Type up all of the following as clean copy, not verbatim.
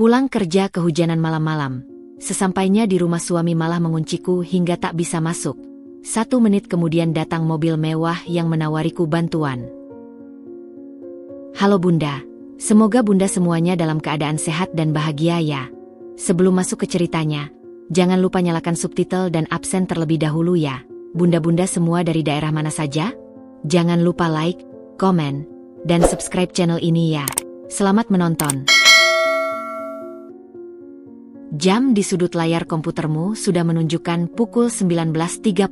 Pulang kerja kehujanan malam-malam. Sesampainya di rumah suami malah mengunciku hingga tak bisa masuk. 1 menit kemudian datang mobil mewah yang menawariku bantuan. Halo Bunda, semoga Bunda semuanya dalam keadaan sehat dan bahagia ya. Sebelum masuk ke ceritanya, jangan lupa nyalakan subtitle dan absen terlebih dahulu ya. Bunda-bunda semua dari daerah mana saja? Jangan lupa like, komen, dan subscribe channel ini ya. Selamat menonton. Jam di sudut layar komputermu sudah menunjukkan pukul 19.30.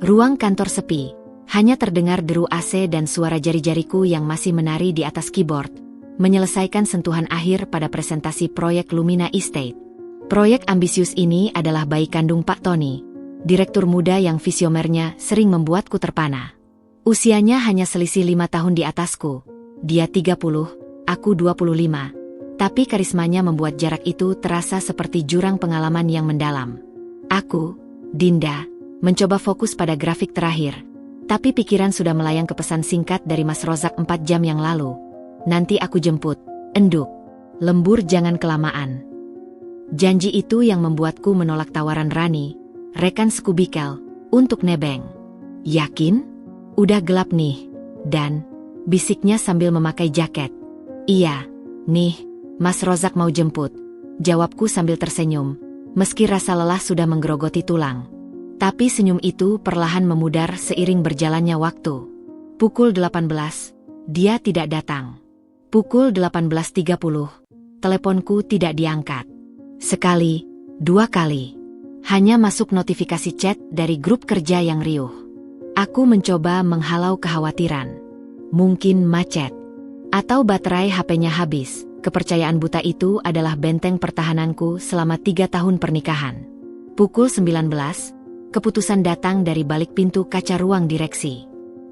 Ruang kantor sepi, hanya terdengar deru AC dan suara jari-jariku yang masih menari di atas keyboard, menyelesaikan sentuhan akhir pada presentasi proyek Lumina Estate. Proyek ambisius ini adalah bayi kandung Pak Tony, direktur muda yang visionernya sering membuatku terpana. Usianya hanya selisih 5 tahun di atasku. Dia 30, aku 25. Tapi karismanya membuat jarak itu terasa seperti jurang pengalaman yang mendalam. Aku, Dinda, mencoba fokus pada grafik terakhir. Tapi pikiran sudah melayang ke pesan singkat dari Mas Rozak 4 jam yang lalu. Nanti aku jemput, enduk. Lembur jangan kelamaan. Janji itu yang membuatku menolak tawaran Rani, rekan sekubikel, untuk nebeng. Yakin? Udah gelap nih. Dan, bisiknya sambil memakai jaket. Iya, nih. Mas Rozak mau jemput, jawabku sambil tersenyum, meski rasa lelah sudah menggerogoti tulang. Tapi senyum itu perlahan memudar seiring berjalannya waktu. Pukul 18, dia tidak datang. Pukul 18.30, teleponku tidak diangkat. Sekali, 2 kali. Hanya masuk notifikasi chat dari grup kerja yang riuh. Aku mencoba menghalau kekhawatiran. Mungkin macet. Atau baterai HP-nya habis. Kepercayaan buta itu adalah benteng pertahananku selama 3 tahun pernikahan. Pukul 19, keputusan datang dari balik pintu kaca ruang direksi.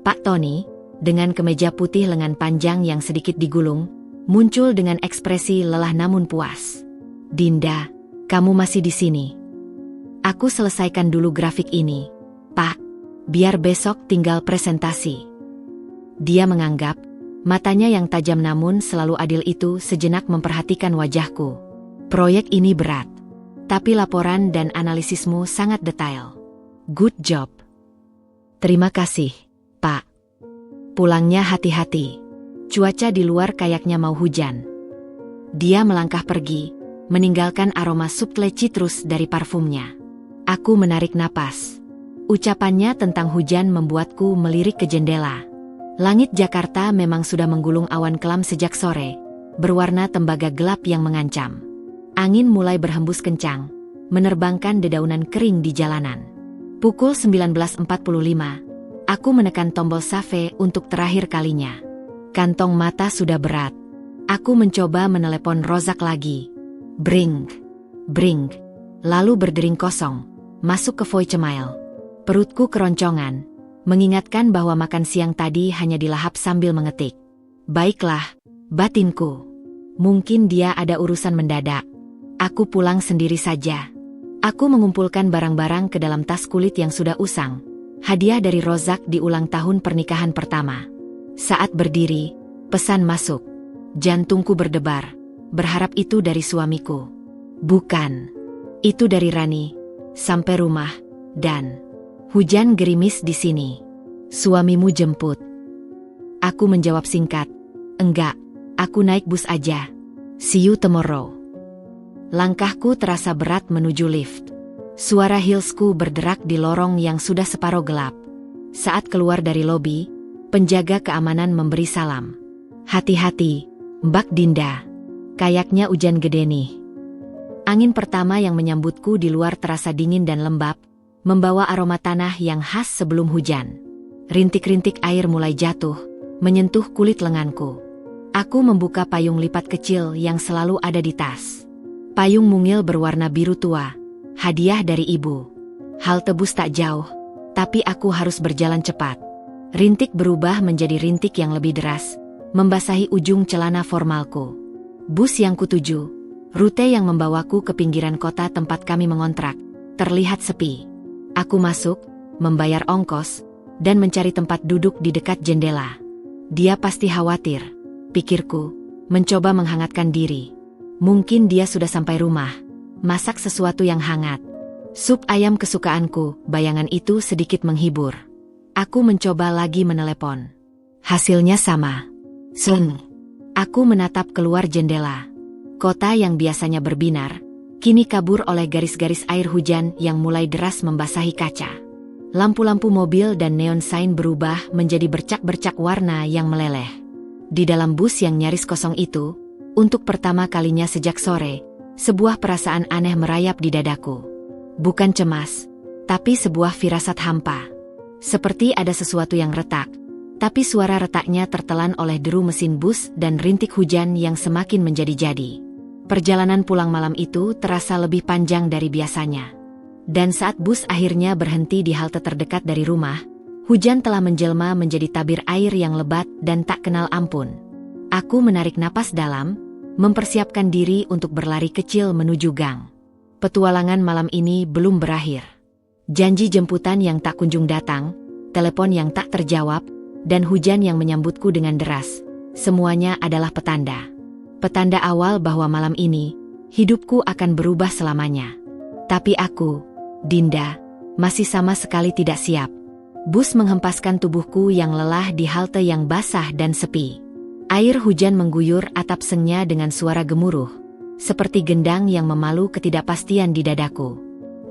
Pak Tony, dengan kemeja putih lengan panjang yang sedikit digulung, muncul dengan ekspresi lelah namun puas. Dinda, kamu masih di sini. Aku selesaikan dulu grafik ini, Pak. Biar besok tinggal presentasi. Dia menganggap, matanya yang tajam namun selalu adil itu sejenak memperhatikan wajahku. Proyek ini berat, tapi laporan dan analisismu sangat detail. Good job. Terima kasih, Pak. Pulangnya hati-hati. Cuaca di luar kayaknya mau hujan. Dia melangkah pergi, meninggalkan aroma subtle citrus dari parfumnya. Aku menarik napas. Ucapannya tentang hujan membuatku melirik ke jendela. Langit Jakarta memang sudah menggulung awan kelam sejak sore, berwarna tembaga gelap yang mengancam. Angin mulai berhembus kencang, menerbangkan dedaunan kering di jalanan. Pukul 19.45, aku menekan tombol save untuk terakhir kalinya. Kantong mata sudah berat. Aku mencoba menelepon Rozak lagi. Bring, bring. Lalu berdering kosong, masuk ke voicemail. Perutku keroncongan. Mengingatkan bahwa makan siang tadi hanya dilahap sambil mengetik. Baiklah, batinku. Mungkin dia ada urusan mendadak. Aku pulang sendiri saja. Aku mengumpulkan barang-barang ke dalam tas kulit yang sudah usang. Hadiah dari Rozak di ulang tahun pernikahan pertama. Saat berdiri, pesan masuk. Jantungku berdebar. Berharap itu dari suamiku. Bukan. Itu dari Rani. Sampai rumah, dan hujan gerimis di sini. Suamimu jemput. Aku menjawab singkat. Enggak, aku naik bus aja. See you tomorrow. Langkahku terasa berat menuju lift. Suara heelsku berderak di lorong yang sudah separuh gelap. Saat keluar dari lobi, penjaga keamanan memberi salam. Hati-hati, Mbak Dinda. Kayaknya hujan gede nih. Angin pertama yang menyambutku di luar terasa dingin dan lembab, membawa aroma tanah yang khas sebelum hujan. Rintik-rintik air mulai jatuh, menyentuh kulit lenganku. Aku membuka payung lipat kecil yang selalu ada di tas. Payung mungil berwarna biru tua, hadiah dari ibu. Halte bus tak jauh, tapi aku harus berjalan cepat. Rintik berubah menjadi rintik yang lebih deras, membasahi ujung celana formalku. Bus yang kutuju, rute yang membawaku ke pinggiran kota tempat kami mengontrak, terlihat sepi. Aku masuk, membayar ongkos, dan mencari tempat duduk di dekat jendela. Dia pasti khawatir, pikirku, mencoba menghangatkan diri. Mungkin dia sudah sampai rumah. Masak sesuatu yang hangat. Sup ayam kesukaanku, bayangan itu sedikit menghibur. Aku mencoba lagi menelepon. Hasilnya sama. Seng. Aku menatap keluar jendela. Kota yang biasanya berbinar, kini kabur oleh garis-garis air hujan yang mulai deras membasahi kaca. Lampu-lampu mobil dan neon sign berubah menjadi bercak-bercak warna yang meleleh. Di dalam bus yang nyaris kosong itu, untuk pertama kalinya sejak sore, sebuah perasaan aneh merayap di dadaku. Bukan cemas, tapi sebuah firasat hampa. Seperti ada sesuatu yang retak, tapi suara retaknya tertelan oleh deru mesin bus dan rintik hujan yang semakin menjadi-jadi. Perjalanan pulang malam itu terasa lebih panjang dari biasanya. Dan saat bus akhirnya berhenti di halte terdekat dari rumah, hujan telah menjelma menjadi tabir air yang lebat dan tak kenal ampun. Aku menarik napas dalam, mempersiapkan diri untuk berlari kecil menuju gang. Petualangan malam ini belum berakhir. Janji jemputan yang tak kunjung datang, telepon yang tak terjawab, dan hujan yang menyambutku dengan deras. Semuanya adalah petanda. Petanda awal bahwa malam ini, hidupku akan berubah selamanya. Tapi aku, Dinda, masih sama sekali tidak siap. Bus menghempaskan tubuhku yang lelah di halte yang basah dan sepi. Air hujan mengguyur atap sengnya dengan suara gemuruh, seperti gendang yang memalu ketidakpastian di dadaku.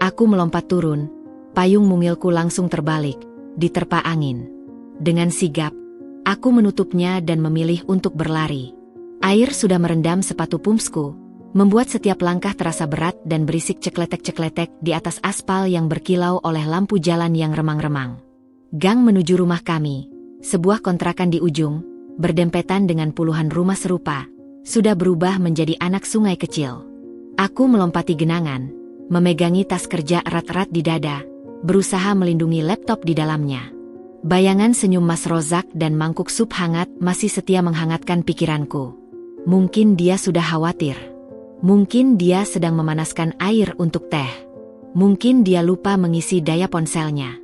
Aku melompat turun, payung mungilku langsung terbalik, diterpa angin. Dengan sigap, aku menutupnya dan memilih untuk berlari. Air sudah merendam sepatu pumpsku, membuat setiap langkah terasa berat dan berisik cekletek-cekletek di atas aspal yang berkilau oleh lampu jalan yang remang-remang. Gang menuju rumah kami, sebuah kontrakan di ujung, berdempetan dengan puluhan rumah serupa, sudah berubah menjadi anak sungai kecil. Aku melompati genangan, memegangi tas kerja erat-erat di dada, berusaha melindungi laptop di dalamnya. Bayangan senyum Mas Rozak dan mangkuk sup hangat masih setia menghangatkan pikiranku. Mungkin dia sudah khawatir. Mungkin dia sedang memanaskan air untuk teh. Mungkin dia lupa mengisi daya ponselnya.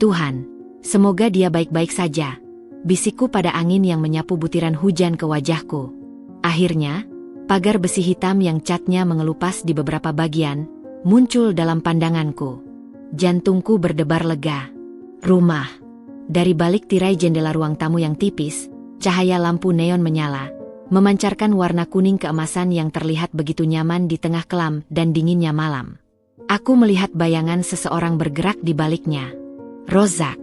Tuhan, semoga dia baik-baik saja. Bisikku pada angin yang menyapu butiran hujan ke wajahku. Akhirnya, pagar besi hitam yang catnya mengelupas di beberapa bagian, muncul dalam pandanganku. Jantungku berdebar lega. Rumah. Dari balik tirai jendela ruang tamu yang tipis, cahaya lampu neon menyala, memancarkan warna kuning keemasan yang terlihat begitu nyaman di tengah kelam dan dinginnya malam. Aku melihat bayangan seseorang bergerak di baliknya. Rozak.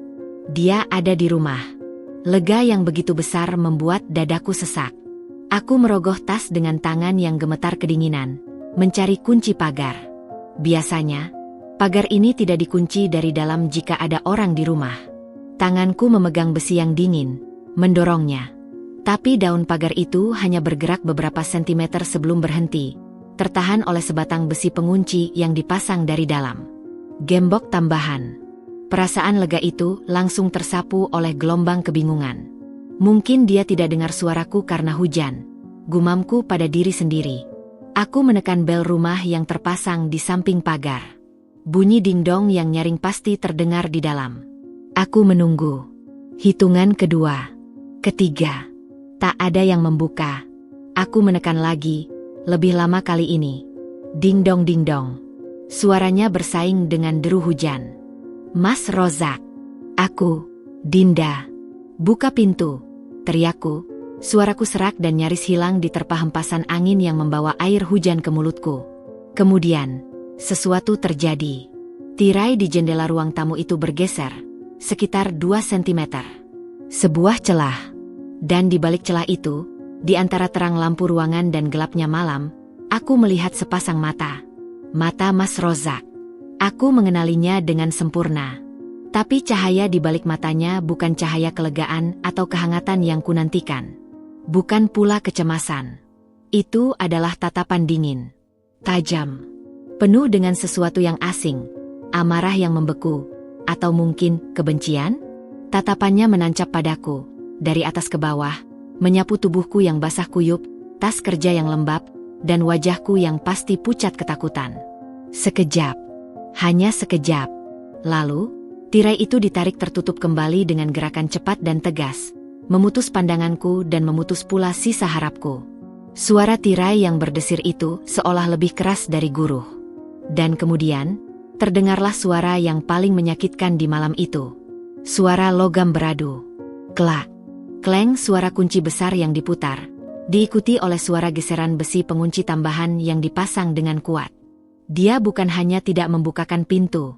Dia ada di rumah. Lega yang begitu besar membuat dadaku sesak. Aku merogoh tas dengan tangan yang gemetar kedinginan, mencari kunci pagar. Biasanya, pagar ini tidak dikunci dari dalam jika ada orang di rumah. Tanganku memegang besi yang dingin, mendorongnya. Tapi daun pagar itu hanya bergerak beberapa sentimeter sebelum berhenti, tertahan oleh sebatang besi pengunci yang dipasang dari dalam. Gembok tambahan. Perasaan lega itu langsung tersapu oleh gelombang kebingungan. Mungkin dia tidak dengar suaraku karena hujan. Gumamku pada diri sendiri. Aku menekan bel rumah yang terpasang di samping pagar. Bunyi dingdong yang nyaring pasti terdengar di dalam. Aku menunggu. Hitungan kedua. Ketiga. Tak ada yang membuka. Aku menekan lagi, lebih lama kali ini. Dingdong dingdong. Suaranya bersaing dengan deru hujan. Mas Rozak. Aku, Dinda. Buka pintu, teriakku. Suaraku serak dan nyaris hilang diterpa hempasan angin yang membawa air hujan ke mulutku. Kemudian, sesuatu terjadi. Tirai di jendela ruang tamu itu bergeser, sekitar 2 cm. Sebuah celah. Dan di balik celah itu, di antara terang lampu ruangan dan gelapnya malam, aku melihat sepasang mata. Mata Mas Rozak. Aku mengenalinya dengan sempurna. Tapi cahaya di balik matanya bukan cahaya kelegaan atau kehangatan yang kunantikan. Bukan pula kecemasan. Itu adalah tatapan dingin. Tajam. Penuh dengan sesuatu yang asing. Amarah yang membeku. Atau mungkin kebencian? Tatapannya menancap padaku. Dari atas ke bawah. Menyapu tubuhku yang basah kuyup. Tas kerja yang lembab. Dan wajahku yang pasti pucat ketakutan. Sekejap. Hanya sekejap. Lalu, tirai itu ditarik tertutup kembali dengan gerakan cepat dan tegas, memutus pandanganku dan memutus pula sisa harapku. Suara tirai yang berdesir itu seolah lebih keras dari guruh. Dan kemudian, terdengarlah suara yang paling menyakitkan di malam itu. Suara logam beradu. Klak. Kleng, suara kunci besar yang diputar. Diikuti oleh suara geseran besi pengunci tambahan yang dipasang dengan kuat. Dia bukan hanya tidak membukakan pintu.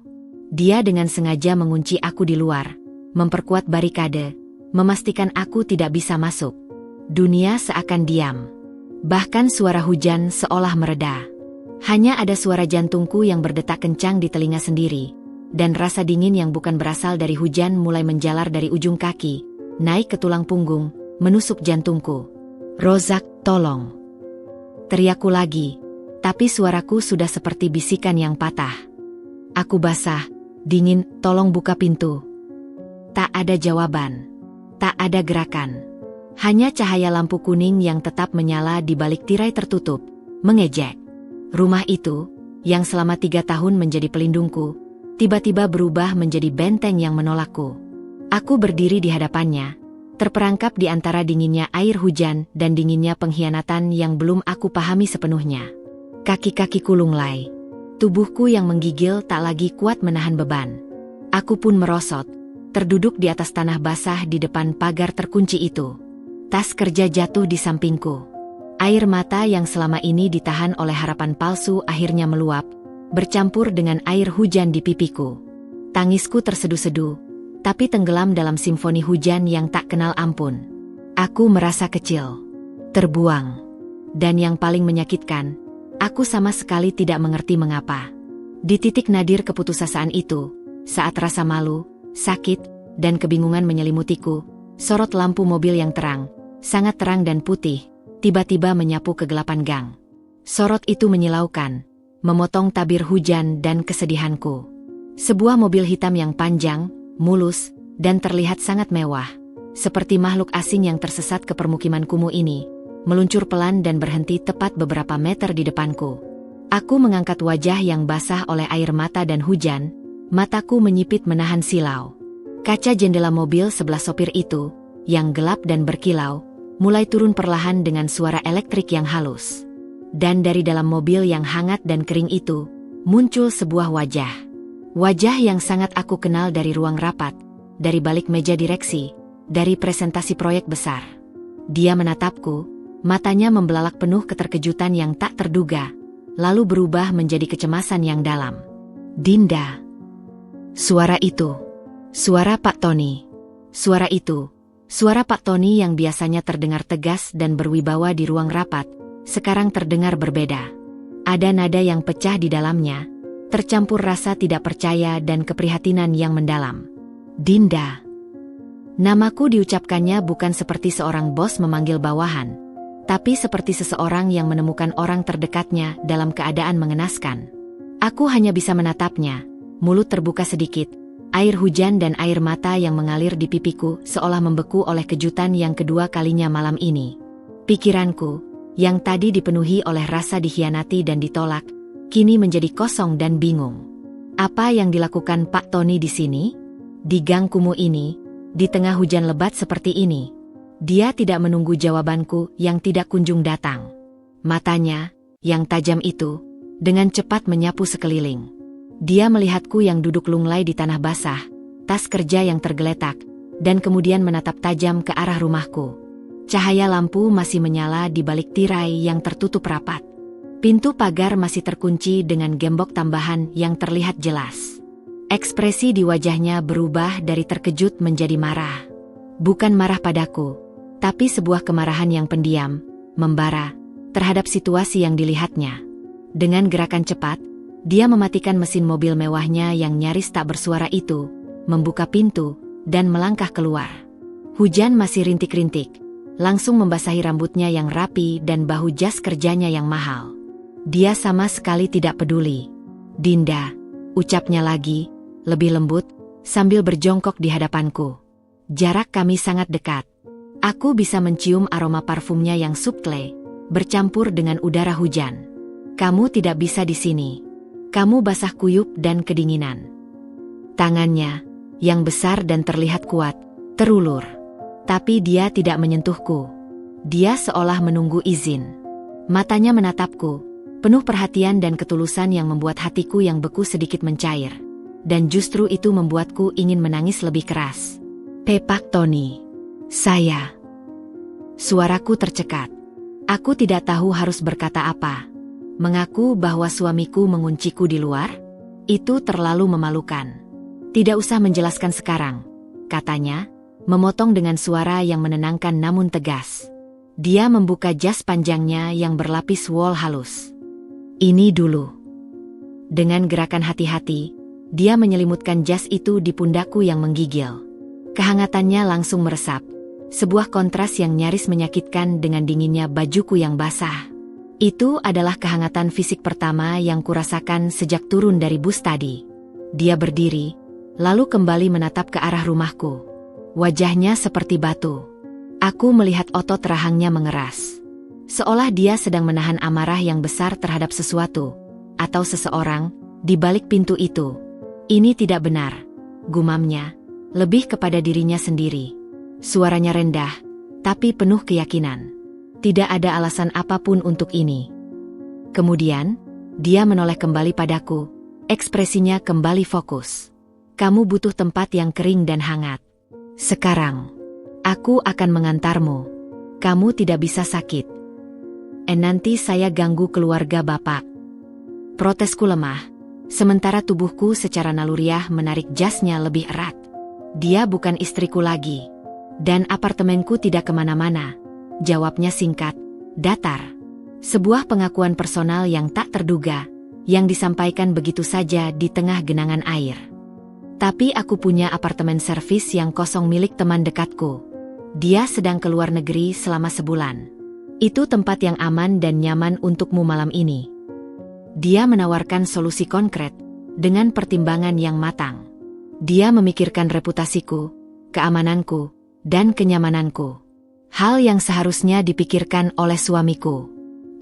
Dia dengan sengaja mengunci aku di luar, memperkuat barikade, memastikan aku tidak bisa masuk. Dunia seakan diam. Bahkan suara hujan seolah mereda. Hanya ada suara jantungku yang berdetak kencang di telinga sendiri, dan rasa dingin yang bukan berasal dari hujan mulai menjalar dari ujung kaki, naik ke tulang punggung, menusuk jantungku. "Rozak, tolong!" Teriakku lagi, tapi suaraku sudah seperti bisikan yang patah. Aku basah, dingin, "Tolong buka pintu." Tak ada jawaban. Tak ada gerakan. Hanya cahaya lampu kuning yang tetap menyala di balik tirai tertutup, mengejek. Rumah itu, yang selama 3 tahun menjadi pelindungku, tiba-tiba berubah menjadi benteng yang menolakku. Aku berdiri di hadapannya, terperangkap di antara dinginnya air hujan dan dinginnya pengkhianatan yang belum aku pahami sepenuhnya. Kaki-kakiku lunglai. Tubuhku yang menggigil tak lagi kuat menahan beban. Aku pun merosot, terduduk di atas tanah basah di depan pagar terkunci itu. Tas kerja jatuh di sampingku. Air mata yang selama ini ditahan oleh harapan palsu akhirnya meluap, bercampur dengan air hujan di pipiku. Tangisku terseduh-seduh, tapi tenggelam dalam simfoni hujan yang tak kenal ampun. Aku merasa kecil, terbuang. Dan yang paling menyakitkan, aku sama sekali tidak mengerti mengapa. Di titik nadir keputusasaan itu, saat rasa malu, sakit, dan kebingungan menyelimutiku, sorot lampu mobil yang terang, sangat terang dan putih, tiba-tiba menyapu kegelapan gang. Sorot itu menyilaukan, memotong tabir hujan dan kesedihanku. Sebuah mobil hitam yang panjang, mulus, dan terlihat sangat mewah, seperti makhluk asing yang tersesat ke permukiman kumuh ini, meluncur pelan dan berhenti tepat beberapa meter di depanku. Aku mengangkat wajah yang basah oleh air mata dan hujan, mataku menyipit menahan silau. Kaca jendela mobil sebelah sopir itu, yang gelap dan berkilau, mulai turun perlahan dengan suara elektrik yang halus. Dan dari dalam mobil yang hangat dan kering itu, muncul sebuah wajah. Wajah yang sangat aku kenal dari ruang rapat, dari balik meja direksi, dari presentasi proyek besar. Dia menatapku, matanya membelalak penuh keterkejutan yang tak terduga, lalu berubah menjadi kecemasan yang dalam. "Dinda." Suara itu. Suara Pak Tony. Suara itu. Suara Pak Tony yang biasanya terdengar tegas dan berwibawa di ruang rapat, sekarang terdengar berbeda. Ada nada yang pecah di dalamnya, tercampur rasa tidak percaya dan keprihatinan yang mendalam. "Dinda." Namaku diucapkannya bukan seperti seorang bos memanggil bawahan, tapi seperti seseorang yang menemukan orang terdekatnya dalam keadaan mengenaskan. Aku hanya bisa menatapnya, mulut terbuka sedikit, air hujan dan air mata yang mengalir di pipiku seolah membeku oleh kejutan yang kedua kalinya malam ini. Pikiranku, yang tadi dipenuhi oleh rasa dikhianati dan ditolak, kini menjadi kosong dan bingung. Apa yang dilakukan Pak Tony di sini? Di gang kumuh ini, di tengah hujan lebat seperti ini. Dia tidak menunggu jawabanku yang tidak kunjung datang. Matanya, yang tajam itu, dengan cepat menyapu sekeliling. Dia melihatku yang duduk lunglai di tanah basah, tas kerja yang tergeletak, dan kemudian menatap tajam ke arah rumahku. Cahaya lampu masih menyala di balik tirai yang tertutup rapat. Pintu pagar masih terkunci dengan gembok tambahan yang terlihat jelas. Ekspresi di wajahnya berubah dari terkejut menjadi marah. Bukan marah padaku, tapi sebuah kemarahan yang pendiam, membara, terhadap situasi yang dilihatnya. Dengan gerakan cepat, dia mematikan mesin mobil mewahnya yang nyaris tak bersuara itu, membuka pintu, dan melangkah keluar. Hujan masih rintik-rintik, langsung membasahi rambutnya yang rapi dan bahu jas kerjanya yang mahal. Dia sama sekali tidak peduli. "Dinda," ucapnya lagi, lebih lembut, sambil berjongkok di hadapanku. Jarak kami sangat dekat. Aku bisa mencium aroma parfumnya yang subtle, bercampur dengan udara hujan. "Kamu tidak bisa di sini. Kamu basah kuyup dan kedinginan." Tangannya, yang besar dan terlihat kuat, terulur. Tapi dia tidak menyentuhku. Dia seolah menunggu izin. Matanya menatapku, penuh perhatian dan ketulusan yang membuat hatiku yang beku sedikit mencair. Dan justru itu membuatku ingin menangis lebih keras. Pak Tony. Saya. Suaraku tercekat. Aku tidak tahu harus berkata apa. Mengaku bahwa suamiku mengunciku di luar? Itu terlalu memalukan. Tidak usah menjelaskan sekarang, katanya, memotong dengan suara yang menenangkan namun tegas. Dia membuka jas panjangnya yang berlapis wol halus. Ini dulu. Dengan gerakan hati-hati, dia menyelimutkan jas itu di pundakku yang menggigil. Kehangatannya langsung meresap, sebuah kontras yang nyaris menyakitkan dengan dinginnya bajuku yang basah. Itu adalah kehangatan fisik pertama yang kurasakan sejak turun dari bus tadi. Dia berdiri, lalu kembali menatap ke arah rumahku. Wajahnya seperti batu. Aku melihat otot rahangnya mengeras. Seolah dia sedang menahan amarah yang besar terhadap sesuatu, atau seseorang, di balik pintu itu. Ini tidak benar, gumamnya, lebih kepada dirinya sendiri. Suaranya rendah, tapi penuh keyakinan. Tidak ada alasan apapun untuk ini. Kemudian, dia menoleh kembali padaku, ekspresinya kembali fokus. Kamu butuh tempat yang kering dan hangat. Sekarang. Aku akan mengantarmu. Kamu tidak bisa sakit. Nanti saya ganggu keluarga Bapak. Protesku lemah, sementara tubuhku secara naluriah menarik jasnya lebih erat. Dia bukan istriku lagi. Dan apartemenku tidak kemana-mana. Jawabnya singkat, datar. Sebuah pengakuan personal yang tak terduga, yang disampaikan begitu saja di tengah genangan air. Tapi aku punya apartemen servis yang kosong milik teman dekatku. Dia sedang keluar negeri selama sebulan. Itu tempat yang aman dan nyaman untukmu malam ini. Dia menawarkan solusi konkret, dengan pertimbangan yang matang. Dia memikirkan reputasiku, keamananku, dan kenyamananku. Hal yang seharusnya dipikirkan oleh suamiku.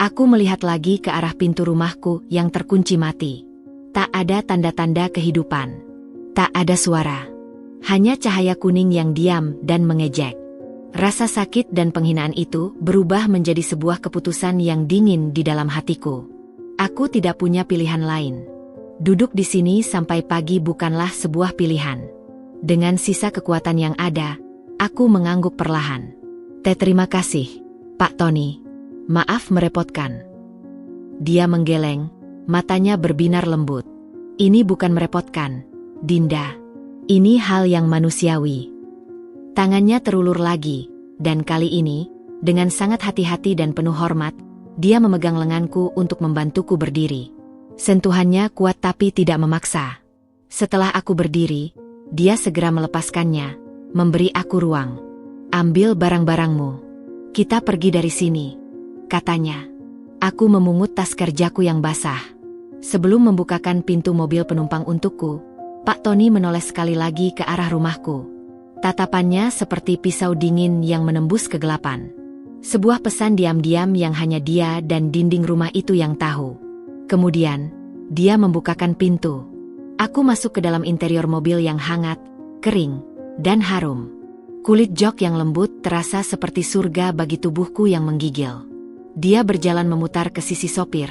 Aku melihat lagi ke arah pintu rumahku yang terkunci mati. Tak ada tanda-tanda kehidupan. Tak ada suara. Hanya cahaya kuning yang diam dan mengejek. Rasa sakit dan penghinaan itu berubah menjadi sebuah keputusan yang dingin di dalam hatiku. Aku tidak punya pilihan lain. Duduk di sini sampai pagi bukanlah sebuah pilihan. Dengan sisa kekuatan yang ada, aku mengangguk perlahan. Terima kasih, Pak Tony. Maaf merepotkan. Dia menggeleng, matanya berbinar lembut. Ini bukan merepotkan, Dinda. Ini hal yang manusiawi. Tangannya terulur lagi, dan kali ini, dengan sangat hati-hati dan penuh hormat, dia memegang lenganku untuk membantuku berdiri. Sentuhannya kuat tapi tidak memaksa. Setelah aku berdiri, dia segera melepaskannya, memberi aku ruang. Ambil barang-barangmu. Kita pergi dari sini, katanya. Aku memungut tas kerjaku yang basah. Sebelum membukakan pintu mobil penumpang untukku, Pak Tony menoleh sekali lagi ke arah rumahku. Tatapannya seperti pisau dingin yang menembus kegelapan. Sebuah pesan diam-diam yang hanya dia dan dinding rumah itu yang tahu. Kemudian, dia membukakan pintu. Aku masuk ke dalam interior mobil yang hangat, kering, dan harum. Kulit jok yang lembut terasa seperti surga bagi tubuhku yang menggigil. Dia berjalan memutar ke sisi sopir,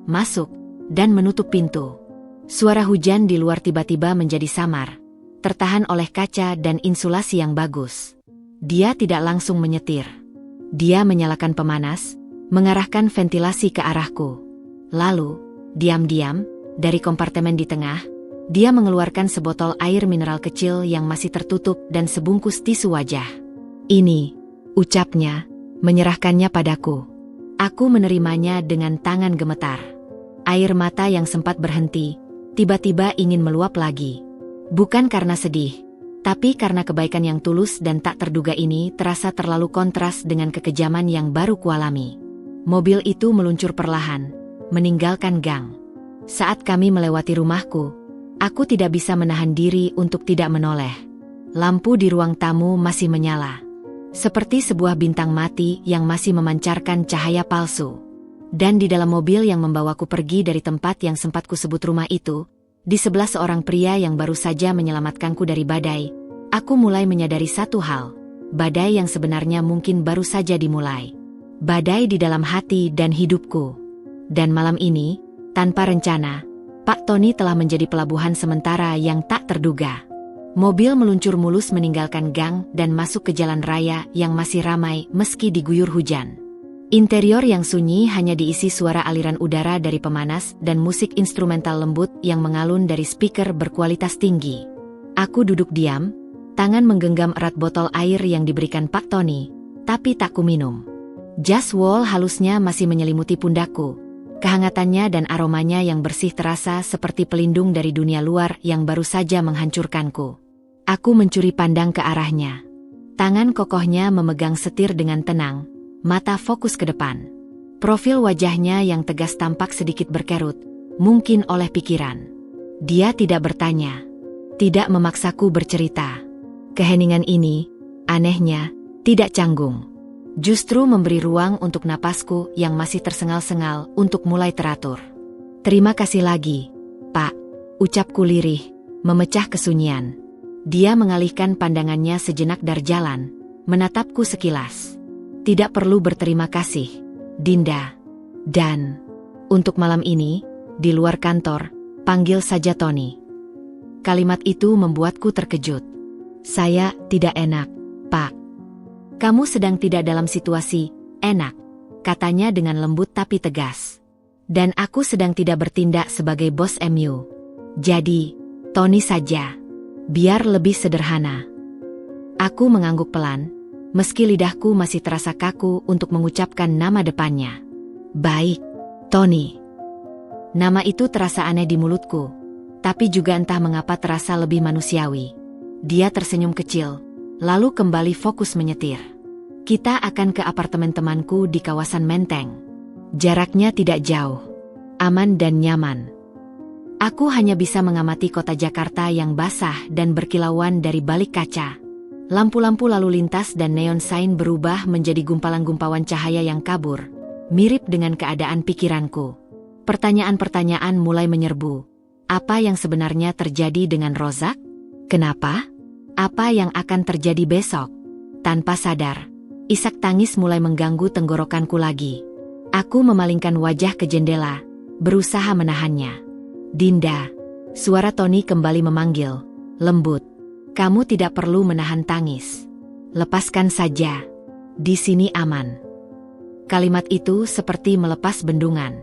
masuk, dan menutup pintu. Suara hujan di luar tiba-tiba menjadi samar, tertahan oleh kaca dan insulasi yang bagus. Dia tidak langsung menyetir. Dia menyalakan pemanas, mengarahkan ventilasi ke arahku. Lalu, diam-diam, dari kompartemen di tengah, dia mengeluarkan sebotol air mineral kecil yang masih tertutup dan sebungkus tisu wajah. Ini, ucapnya, menyerahkannya padaku. Aku menerimanya dengan tangan gemetar. Air mata yang sempat berhenti, tiba-tiba ingin meluap lagi. Bukan karena sedih, tapi karena kebaikan yang tulus dan tak terduga ini terasa terlalu kontras dengan kekejaman yang baru kualami. Mobil itu meluncur perlahan, meninggalkan gang. Saat kami melewati rumahku, aku tidak bisa menahan diri untuk tidak menoleh. Lampu di ruang tamu masih menyala. Seperti sebuah bintang mati yang masih memancarkan cahaya palsu. Dan di dalam mobil yang membawaku pergi dari tempat yang sempat kusebut rumah itu, di sebelah seorang pria yang baru saja menyelamatkanku dari badai, aku mulai menyadari satu hal, badai yang sebenarnya mungkin baru saja dimulai. badai di dalam hati dan hidupku. Dan malam ini, tanpa rencana, Pak Tony telah menjadi pelabuhan sementara yang tak terduga. Mobil meluncur mulus meninggalkan gang dan masuk ke jalan raya yang masih ramai meski diguyur hujan. Interior yang sunyi hanya diisi suara aliran udara dari pemanas dan musik instrumental lembut yang mengalun dari speaker berkualitas tinggi. Aku duduk diam, tangan menggenggam erat botol air yang diberikan Pak Tony, tapi tak kuminum. Jas wol halusnya masih menyelimuti pundakku. Kehangatannya dan aromanya yang bersih terasa seperti pelindung dari dunia luar yang baru saja menghancurkanku. Aku mencuri pandang ke arahnya. Tangan kokohnya memegang setir dengan tenang, mata fokus ke depan. Profil wajahnya yang tegas tampak sedikit berkerut, mungkin oleh pikiran. Dia tidak bertanya, tidak memaksaku bercerita. Keheningan ini, anehnya, tidak canggung. Justru memberi ruang untuk napasku yang masih tersengal-sengal untuk mulai teratur. Terima kasih lagi, Pak, ucapku lirih, memecah kesunyian. Dia mengalihkan pandangannya sejenak dari jalan, menatapku sekilas. Tidak perlu berterima kasih, Dinda. Dan, untuk malam ini, di luar kantor, panggil saja Tony. Kalimat itu membuatku terkejut. Saya tidak enak, Pak. Kamu sedang tidak dalam situasi enak, katanya dengan lembut tapi tegas. Dan aku sedang tidak bertindak sebagai bos MU. Jadi, Tony saja. Biar lebih sederhana. Aku mengangguk pelan, meski lidahku masih terasa kaku untuk mengucapkan nama depannya. Baik, Tony. Nama itu terasa aneh di mulutku, tapi juga entah mengapa terasa lebih manusiawi. Dia tersenyum kecil, lalu kembali fokus menyetir. Kita akan ke apartemen temanku di kawasan Menteng. Jaraknya tidak jauh, aman dan nyaman. Aku hanya bisa mengamati kota Jakarta yang basah dan berkilauan dari balik kaca. Lampu-lampu lalu lintas dan neon sign berubah menjadi gumpalan-gumpalan cahaya yang kabur, mirip dengan keadaan pikiranku. Pertanyaan-pertanyaan mulai menyerbu. Apa yang sebenarnya terjadi dengan Rozak? Kenapa? Apa yang akan terjadi besok? Tanpa sadar, isak tangis mulai mengganggu tenggorokanku lagi. Aku memalingkan wajah ke jendela, berusaha menahannya. Dinda, suara Tony kembali memanggil, lembut. Kamu tidak perlu menahan tangis. Lepaskan saja. Di sini aman. Kalimat itu seperti melepas bendungan.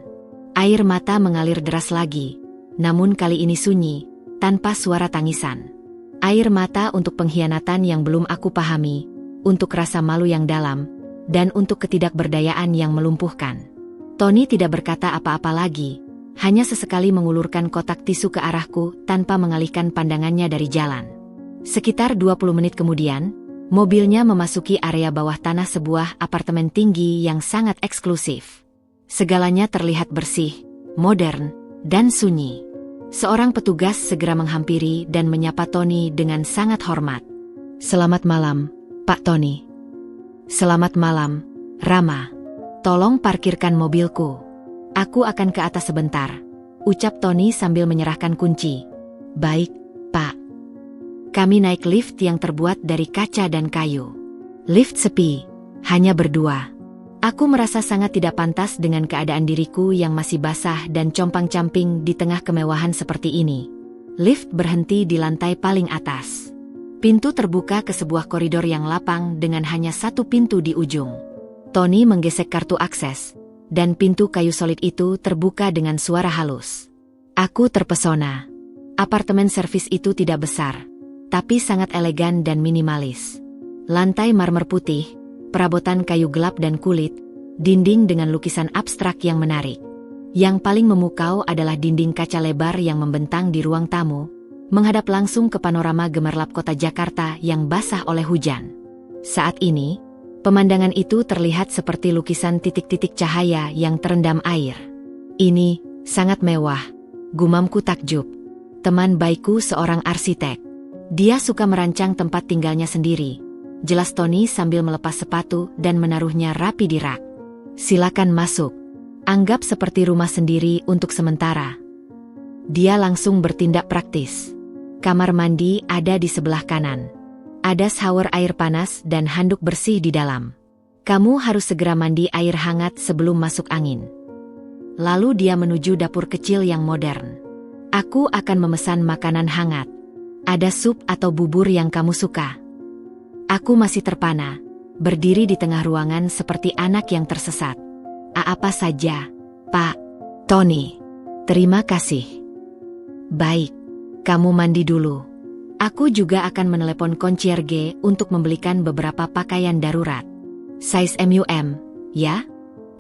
Air mata mengalir deras lagi, namun kali ini sunyi, tanpa suara tangisan. Air mata untuk pengkhianatan yang belum aku pahami, untuk rasa malu yang dalam, dan untuk ketidakberdayaan yang melumpuhkan. Tony tidak berkata apa-apa lagi, hanya sesekali mengulurkan kotak tisu ke arahku tanpa mengalihkan pandangannya dari jalan. Sekitar 20 menit kemudian, mobilnya memasuki area bawah tanah sebuah apartemen tinggi yang sangat eksklusif. Segalanya terlihat bersih, modern, dan sunyi. Seorang petugas segera menghampiri dan menyapa Tony dengan sangat hormat. Selamat malam, Pak Tony. Selamat malam, Rama. Tolong parkirkan mobilku. Aku akan ke atas sebentar, ucap Tony sambil menyerahkan kunci. Baik, Pak. Kami naik lift yang terbuat dari kaca dan kayu. Lift sepi, hanya berdua. Aku merasa sangat tidak pantas dengan keadaan diriku yang masih basah dan compang-camping di tengah kemewahan seperti ini. Lift berhenti di lantai paling atas. Pintu terbuka ke sebuah koridor yang lapang dengan hanya satu pintu di ujung. Tony menggesek kartu akses, dan pintu kayu solid itu terbuka dengan suara halus. Aku terpesona. Apartemen servis itu tidak besar, tapi sangat elegan dan minimalis. Lantai marmer putih, perabotan kayu gelap dan kulit, dinding dengan lukisan abstrak yang menarik. Yang paling memukau adalah dinding kaca lebar yang membentang di ruang tamu, menghadap langsung ke panorama gemerlap kota Jakarta yang basah oleh hujan. Saat ini, pemandangan itu terlihat seperti lukisan titik-titik cahaya yang terendam air. Ini sangat mewah, gumamku takjub. Teman baikku seorang arsitek. Dia suka merancang tempat tinggalnya sendiri. Jelas Tony sambil melepas sepatu dan menaruhnya rapi di rak. Silakan masuk. Anggap seperti rumah sendiri untuk sementara. Dia langsung bertindak praktis. Kamar mandi ada di sebelah kanan. Ada shower air panas dan handuk bersih di dalam. Kamu harus segera mandi air hangat sebelum masuk angin. Lalu dia menuju dapur kecil yang modern. Aku akan memesan makanan hangat. Ada sup atau bubur yang kamu suka? Aku masih terpana, berdiri di tengah ruangan seperti anak yang tersesat. Apa saja, Pak Tony. Terima kasih. Baik, kamu mandi dulu. Aku juga akan menelepon concierge untuk membelikan beberapa pakaian darurat. Size MUM, ya?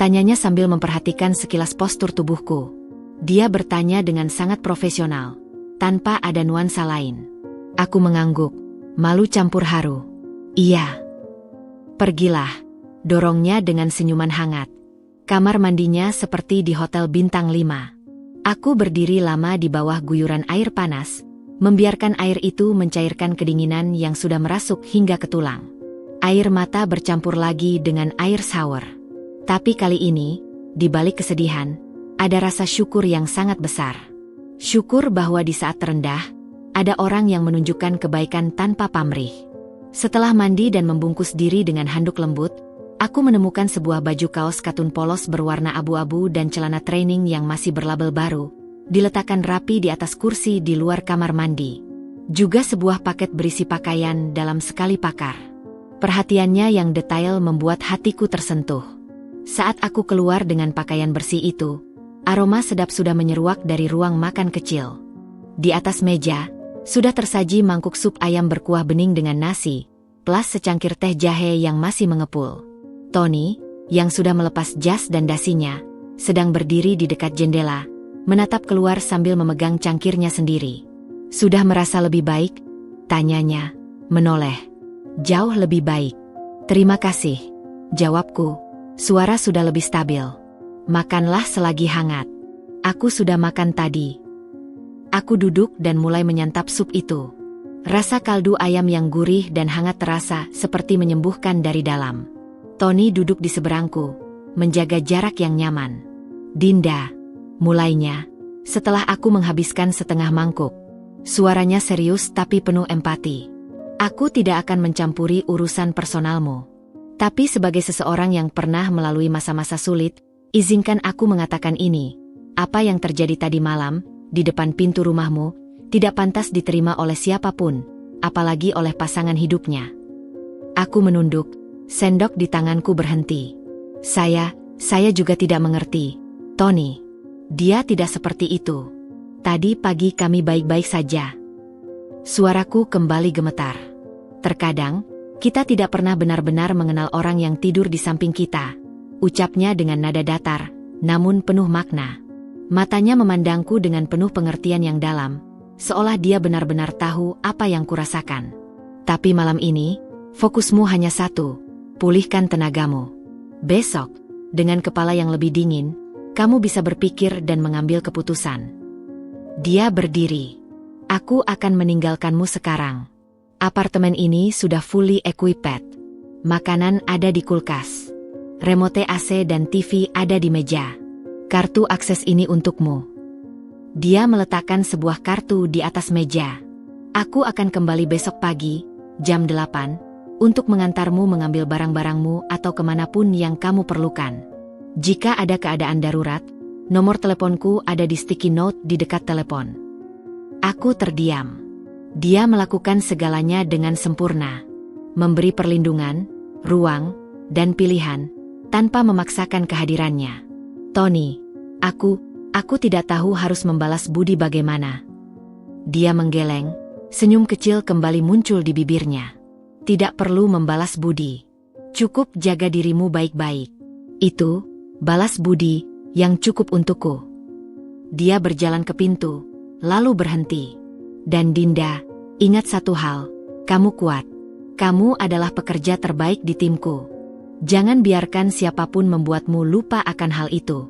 Tanyanya sambil memperhatikan sekilas postur tubuhku. Dia bertanya dengan sangat profesional, tanpa ada nuansa lain. Aku mengangguk, malu campur haru. Iya. Pergilah, dorongnya dengan senyuman hangat. Kamar mandinya seperti di hotel bintang 5. Aku berdiri lama di bawah guyuran air panas, membiarkan air itu mencairkan kedinginan yang sudah merasuk hingga ke tulang. Air mata bercampur lagi dengan air shower. Tapi kali ini, di balik kesedihan, ada rasa syukur yang sangat besar. Syukur bahwa di saat terendah, ada orang yang menunjukkan kebaikan tanpa pamrih. Setelah mandi dan membungkus diri dengan handuk lembut, aku menemukan sebuah baju kaos katun polos berwarna abu-abu dan celana training yang masih berlabel baru, diletakkan rapi di atas kursi di luar kamar mandi. Juga sebuah paket berisi pakaian dalam sekali pakar. Perhatiannya yang detail membuat hatiku tersentuh. Saat aku keluar dengan pakaian bersih itu, aroma sedap sudah menyeruak dari ruang makan kecil. Di atas meja, sudah tersaji mangkuk sup ayam berkuah bening dengan nasi, plus secangkir teh jahe yang masih mengepul. Tony, yang sudah melepas jas dan dasinya, sedang berdiri di dekat jendela, menatap keluar sambil memegang cangkirnya sendiri. Sudah merasa lebih baik? Tanyanya, menoleh. Jauh lebih baik. Terima kasih, jawabku. Suara sudah lebih stabil. Makanlah selagi hangat. Aku sudah makan tadi. Aku duduk dan mulai menyantap sup itu. Rasa kaldu ayam yang gurih dan hangat terasa seperti menyembuhkan dari dalam. Tony duduk di seberangku, menjaga jarak yang nyaman. Dinda, mulainya, setelah aku menghabiskan setengah mangkuk. Suaranya serius tapi penuh empati. Aku tidak akan mencampuri urusan personalmu. Tapi sebagai seseorang yang pernah melalui masa-masa sulit, izinkan aku mengatakan ini. Apa yang terjadi tadi malam, di depan pintu rumahmu, tidak pantas diterima oleh siapapun, apalagi oleh pasangan hidupnya. Aku menunduk, sendok di tanganku berhenti. Saya juga tidak mengerti, Tony. Dia tidak seperti itu. Tadi pagi kami baik-baik saja. Suaraku kembali gemetar. Terkadang, kita tidak pernah benar-benar mengenal orang yang tidur di samping kita. Ucapnya dengan nada datar, namun penuh makna. Matanya memandangku dengan penuh pengertian yang dalam, seolah dia benar-benar tahu apa yang kurasakan. Tapi malam ini, fokusmu hanya satu, pulihkan tenagamu. Besok, dengan kepala yang lebih dingin, kamu bisa berpikir dan mengambil keputusan. Dia berdiri. Aku akan meninggalkanmu sekarang. Apartemen ini sudah fully equipped. Makanan ada di kulkas. Remote AC dan TV ada di meja. Kartu akses ini untukmu. Dia meletakkan sebuah kartu di atas meja. Aku akan kembali besok pagi, jam 8, untuk mengantarmu mengambil barang-barangmu atau kemanapun yang kamu perlukan. Jika ada keadaan darurat, nomor teleponku ada di sticky note di dekat telepon. Aku terdiam. Dia melakukan segalanya dengan sempurna. Memberi perlindungan, ruang, dan pilihan, tanpa memaksakan kehadirannya. Tony, aku tidak tahu harus membalas budi bagaimana. Dia menggeleng, senyum kecil kembali muncul di bibirnya. Tidak perlu membalas budi. Cukup jaga dirimu baik-baik. Itu, balas budi, yang cukup untukku. Dia berjalan ke pintu, lalu berhenti. Dan Dinda, ingat satu hal, kamu kuat. Kamu adalah pekerja terbaik di timku. Jangan biarkan siapapun membuatmu lupa akan hal itu.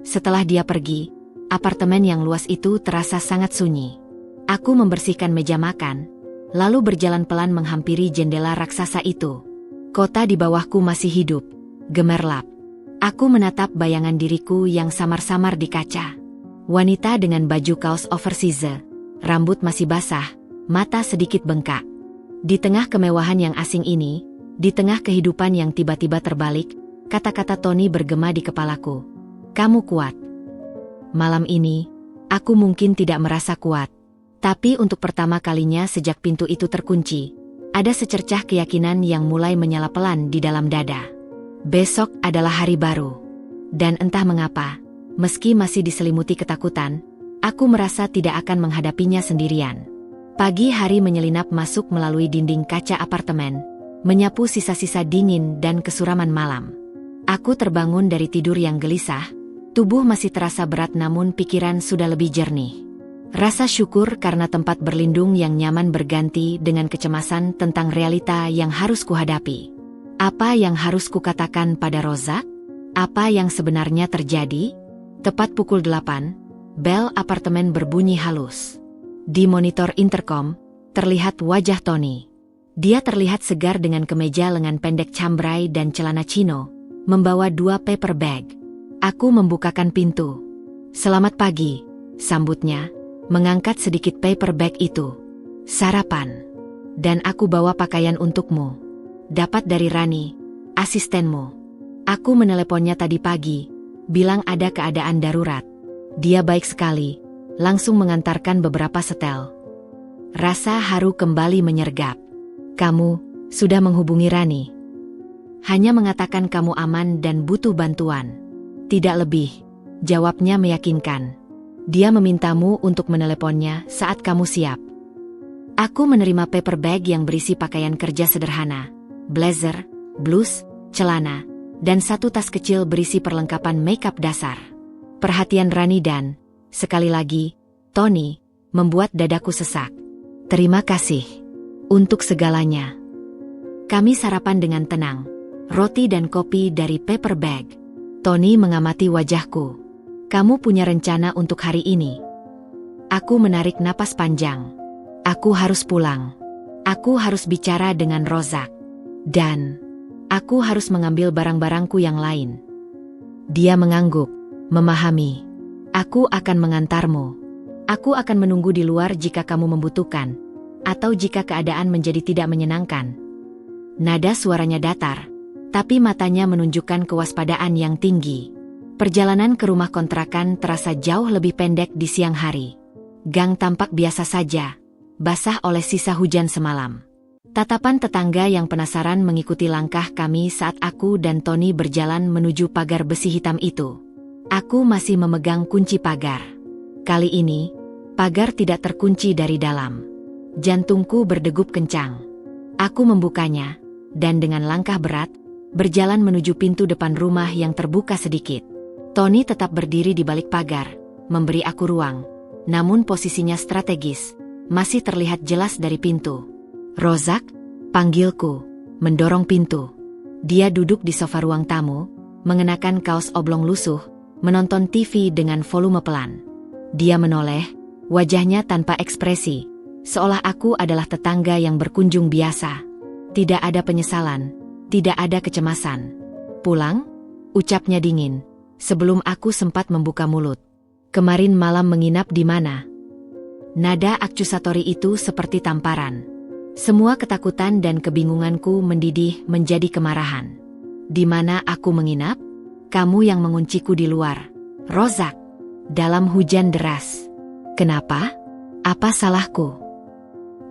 Setelah dia pergi, apartemen yang luas itu terasa sangat sunyi. Aku membersihkan meja makan, lalu berjalan pelan menghampiri jendela raksasa itu. Kota di bawahku masih hidup, gemerlap. Aku menatap bayangan diriku yang samar-samar di kaca. Wanita dengan baju kaos oversize, rambut masih basah, mata sedikit bengkak. Di tengah kemewahan yang asing ini, Di tengah kehidupan yang tiba-tiba terbalik, kata-kata Tony bergema di kepalaku. Kamu kuat. Malam ini, aku mungkin tidak merasa kuat. Tapi untuk pertama kalinya sejak pintu itu terkunci, ada secercah keyakinan yang mulai menyala pelan di dalam dada. Besok adalah hari baru. Dan entah mengapa, meski masih diselimuti ketakutan, aku merasa tidak akan menghadapinya sendirian. Pagi hari menyelinap masuk melalui dinding kaca apartemen, menyapu sisa-sisa dingin dan kesuraman malam. Aku terbangun dari tidur yang gelisah, tubuh masih terasa berat namun pikiran sudah lebih jernih. Rasa syukur karena tempat berlindung yang nyaman berganti dengan kecemasan tentang realita yang harus kuhadapi. Apa yang harus kukatakan pada Rozak? Apa yang sebenarnya terjadi? Tepat pukul 8, bel apartemen berbunyi halus. Di monitor intercom, terlihat wajah Tony. Dia terlihat segar dengan kemeja lengan pendek cambrai dan celana chino, membawa 2 paper bag. Aku membukakan pintu. Selamat pagi, sambutnya, mengangkat sedikit paper bag itu. Sarapan. Dan aku bawa pakaian untukmu. Dapat dari Rani, asistenmu. Aku meneleponnya tadi pagi, bilang ada keadaan darurat. Dia baik sekali, langsung mengantarkan beberapa setel. Rasa haru kembali menyergap. Kamu sudah menghubungi Rani? Hanya mengatakan kamu aman dan butuh bantuan. Tidak lebih, jawabnya meyakinkan. Dia memintamu untuk meneleponnya saat kamu siap. Aku menerima paper bag yang berisi pakaian kerja sederhana, blazer, blus, celana, dan 1 tas kecil berisi perlengkapan makeup dasar. Perhatian Rani dan, sekali lagi, Tony, membuat dadaku sesak. Terima kasih untuk segalanya. Kami sarapan dengan tenang, roti dan kopi dari paper bag. Tony mengamati wajahku. Kamu punya rencana untuk hari ini? Aku menarik napas panjang. Aku harus pulang. Aku harus bicara dengan Rozak. Dan aku harus mengambil barang-barangku yang lain. Dia mengangguk, memahami. Aku akan mengantarmu. Aku akan menunggu di luar jika kamu membutuhkan, atau jika keadaan menjadi tidak menyenangkan. Nada suaranya datar, tapi matanya menunjukkan kewaspadaan yang tinggi. Perjalanan ke rumah kontrakan terasa jauh lebih pendek di siang hari. Gang tampak biasa saja, basah oleh sisa hujan semalam. Tatapan tetangga yang penasaran mengikuti langkah kami saat aku dan Tony berjalan menuju pagar besi hitam itu. Aku masih memegang kunci pagar. Kali ini, pagar tidak terkunci dari dalam. Jantungku berdegup kencang. Aku membukanya, dan dengan langkah berat, berjalan menuju pintu depan rumah yang terbuka sedikit. Tony tetap berdiri di balik pagar, memberi aku ruang. Namun posisinya strategis, masih terlihat jelas dari pintu. Rozak, panggilku, mendorong pintu. Dia duduk di sofa ruang tamu, mengenakan kaos oblong lusuh, menonton TV dengan volume pelan. Dia menoleh, wajahnya tanpa ekspresi, seolah aku adalah tetangga yang berkunjung biasa. Tidak ada penyesalan, tidak ada kecemasan. Pulang? Ucapnya dingin, sebelum aku sempat membuka mulut. Kemarin malam menginap di mana? Nada akcusatori itu seperti tamparan. Semua ketakutan dan kebingunganku mendidih menjadi kemarahan. Di mana aku menginap? Kamu yang mengunciku di luar, Rozak. Dalam hujan deras. Kenapa? Apa salahku?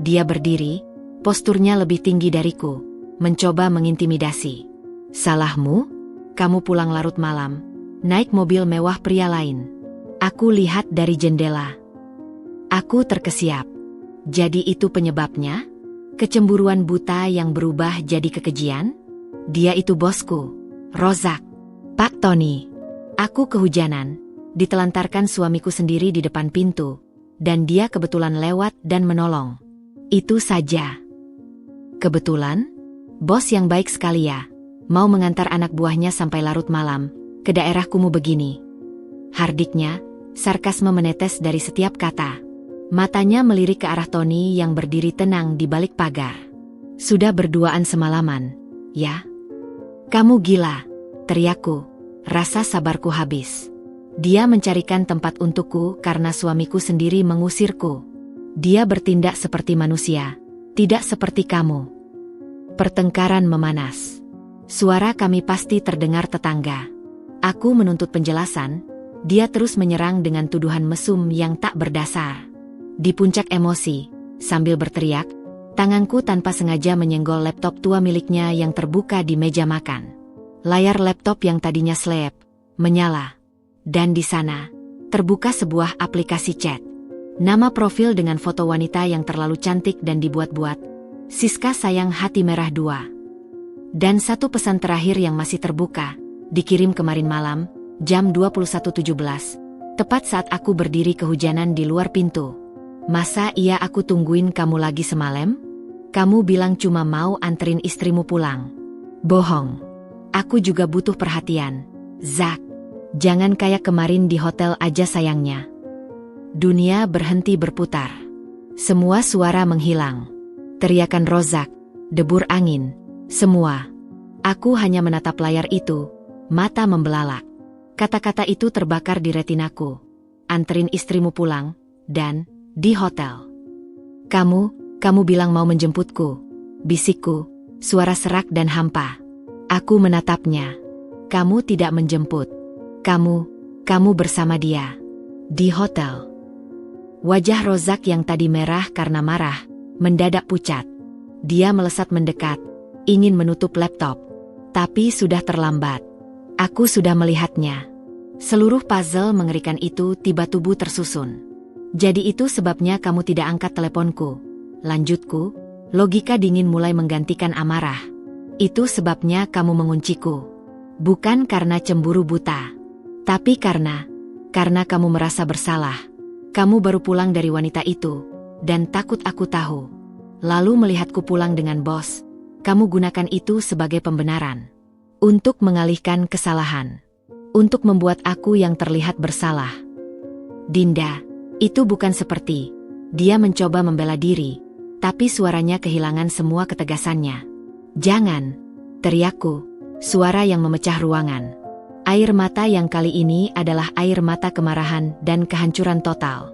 Dia berdiri, posturnya lebih tinggi dariku, mencoba mengintimidasi. Salahmu? Kamu pulang larut malam, naik mobil mewah pria lain. Aku lihat dari jendela. Aku terkesiap. Jadi itu penyebabnya? Kecemburuan buta yang berubah jadi kekejian? Dia itu bosku, Rozak. Pak Tony. Aku kehujanan, ditelantarkan suamiku sendiri di depan pintu, dan dia kebetulan lewat dan menolong. Itu saja. Kebetulan? Bos yang baik sekali ya, mau mengantar anak buahnya sampai larut malam, ke daerah kumuh begini. Hardiknya, sarkasme menetes dari setiap kata. Matanya melirik ke arah Tony yang berdiri tenang di balik pagar. Sudah berduaan semalaman, ya? Kamu gila, teriakku. Rasa sabarku habis. Dia mencarikan tempat untukku karena suamiku sendiri mengusirku. Dia bertindak seperti manusia, tidak seperti kamu. Pertengkaran memanas. Suara kami pasti terdengar tetangga. Aku menuntut penjelasan, dia terus menyerang dengan tuduhan mesum yang tak berdasar. Di puncak emosi, sambil berteriak, tanganku tanpa sengaja menyenggol laptop tua miliknya yang terbuka di meja makan. Layar laptop yang tadinya selip menyala. Dan di sana, terbuka sebuah aplikasi chat. Nama profil dengan foto wanita yang terlalu cantik dan dibuat-buat. Siska sayang hati merah 2. Dan satu pesan terakhir yang masih terbuka, dikirim kemarin malam, jam 21.17. Tepat saat aku berdiri kehujanan di luar pintu. Masa iya aku tungguin kamu lagi semalam? Kamu bilang cuma mau anterin istrimu pulang. Bohong. Aku juga butuh perhatian. Zak. Jangan kayak kemarin di hotel aja sayangnya. Dunia berhenti berputar. Semua suara menghilang. Teriakan Rozak, debur angin, semua. Aku hanya menatap layar itu, mata membelalak. Kata-kata itu terbakar di retinaku. Anterin istrimu pulang, dan di hotel. Kamu bilang mau menjemputku. Bisikku, suara serak dan hampa. Aku menatapnya. Kamu tidak menjemput. Kamu bersama dia. Di hotel. Wajah Rozak yang tadi merah karena marah, mendadak pucat. Dia melesat mendekat, ingin menutup laptop. Tapi sudah terlambat. Aku sudah melihatnya. Seluruh puzzle mengerikan itu tiba-tiba tersusun. Jadi itu sebabnya kamu tidak angkat teleponku. Lanjutku, logika dingin mulai menggantikan amarah. Itu sebabnya kamu mengunciku. Bukan karena cemburu buta. Tapi karena kamu merasa bersalah. Kamu baru pulang dari wanita itu, dan takut aku tahu. Lalu melihatku pulang dengan bos. Kamu gunakan itu sebagai pembenaran. Untuk mengalihkan kesalahan. Untuk membuat aku yang terlihat bersalah. Dinda, itu bukan seperti. Dia mencoba membela diri, tapi suaranya kehilangan semua ketegasannya. Jangan, teriakku, suara yang memecah ruangan. Air mata yang kali ini adalah air mata kemarahan dan kehancuran total.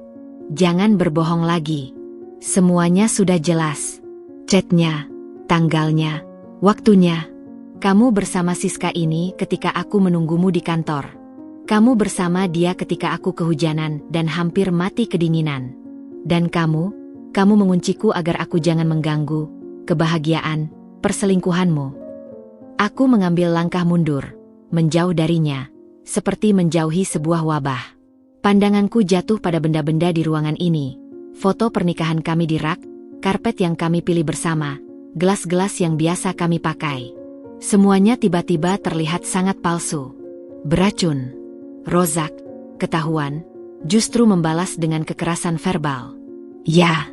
Jangan berbohong lagi. Semuanya sudah jelas. Chatnya, tanggalnya, waktunya. Kamu bersama Siska ini ketika aku menunggumu di kantor. Kamu bersama dia ketika aku kehujanan dan hampir mati kedinginan. Dan kamu mengunciku agar aku jangan mengganggu kebahagiaan, perselingkuhanmu. Aku mengambil langkah mundur, menjauh darinya, seperti menjauhi sebuah wabah. Pandanganku jatuh pada benda-benda di ruangan ini. Foto pernikahan kami di rak, karpet yang kami pilih bersama, gelas-gelas yang biasa kami pakai. Semuanya tiba-tiba terlihat sangat palsu. Beracun. Rozak, ketahuan, justru membalas dengan kekerasan verbal. Ya,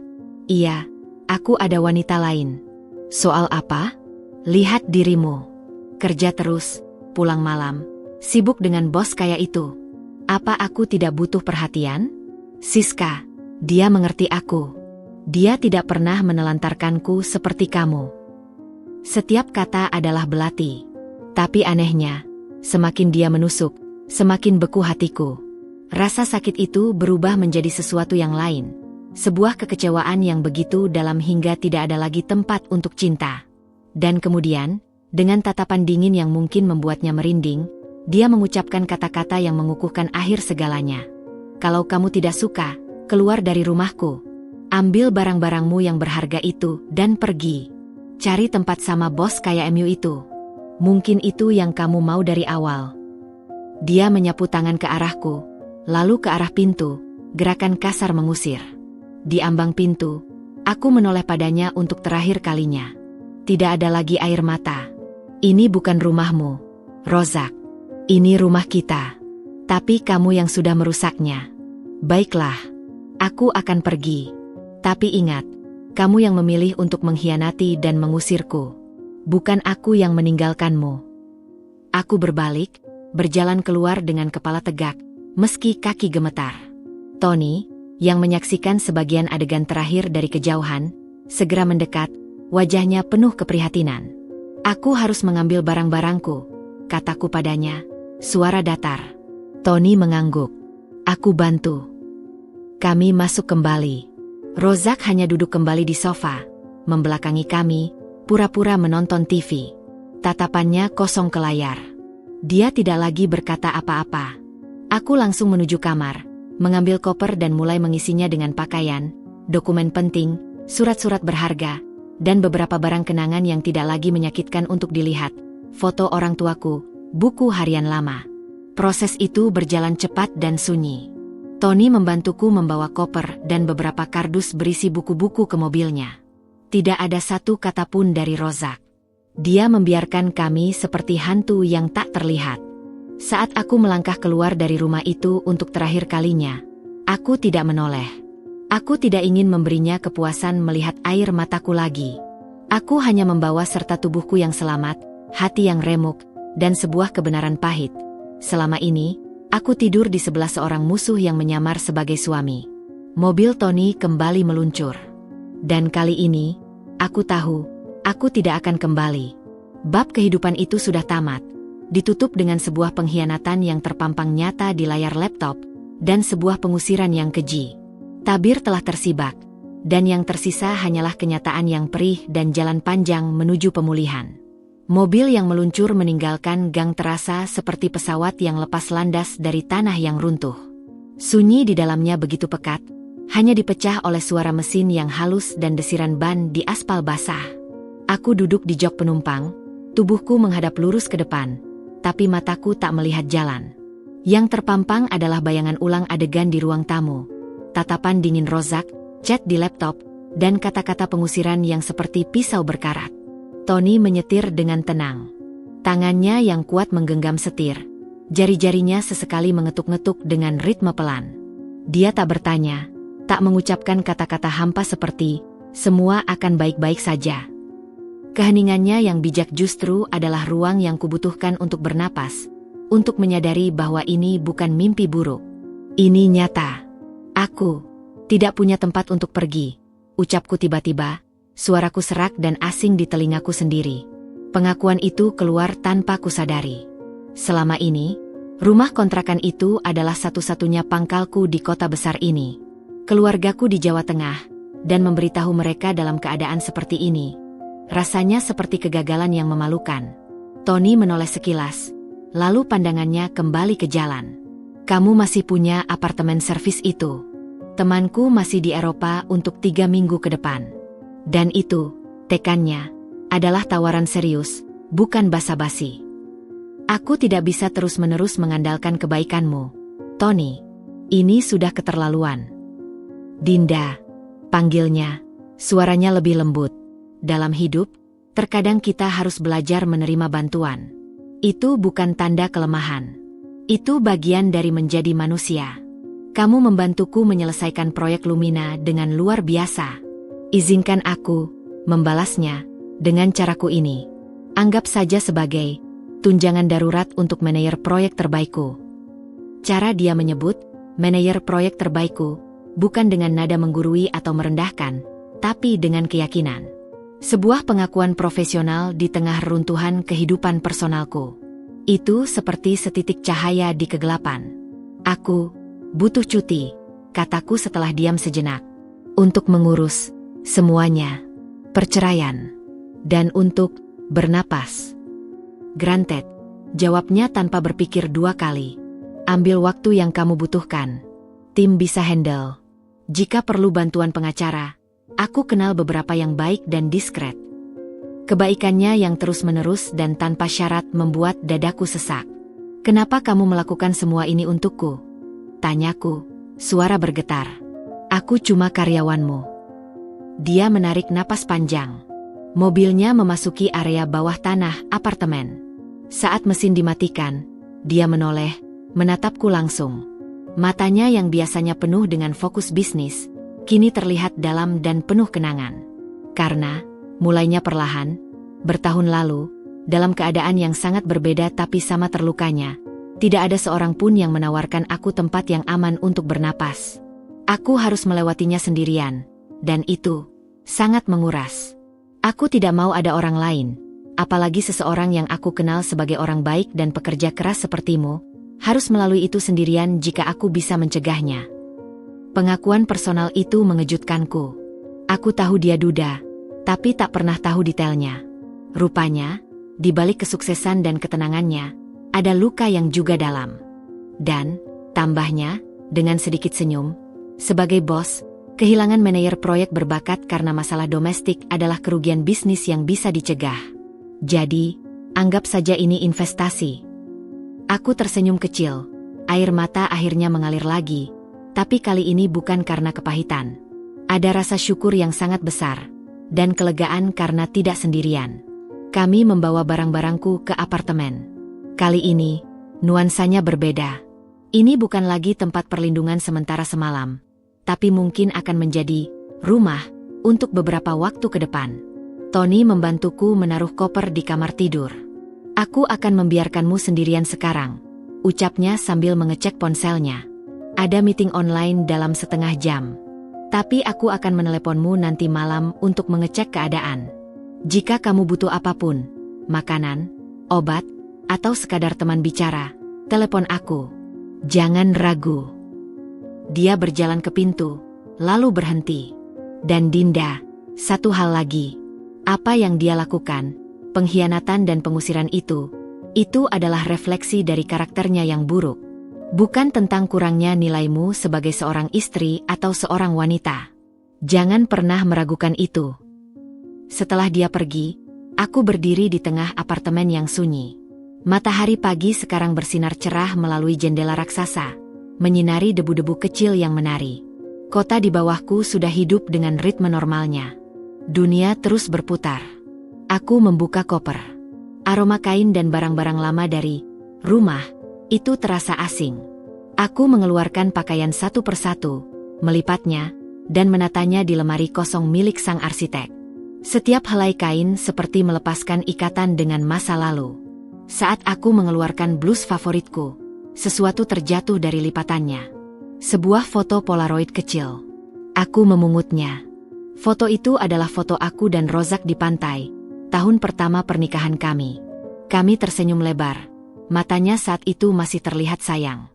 iya, aku ada wanita lain. Soal apa? Lihat dirimu. Kerja terus, pulang malam, sibuk dengan bos kayak itu. Apa aku tidak butuh perhatian? Siska, dia mengerti aku. Dia tidak pernah menelantarkanku seperti kamu. Setiap kata adalah belati. Tapi anehnya, semakin dia menusuk, semakin beku hatiku. Rasa sakit itu berubah menjadi sesuatu yang lain. Sebuah kekecewaan yang begitu dalam hingga tidak ada lagi tempat untuk cinta. Dan kemudian, dengan tatapan dingin yang mungkin membuatnya merinding, dia mengucapkan kata-kata yang mengukuhkan akhir segalanya. Kalau kamu tidak suka, keluar dari rumahku. Ambil barang-barangmu yang berharga itu dan pergi. Cari tempat sama bos kayak MU itu. Mungkin itu yang kamu mau dari awal. Dia menyapu tangan ke arahku, lalu ke arah pintu, gerakan kasar mengusir. Di ambang pintu, aku menoleh padanya untuk terakhir kalinya. Tidak ada lagi air mata. Ini bukan rumahmu, Rozak. Ini rumah kita. Tapi kamu yang sudah merusaknya. Baiklah, aku akan pergi. Tapi ingat, kamu yang memilih untuk mengkhianati dan mengusirku. Bukan aku yang meninggalkanmu. Aku berbalik, berjalan keluar dengan kepala tegak, meski kaki gemetar. Tony, yang menyaksikan sebagian adegan terakhir dari kejauhan, segera mendekat, wajahnya penuh keprihatinan. Aku harus mengambil barang-barangku, kataku padanya, suara datar. Tony mengangguk. Aku bantu. Kami masuk kembali. Rozak hanya duduk kembali di sofa, membelakangi kami, pura-pura menonton TV. Tatapannya kosong ke layar. Dia tidak lagi berkata apa-apa. Aku langsung menuju kamar, mengambil koper dan mulai mengisinya dengan pakaian, dokumen penting, surat-surat berharga, dan beberapa barang kenangan yang tidak lagi menyakitkan untuk dilihat, foto orang tuaku, buku harian lama. Proses itu berjalan cepat dan sunyi. Tony membantuku membawa koper dan beberapa kardus berisi buku-buku ke mobilnya. Tidak ada satu kata pun dari Rozak. Dia membiarkan kami seperti hantu yang tak terlihat. Saat aku melangkah keluar dari rumah itu untuk terakhir kalinya, aku tidak menoleh. Aku tidak ingin memberinya kepuasan melihat air mataku lagi. Aku hanya membawa serta tubuhku yang selamat, hati yang remuk, dan sebuah kebenaran pahit. Selama ini, aku tidur di sebelah seorang musuh yang menyamar sebagai suami. Mobil Tony kembali meluncur. Dan kali ini, aku tahu, aku tidak akan kembali. Bab kehidupan itu sudah tamat. Ditutup dengan sebuah pengkhianatan yang terpampang nyata di layar laptop, dan sebuah pengusiran yang keji. Tabir telah tersibak, dan yang tersisa hanyalah kenyataan yang perih dan jalan panjang menuju pemulihan. Mobil yang meluncur meninggalkan gang terasa seperti pesawat yang lepas landas dari tanah yang runtuh. Sunyi di dalamnya begitu pekat, hanya dipecah oleh suara mesin yang halus dan desiran ban di aspal basah. Aku duduk di jok penumpang, tubuhku menghadap lurus ke depan, tapi mataku tak melihat jalan. Yang terpampang adalah bayangan ulang adegan di ruang tamu, tatapan dingin Rozak, chat di laptop, dan kata-kata pengusiran yang seperti pisau berkarat. Tony menyetir dengan tenang. Tangannya yang kuat menggenggam setir. Jari-jarinya sesekali mengetuk-ngetuk dengan ritme pelan. Dia tak bertanya, tak mengucapkan kata-kata hampa seperti, semua akan baik-baik saja. Keheningannya yang bijak justru adalah ruang yang kubutuhkan untuk bernapas, untuk menyadari bahwa ini bukan mimpi buruk. Ini nyata. Aku tidak punya tempat untuk pergi, ucapku tiba-tiba, suaraku serak dan asing di telingaku sendiri. Pengakuan itu keluar tanpa kusadari. Selama ini, rumah kontrakan itu adalah satu-satunya pangkalku di kota besar ini. Keluargaku di Jawa Tengah, dan memberitahu mereka dalam keadaan seperti ini. Rasanya seperti kegagalan yang memalukan. Tony menoleh sekilas, lalu pandangannya kembali ke jalan. Kamu masih punya apartemen servis itu. Temanku masih di Eropa untuk 3 minggu ke depan. Dan itu, tekannya, adalah tawaran serius, bukan basa-basi. Aku tidak bisa terus-menerus mengandalkan kebaikanmu, Tony. Ini sudah keterlaluan. Dinda, panggilnya, suaranya lebih lembut. Dalam hidup, terkadang kita harus belajar menerima bantuan. Itu bukan tanda kelemahan. Itu bagian dari menjadi manusia. Kamu membantuku menyelesaikan proyek Lumina dengan luar biasa. Izinkan aku membalasnya dengan caraku ini. Anggap saja sebagai tunjangan darurat untuk manajer proyek terbaikku. Cara dia menyebut manajer proyek terbaikku bukan dengan nada menggurui atau merendahkan, tapi dengan keyakinan. Sebuah pengakuan profesional di tengah runtuhan kehidupan personalku. Itu seperti setitik cahaya di kegelapan. Aku butuh cuti, kataku setelah diam sejenak. Untuk mengurus semuanya, perceraian, dan untuk bernapas. Granted, jawabnya tanpa berpikir 2 kali. Ambil waktu yang kamu butuhkan. Tim bisa handle. Jika perlu bantuan pengacara, aku kenal beberapa yang baik dan diskret. Kebaikannya yang terus-menerus dan tanpa syarat membuat dadaku sesak. Kenapa kamu melakukan semua ini untukku? Tanyaku, suara bergetar. Aku cuma karyawanmu. Dia menarik napas panjang. Mobilnya memasuki area bawah tanah apartemen. Saat mesin dimatikan, dia menoleh, menatapku langsung. Matanya yang biasanya penuh dengan fokus bisnis, kini terlihat dalam dan penuh kenangan. Karena, mulainya perlahan, bertahun lalu, dalam keadaan yang sangat berbeda tapi sama terlukanya, tidak ada seorang pun yang menawarkan aku tempat yang aman untuk bernapas. Aku harus melewatinya sendirian, dan itu sangat menguras. Aku tidak mau ada orang lain, apalagi seseorang yang aku kenal sebagai orang baik dan pekerja keras sepertimu, harus melalui itu sendirian jika aku bisa mencegahnya. Pengakuan personal itu mengejutkanku. Aku tahu dia duda, tapi tak pernah tahu detailnya. Rupanya, di balik kesuksesan dan ketenangannya, ada luka yang juga dalam. Dan, tambahnya, dengan sedikit senyum, sebagai bos, kehilangan manajer proyek berbakat karena masalah domestik adalah kerugian bisnis yang bisa dicegah. Jadi, anggap saja ini investasi. Aku tersenyum kecil, air mata akhirnya mengalir lagi, tapi kali ini bukan karena kepahitan. Ada rasa syukur yang sangat besar, dan kelegaan karena tidak sendirian. Kami membawa barang-barangku ke apartemen. Kali ini, nuansanya berbeda. Ini bukan lagi tempat perlindungan sementara semalam, tapi mungkin akan menjadi rumah untuk beberapa waktu ke depan. Tony membantuku menaruh koper di kamar tidur. Aku akan membiarkanmu sendirian sekarang, ucapnya sambil mengecek ponselnya. Ada meeting online dalam setengah jam. Tapi aku akan meneleponmu nanti malam untuk mengecek keadaan. Jika kamu butuh apapun, makanan, obat, atau sekadar teman bicara, telepon aku. Jangan ragu. Dia berjalan ke pintu, lalu berhenti. Dan Dinda, satu hal lagi. Apa yang dia lakukan, pengkhianatan dan pengusiran itu adalah refleksi dari karakternya yang buruk. Bukan tentang kurangnya nilaimu sebagai seorang istri atau seorang wanita. Jangan pernah meragukan itu. Setelah dia pergi, aku berdiri di tengah apartemen yang sunyi. Matahari pagi sekarang bersinar cerah melalui jendela raksasa, menyinari debu-debu kecil yang menari. Kota di bawahku sudah hidup dengan ritme normalnya. Dunia terus berputar. Aku membuka koper. Aroma kain dan barang-barang lama dari rumah itu terasa asing. Aku mengeluarkan pakaian satu persatu, melipatnya, dan menatanya di lemari kosong milik sang arsitek. Setiap helai kain seperti melepaskan ikatan dengan masa lalu. Saat aku mengeluarkan blus favoritku, sesuatu terjatuh dari lipatannya. Sebuah foto Polaroid kecil. Aku memungutnya. Foto itu adalah foto aku dan Rozak di pantai, tahun pertama pernikahan kami. Kami tersenyum lebar. Matanya saat itu masih terlihat sayang.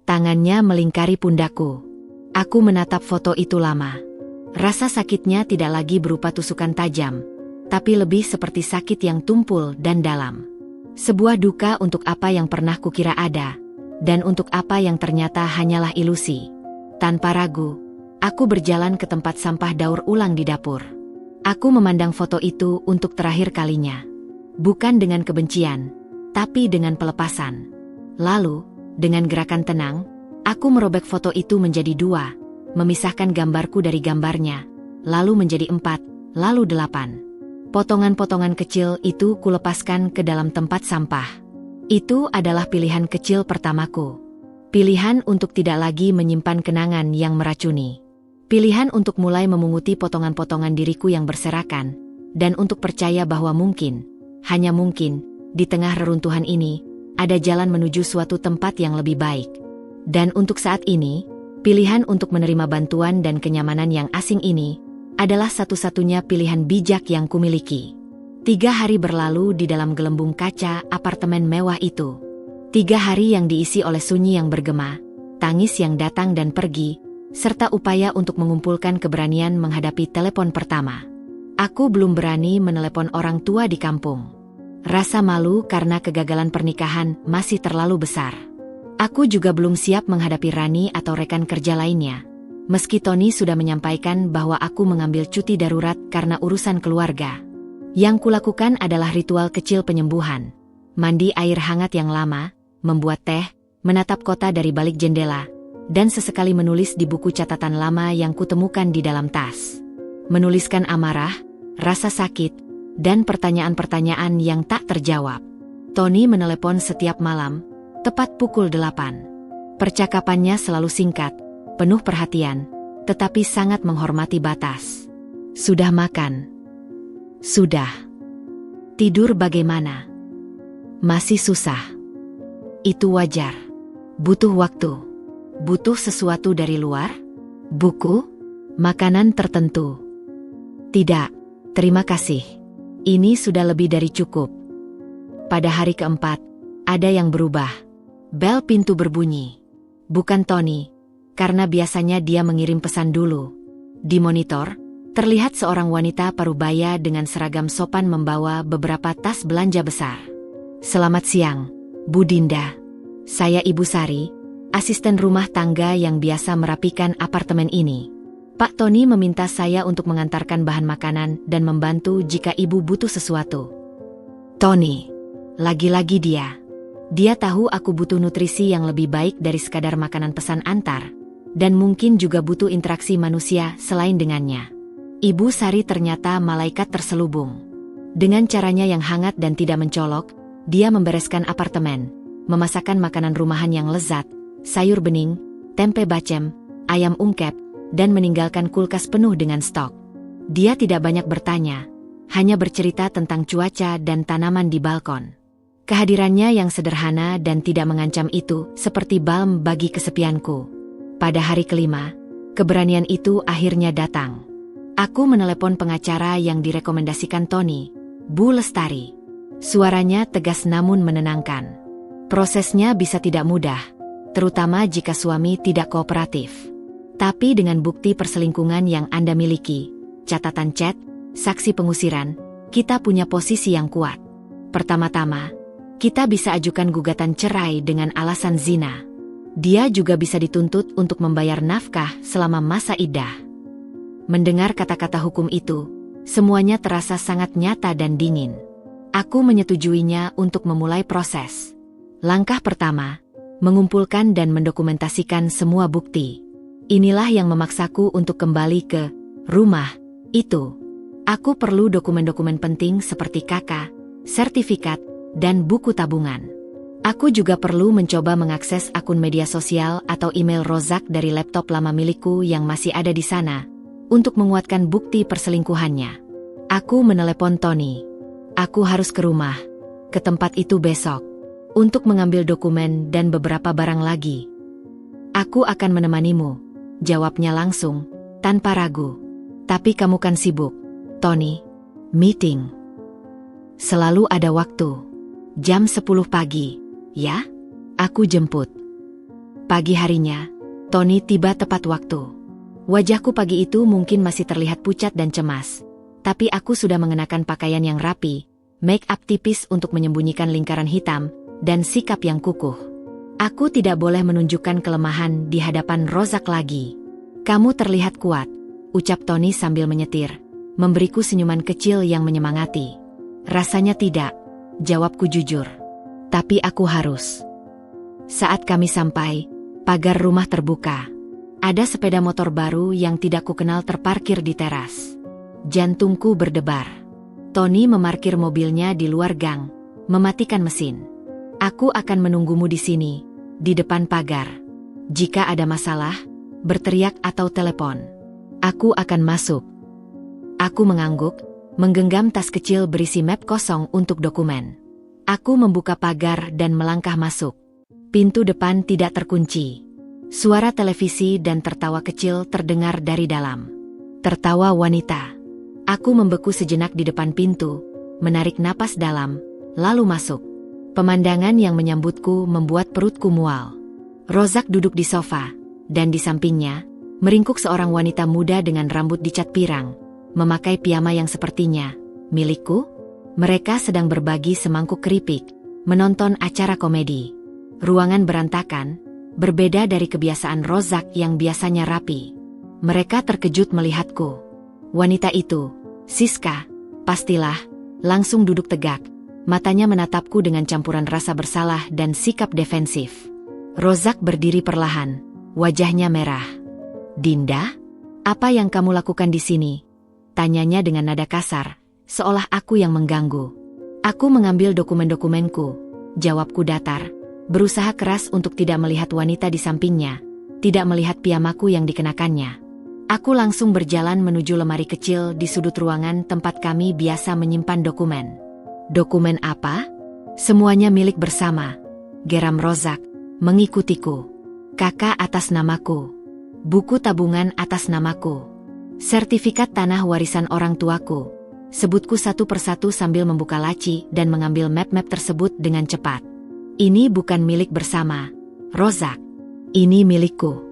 Tangannya melingkari pundakku. Aku menatap foto itu lama. Rasa sakitnya tidak lagi berupa tusukan tajam, tapi lebih seperti sakit yang tumpul dan dalam. Sebuah duka untuk apa yang pernah kukira ada, dan untuk apa yang ternyata hanyalah ilusi. Tanpa ragu, aku berjalan ke tempat sampah daur ulang di dapur. Aku memandang foto itu untuk terakhir kalinya. Bukan dengan kebencian, tapi dengan pelepasan. Lalu, dengan gerakan tenang, aku merobek foto itu menjadi dua, memisahkan gambarku dari gambarnya, lalu menjadi 4, lalu 8. Potongan-potongan kecil itu kulepaskan ke dalam tempat sampah. Itu adalah pilihan kecil pertamaku. Pilihan untuk tidak lagi menyimpan kenangan yang meracuni. Pilihan untuk mulai memunguti potongan-potongan diriku yang berserakan, dan untuk percaya bahwa mungkin, hanya mungkin, di tengah reruntuhan ini, ada jalan menuju suatu tempat yang lebih baik. Dan untuk saat ini, pilihan untuk menerima bantuan dan kenyamanan yang asing ini, adalah satu-satunya pilihan bijak yang kumiliki. 3 hari berlalu di dalam gelembung kaca apartemen mewah itu. 3 hari yang diisi oleh sunyi yang bergema, tangis yang datang dan pergi, serta upaya untuk mengumpulkan keberanian menghadapi telepon pertama. Aku belum berani menelepon orang tua di kampung. Rasa malu karena kegagalan pernikahan masih terlalu besar. Aku juga belum siap menghadapi Rani atau rekan kerja lainnya. Meski Tony sudah menyampaikan bahwa aku mengambil cuti darurat karena urusan keluarga. Yang kulakukan adalah ritual kecil penyembuhan. Mandi air hangat yang lama, membuat teh, menatap kota dari balik jendela, dan sesekali menulis di buku catatan lama yang kutemukan di dalam tas. Menuliskan amarah, rasa sakit, dan pertanyaan-pertanyaan yang tak terjawab. Tony menelepon setiap malam, tepat pukul 8. Percakapannya selalu singkat, penuh perhatian, tetapi sangat menghormati batas. Sudah makan? Sudah. Tidur bagaimana? Masih susah. Itu wajar. Butuh waktu. Butuh sesuatu dari luar? Buku? Makanan tertentu? Tidak, terima kasih. Ini sudah lebih dari cukup. Pada hari keempat, ada yang berubah. Bel pintu berbunyi. Bukan Tony, karena biasanya dia mengirim pesan dulu. Di monitor, Terlihat seorang wanita parubaya dengan seragam sopan membawa beberapa tas belanja besar. "Selamat siang, Bu Dinda. Saya Ibu Sari, asisten rumah tangga yang biasa merapikan apartemen ini. Pak Tony meminta saya untuk mengantarkan bahan makanan dan membantu jika Ibu butuh sesuatu." Tony. Lagi-lagi dia. Dia tahu aku butuh nutrisi yang lebih baik dari sekadar makanan pesan antar. Dan mungkin juga butuh interaksi manusia selain dengannya. Ibu Sari ternyata malaikat terselubung. Dengan caranya yang hangat dan tidak mencolok, dia membereskan apartemen, memasakkan makanan rumahan yang lezat, sayur bening, tempe bacem, ayam ungkep, dan meninggalkan kulkas penuh dengan stok. Dia tidak banyak bertanya, hanya bercerita tentang cuaca dan tanaman di balkon. Kehadirannya yang sederhana dan tidak mengancam itu seperti balm bagi kesepianku. Pada hari kelima, keberanian itu akhirnya datang. Aku menelepon pengacara yang direkomendasikan Tony, Bu Lestari. Suaranya tegas namun menenangkan. Prosesnya bisa tidak mudah, terutama jika suami tidak kooperatif. Tapi dengan bukti perselingkuhan yang Anda miliki, catatan chat, saksi pengusiran, kita punya posisi yang kuat. Pertama-tama, kita bisa ajukan gugatan cerai dengan alasan zina. Dia juga bisa dituntut untuk membayar nafkah selama masa iddah. Mendengar kata-kata hukum itu, semuanya terasa sangat nyata dan dingin. Aku menyetujuinya untuk memulai proses. Langkah pertama, mengumpulkan dan mendokumentasikan semua bukti. Inilah yang memaksaku untuk kembali ke rumah itu. Aku perlu dokumen-dokumen penting seperti KK, sertifikat, dan buku tabungan. Aku juga perlu mencoba mengakses akun media sosial atau email Rozak dari laptop lama milikku yang masih ada di sana, untuk menguatkan bukti perselingkuhannya. Aku menelepon Tony. Aku harus ke rumah, ke tempat itu besok, untuk mengambil dokumen dan beberapa barang lagi. "Aku akan menemanimu," jawabnya langsung, tanpa ragu. "Tapi kamu kan sibuk, Tony. Meeting. Selalu ada waktu. Jam 10 pagi, ya? Aku jemput." Pagi harinya, Tony tiba tepat waktu. Wajahku pagi itu mungkin masih terlihat pucat dan cemas, tapi aku sudah mengenakan pakaian yang rapi, make up tipis untuk menyembunyikan lingkaran hitam, dan sikap yang kukuh. Aku tidak boleh menunjukkan kelemahan di hadapan Rozak lagi. "Kamu terlihat kuat," ucap Tony sambil menyetir, memberiku senyuman kecil yang menyemangati. "Rasanya tidak," jawabku jujur. "Tapi aku harus." Saat kami sampai, pagar rumah terbuka. Ada sepeda motor baru yang tidak kukenal terparkir di teras. Jantungku berdebar. Tony memarkir mobilnya di luar gang, mematikan mesin. "Aku akan menunggumu di sini, di depan pagar. Jika ada masalah, berteriak atau telepon. Aku akan masuk." Aku mengangguk, menggenggam tas kecil berisi map kosong untuk dokumen. Aku membuka pagar dan melangkah masuk. Pintu depan tidak terkunci. Suara televisi dan tertawa kecil terdengar dari dalam. Tertawa wanita. Aku membeku sejenak di depan pintu, menarik napas dalam, lalu masuk. Pemandangan yang menyambutku membuat perutku mual. Rozak duduk di sofa, dan di sampingnya, meringkuk seorang wanita muda dengan rambut dicat pirang, memakai piyama yang sepertinya milikku. Mereka sedang berbagi semangkuk keripik, menonton acara komedi. Ruangan berantakan, berbeda dari kebiasaan Rozak yang biasanya rapi. Mereka terkejut melihatku. Wanita itu, Siska, pastilah, langsung duduk tegak. Matanya menatapku dengan campuran rasa bersalah dan sikap defensif. Rozak berdiri perlahan, wajahnya merah. "Dinda, apa yang kamu lakukan di sini?" tanyanya dengan nada kasar, seolah aku yang mengganggu. "Aku mengambil dokumen-dokumenku," jawabku datar, berusaha keras untuk tidak melihat wanita di sampingnya, tidak melihat piyamaku yang dikenakannya. Aku langsung berjalan menuju lemari kecil di sudut ruangan tempat kami biasa menyimpan dokumen. "Dokumen apa?" "Semuanya milik bersama," geram Rozak, mengikutiku. "KK atas namaku. Buku tabungan atas namaku. Sertifikat tanah warisan orang tuaku." Sebutku satu persatu sambil membuka laci dan mengambil map-map tersebut dengan cepat. "Ini bukan milik bersama, Rozak. Ini milikku."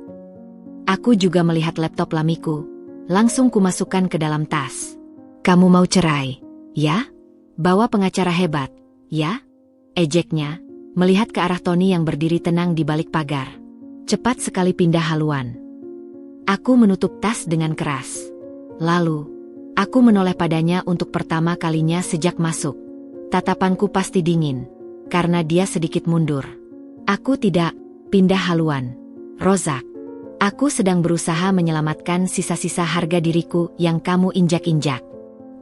Aku juga melihat laptop lamiku, Langsung kumasukkan ke dalam tas. Kamu mau cerai, ya? Bawa pengacara hebat, ya? Ejeknya, melihat ke arah Tony yang berdiri tenang di balik pagar. Cepat sekali pindah haluan. Aku menutup tas dengan keras. Lalu, aku menoleh padanya untuk pertama kalinya sejak masuk. Tatapanku pasti dingin, karena dia sedikit mundur. Aku tidak pindah haluan, Rozak. Aku sedang berusaha menyelamatkan sisa-sisa harga diriku yang kamu injak-injak.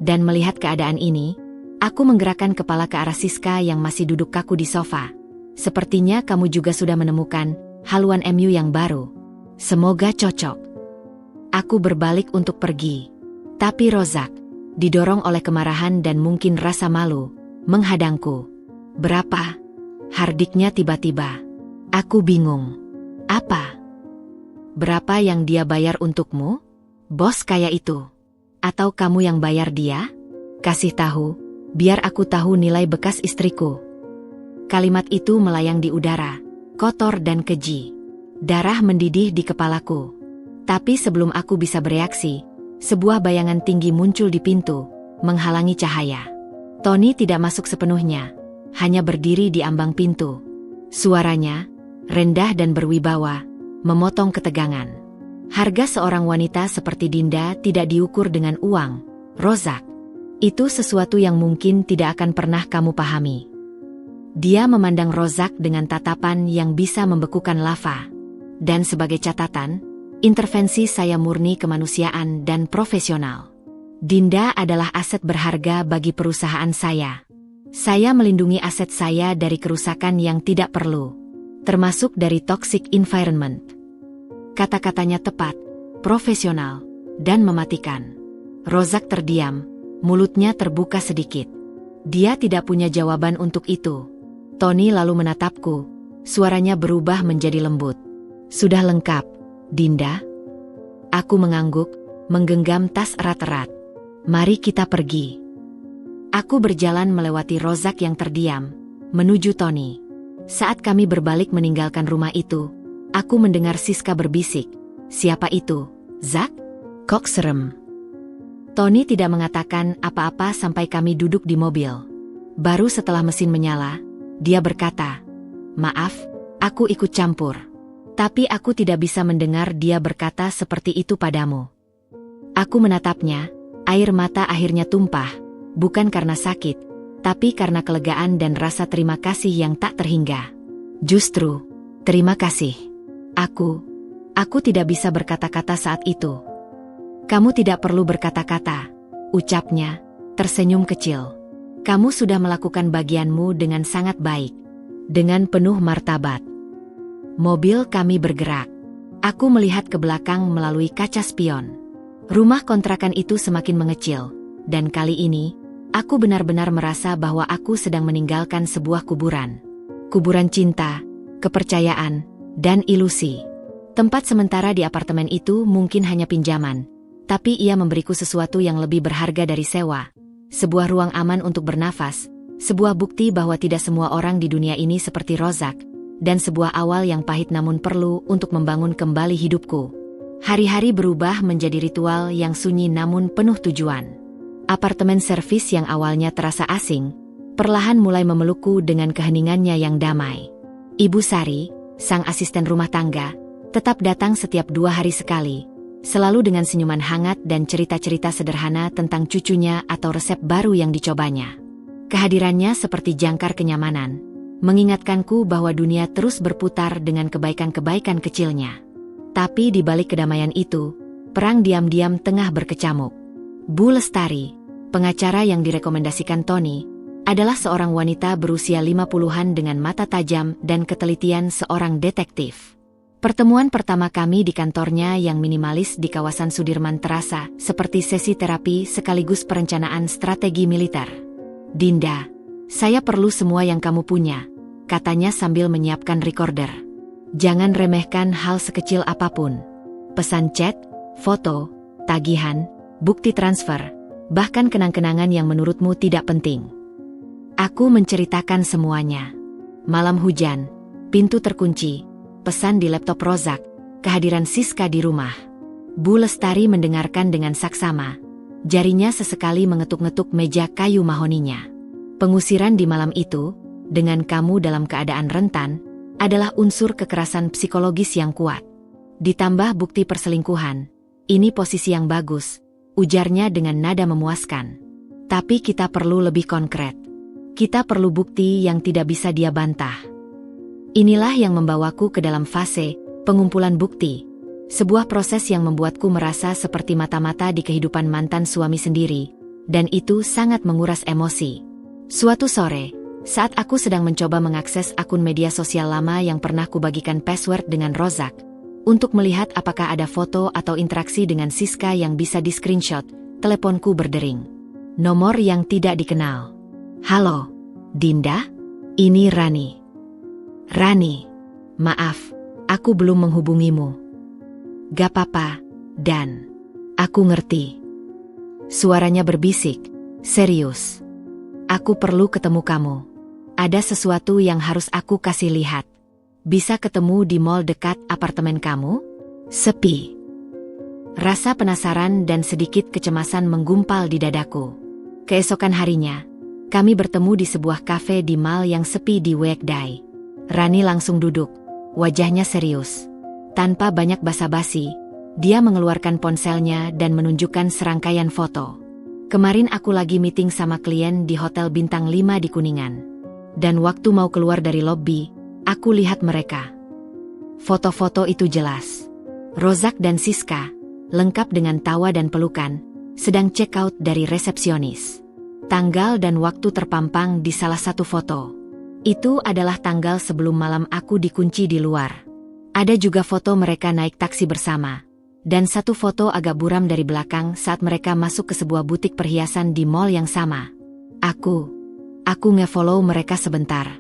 Dan melihat keadaan ini, aku menggerakkan kepala ke arah Siska yang masih duduk kaku di sofa. Sepertinya kamu juga sudah menemukan haluan MU yang baru. Semoga cocok. Aku berbalik untuk pergi. Tapi Rozak, didorong oleh kemarahan dan mungkin rasa malu, menghadangku. Berapa? Hardiknya tiba-tiba. Aku bingung. Apa? Berapa yang dia bayar untukmu? Bos kaya itu. Atau kamu yang bayar dia? Kasih tahu, biar aku tahu nilai bekas istriku. Kalimat itu melayang di udara, kotor dan keji. Darah mendidih di kepalaku. Tapi sebelum aku bisa bereaksi, sebuah bayangan tinggi muncul di pintu, menghalangi cahaya. Tony tidak masuk sepenuhnya, hanya berdiri di ambang pintu. Suaranya, rendah dan berwibawa, memotong ketegangan. Harga seorang wanita seperti Dinda tidak diukur dengan uang, Rozak. Itu sesuatu yang mungkin tidak akan pernah kamu pahami. Dia memandang Rozak dengan tatapan yang bisa membekukan lava. Dan sebagai catatan, intervensi saya murni kemanusiaan dan profesional. Dinda adalah aset berharga bagi perusahaan saya. Saya melindungi aset saya dari kerusakan yang tidak perlu, termasuk dari toxic environment. Kata-katanya tepat, profesional, dan mematikan. Rozak terdiam, mulutnya terbuka sedikit. Dia tidak punya jawaban untuk itu. Tony lalu menatapku, suaranya berubah menjadi lembut. Sudah lengkap, Dinda? Aku mengangguk, menggenggam tas erat-erat. Mari kita pergi. Aku berjalan melewati Rozak yang terdiam, menuju Tony. Saat kami berbalik meninggalkan rumah itu, aku mendengar Siska berbisik. Siapa itu, Zak? Kok serem? Tony tidak mengatakan apa-apa sampai kami duduk di mobil. Baru setelah mesin menyala, dia berkata, "Maaf, aku ikut campur. Tapi aku tidak bisa mendengar dia berkata seperti itu padamu." Aku menatapnya, air mata akhirnya tumpah, bukan karena sakit, tapi karena kelegaan dan rasa terima kasih yang tak terhingga. Justru, terima kasih. Aku tidak bisa berkata-kata saat itu. Kamu tidak perlu berkata-kata, ucapnya, tersenyum kecil. Kamu sudah melakukan bagianmu dengan sangat baik, dengan penuh martabat. Mobil kami bergerak. Aku melihat ke belakang melalui kaca spion. Rumah kontrakan itu semakin mengecil, dan kali ini, aku benar-benar merasa bahwa aku sedang meninggalkan sebuah kuburan. Kuburan cinta, kepercayaan, dan ilusi. Tempat sementara di apartemen itu mungkin hanya pinjaman, tapi ia memberiku sesuatu yang lebih berharga dari sewa. Sebuah ruang aman untuk bernafas, sebuah bukti bahwa tidak semua orang di dunia ini seperti Rozak, dan sebuah awal yang pahit namun perlu untuk membangun kembali hidupku. Hari-hari berubah menjadi ritual yang sunyi namun penuh tujuan. Apartemen servis yang awalnya terasa asing, perlahan mulai memelukku dengan keheningannya yang damai. Ibu Sari, sang asisten rumah tangga, tetap datang setiap 2 hari sekali, selalu dengan senyuman hangat dan cerita-cerita sederhana tentang cucunya atau resep baru yang dicobanya. Kehadirannya seperti jangkar kenyamanan, mengingatkanku bahwa dunia terus berputar dengan kebaikan-kebaikan kecilnya. Tapi di balik kedamaian itu, perang diam-diam tengah berkecamuk. Bu Lestari, pengacara yang direkomendasikan Tony, adalah seorang wanita berusia 50-an dengan mata tajam dan ketelitian seorang detektif. Pertemuan pertama kami di kantornya yang minimalis di kawasan Sudirman terasa seperti sesi terapi sekaligus perencanaan strategi militer. Dinda, saya perlu semua yang kamu punya, katanya sambil menyiapkan recorder. Jangan remehkan hal sekecil apapun. Pesan chat, foto, tagihan, bukti transfer, bahkan kenang-kenangan yang menurutmu tidak penting. Aku menceritakan semuanya. Malam hujan, pintu terkunci, pesan di laptop Rozak, kehadiran Siska di rumah. Bu Lestari mendengarkan dengan saksama. Jarinya sesekali mengetuk-ngetuk meja kayu mahoninya. Pengusiran di malam itu, dengan kamu dalam keadaan rentan, adalah unsur kekerasan psikologis yang kuat. Ditambah bukti perselingkuhan. Ini posisi yang bagus, ujarnya dengan nada memuaskan. Tapi kita perlu lebih konkret. Kita perlu bukti yang tidak bisa dia bantah. Inilah yang membawaku ke dalam fase pengumpulan bukti. Sebuah proses yang membuatku merasa seperti mata-mata di kehidupan mantan suami sendiri, dan itu sangat menguras emosi. Suatu sore, saat aku sedang mencoba mengakses akun media sosial lama yang pernah kubagikan password dengan Rozak, untuk melihat apakah ada foto atau interaksi dengan Siska yang bisa di-screenshot, teleponku berdering. Nomor yang tidak dikenal. Halo, Dinda? Ini Rani. Rani, maaf, aku belum menghubungimu. Gak apa-apa, Dan. Aku ngerti. Suaranya berbisik, serius. Aku perlu ketemu kamu. Ada sesuatu yang harus aku kasih lihat. Bisa ketemu di mall dekat apartemen kamu? Sepi. Rasa penasaran dan sedikit kecemasan menggumpal di dadaku. Keesokan harinya, kami bertemu di sebuah kafe di mall yang sepi di Weekday. Rani langsung duduk, wajahnya serius. Tanpa banyak basa-basi, dia mengeluarkan ponselnya dan menunjukkan serangkaian foto. Kemarin aku lagi meeting sama klien di Hotel Bintang 5 di Kuningan. Dan waktu mau keluar dari lobi, aku lihat mereka. Foto-foto itu jelas. Rozak dan Siska, lengkap dengan tawa dan pelukan, sedang check out dari resepsionis. Tanggal dan waktu terpampang di salah satu foto. Itu adalah tanggal sebelum malam aku dikunci di luar. Ada juga foto mereka naik taksi bersama. Dan satu foto agak buram dari belakang saat mereka masuk ke sebuah butik perhiasan di mall yang sama. Aku nge-follow mereka sebentar.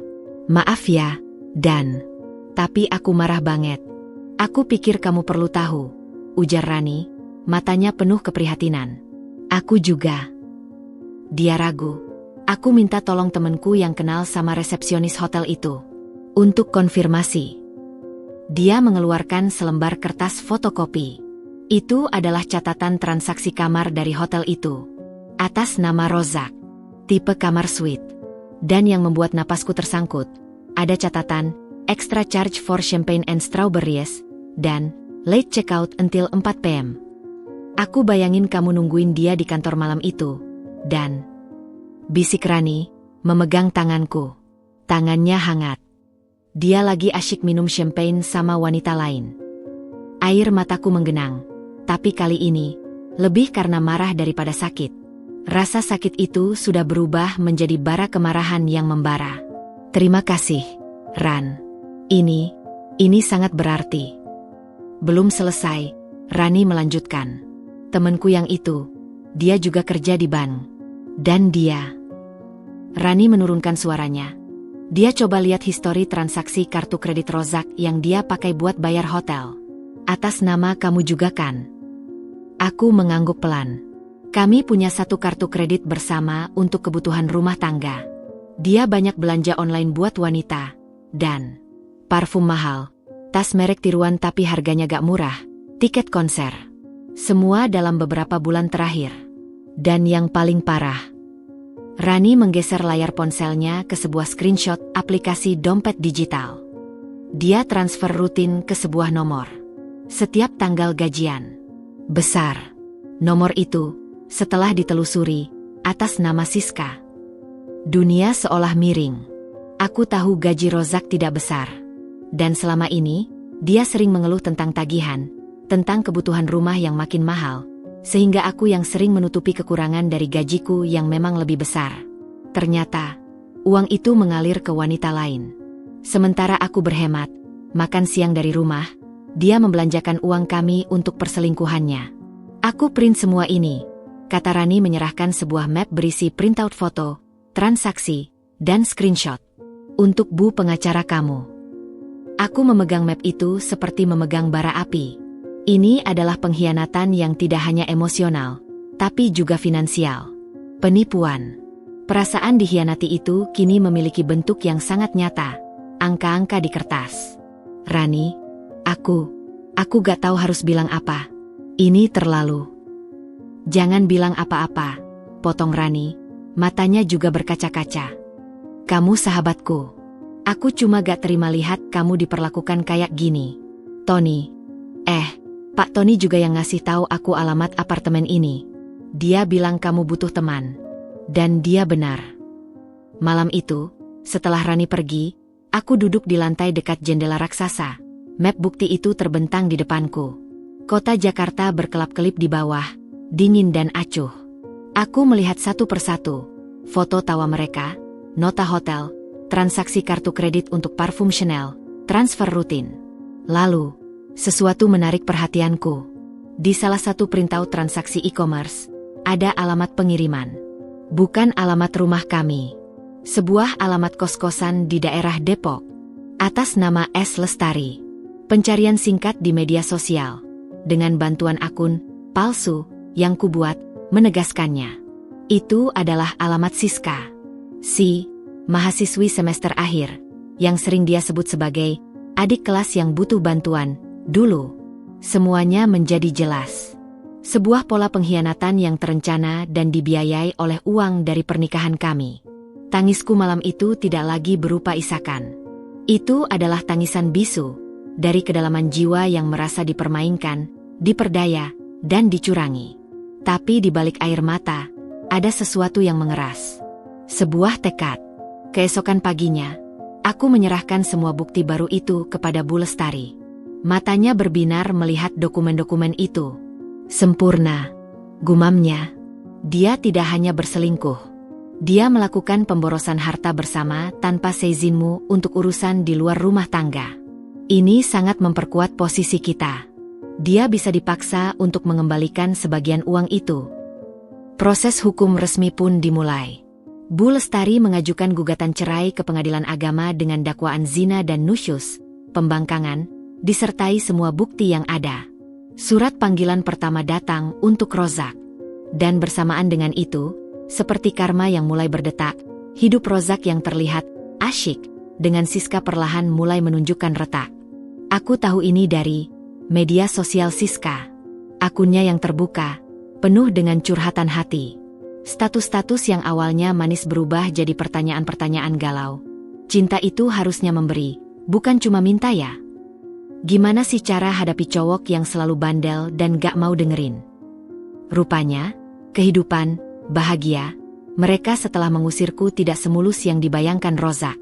Maaf ya, Dan. Tapi aku marah banget. Aku pikir kamu perlu tahu, ujar Rani, matanya penuh keprihatinan. Aku juga. Dia ragu. Aku minta tolong temenku yang kenal sama resepsionis hotel itu. Untuk konfirmasi. Dia mengeluarkan selembar kertas fotokopi. Itu adalah catatan transaksi kamar dari hotel itu. Atas nama Rozak. Tipe kamar suite. Dan yang membuat napasku tersangkut, ada catatan, extra charge for champagne and strawberries, dan late checkout until 4 PM. Aku bayangin kamu nungguin dia di kantor malam itu, Dan. Bisik Rani, memegang tanganku. Tangannya hangat. Dia lagi asyik minum champagne sama wanita lain. Air mataku menggenang. Tapi kali ini, lebih karena marah daripada sakit. Rasa sakit itu sudah berubah menjadi bara kemarahan yang membara. Terima kasih, Ran. Ini sangat berarti. Belum selesai, Rani melanjutkan. Temanku yang itu, dia juga kerja di bank. Dan dia... Rani menurunkan suaranya. Dia coba lihat histori transaksi kartu kredit Rozak yang dia pakai buat bayar hotel. Atas nama kamu juga kan? Aku mengangguk pelan. Kami punya satu kartu kredit bersama untuk kebutuhan rumah tangga. Dia banyak belanja online buat wanita. Dan parfum mahal, tas merek tiruan tapi harganya gak murah, tiket konser. Semua dalam beberapa bulan terakhir. Dan yang paling parah, Rani menggeser layar ponselnya ke sebuah screenshot aplikasi dompet digital. Dia transfer rutin ke sebuah nomor. Setiap tanggal gajian. Besar. Nomor itu, setelah ditelusuri, atas nama Siska. Dunia seolah miring. Aku tahu gaji Rozak tidak besar. Dan selama ini, dia sering mengeluh tentang tagihan, tentang kebutuhan rumah yang makin mahal, sehingga aku yang sering menutupi kekurangan dari gajiku yang memang lebih besar. Ternyata, uang itu mengalir ke wanita lain. Sementara aku berhemat, makan siang dari rumah, dia membelanjakan uang kami untuk perselingkuhannya. Aku print semua ini, kata Rani menyerahkan sebuah map berisi printout foto, transaksi, dan screenshot. Untuk Bu pengacara kamu. Aku memegang map itu seperti memegang bara api. Ini adalah pengkhianatan yang tidak hanya emosional, tapi juga finansial. Penipuan. Perasaan dikhianati itu kini memiliki bentuk yang sangat nyata, angka-angka di kertas. Rani, aku gak tahu harus bilang apa. Ini terlalu. Jangan bilang apa-apa, potong Rani, matanya juga berkaca-kaca. Kamu sahabatku. Aku cuma gak terima lihat kamu diperlakukan kayak gini. Tony. Pak Tony juga yang ngasih tahu aku alamat apartemen ini. Dia bilang kamu butuh teman. Dan dia benar. Malam itu, setelah Rani pergi, aku duduk di lantai dekat jendela raksasa. Map bukti itu terbentang di depanku. Kota Jakarta berkelap-kelip di bawah, dingin dan acuh. Aku melihat satu persatu, foto tawa mereka, nota hotel, transaksi kartu kredit untuk parfum Chanel, transfer rutin. Lalu, sesuatu menarik perhatianku. Di salah satu printout transaksi e-commerce, ada alamat pengiriman. Bukan alamat rumah kami. Sebuah alamat kos-kosan di daerah Depok. Atas nama S. Lestari. Pencarian singkat di media sosial. Dengan bantuan akun palsu yang kubuat, menegaskannya. Itu adalah alamat Siska. Si mahasiswi semester akhir, yang sering dia sebut sebagai adik kelas yang butuh bantuan, dulu. Semuanya menjadi jelas. Sebuah pola pengkhianatan yang terencana dan dibiayai oleh uang dari pernikahan kami. Tangisku malam itu tidak lagi berupa isakan. Itu adalah tangisan bisu, dari kedalaman jiwa yang merasa dipermainkan, diperdaya, dan dicurangi. Tapi di balik air mata, ada sesuatu yang mengeras. Sebuah tekad. Keesokan paginya, aku menyerahkan semua bukti baru itu kepada Bu Lestari. Matanya berbinar melihat dokumen-dokumen itu. Sempurna, gumamnya. Dia tidak hanya berselingkuh. Dia melakukan pemborosan harta bersama tanpa seizinmu untuk urusan di luar rumah tangga. Ini sangat memperkuat posisi kita. Dia bisa dipaksa untuk mengembalikan sebagian uang itu. Proses hukum resmi pun dimulai. Bu Lestari mengajukan gugatan cerai ke Pengadilan Agama dengan dakwaan zina dan nusyus, pembangkangan, disertai semua bukti yang ada. Surat panggilan pertama datang untuk Rozak. Dan bersamaan dengan itu, seperti karma yang mulai berdetak, hidup Rozak yang terlihat asyik dengan Siska perlahan mulai menunjukkan retak. Aku tahu ini dari media sosial Siska. Akunnya yang terbuka, penuh dengan curhatan hati. Status-status yang awalnya manis berubah jadi pertanyaan-pertanyaan galau. Cinta itu harusnya memberi, bukan cuma minta ya? Gimana sih cara hadapi cowok yang selalu bandel dan gak mau dengerin? Rupanya, kehidupan, bahagia, mereka setelah mengusirku tidak semulus yang dibayangkan Rozak.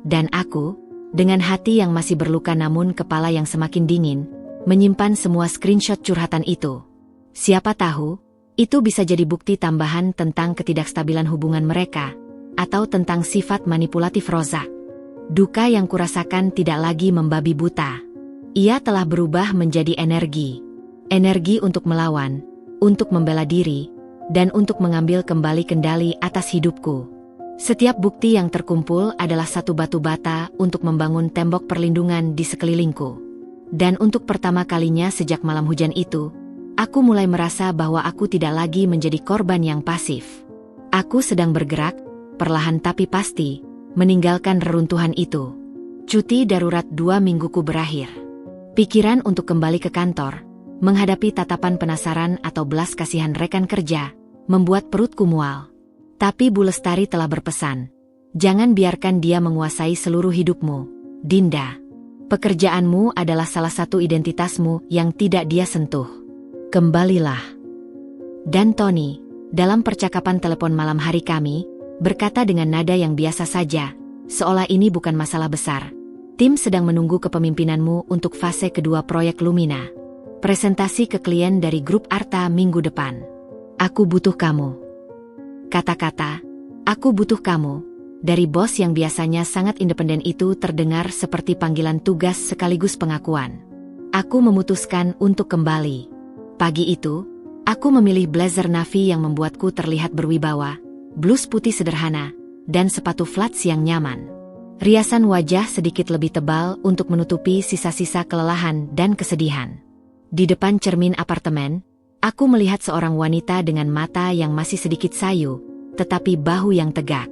Dan aku, dengan hati yang masih berluka namun kepala yang semakin dingin, menyimpan semua screenshot curhatan itu. Siapa tahu, itu bisa jadi bukti tambahan tentang ketidakstabilan hubungan mereka, atau tentang sifat manipulatif Rozak. Duka yang kurasakan tidak lagi membabi buta. Ia telah berubah menjadi energi. Energi untuk melawan, untuk membela diri, dan untuk mengambil kembali kendali atas hidupku. Setiap bukti yang terkumpul adalah satu batu bata untuk membangun tembok perlindungan di sekelilingku. Dan untuk pertama kalinya sejak malam hujan itu, aku mulai merasa bahwa aku tidak lagi menjadi korban yang pasif. Aku sedang bergerak, perlahan tapi pasti, meninggalkan reruntuhan itu. Cuti darurat 2 mingguku berakhir. Pikiran untuk kembali ke kantor, menghadapi tatapan penasaran atau belas kasihan rekan kerja, membuat perutku mual. Tapi Bu Lestari telah berpesan, jangan biarkan dia menguasai seluruh hidupmu, Dinda. Pekerjaanmu adalah salah satu identitasmu yang tidak dia sentuh. Kembalilah. Dan Tony, dalam percakapan telepon malam hari kami, berkata dengan nada yang biasa saja, seolah ini bukan masalah besar. Tim sedang menunggu kepemimpinanmu untuk fase kedua proyek Lumina. Presentasi ke klien dari grup Arta minggu depan. Aku butuh kamu. Kata-kata, aku butuh kamu, dari bos yang biasanya sangat independen itu terdengar seperti panggilan tugas sekaligus pengakuan. Aku memutuskan untuk kembali. Pagi itu, aku memilih blazer navy yang membuatku terlihat berwibawa, blus putih sederhana, dan sepatu flats yang nyaman. Riasan wajah sedikit lebih tebal untuk menutupi sisa-sisa kelelahan dan kesedihan. Di depan cermin apartemen, aku melihat seorang wanita dengan mata yang masih sedikit sayu, tetapi bahu yang tegak.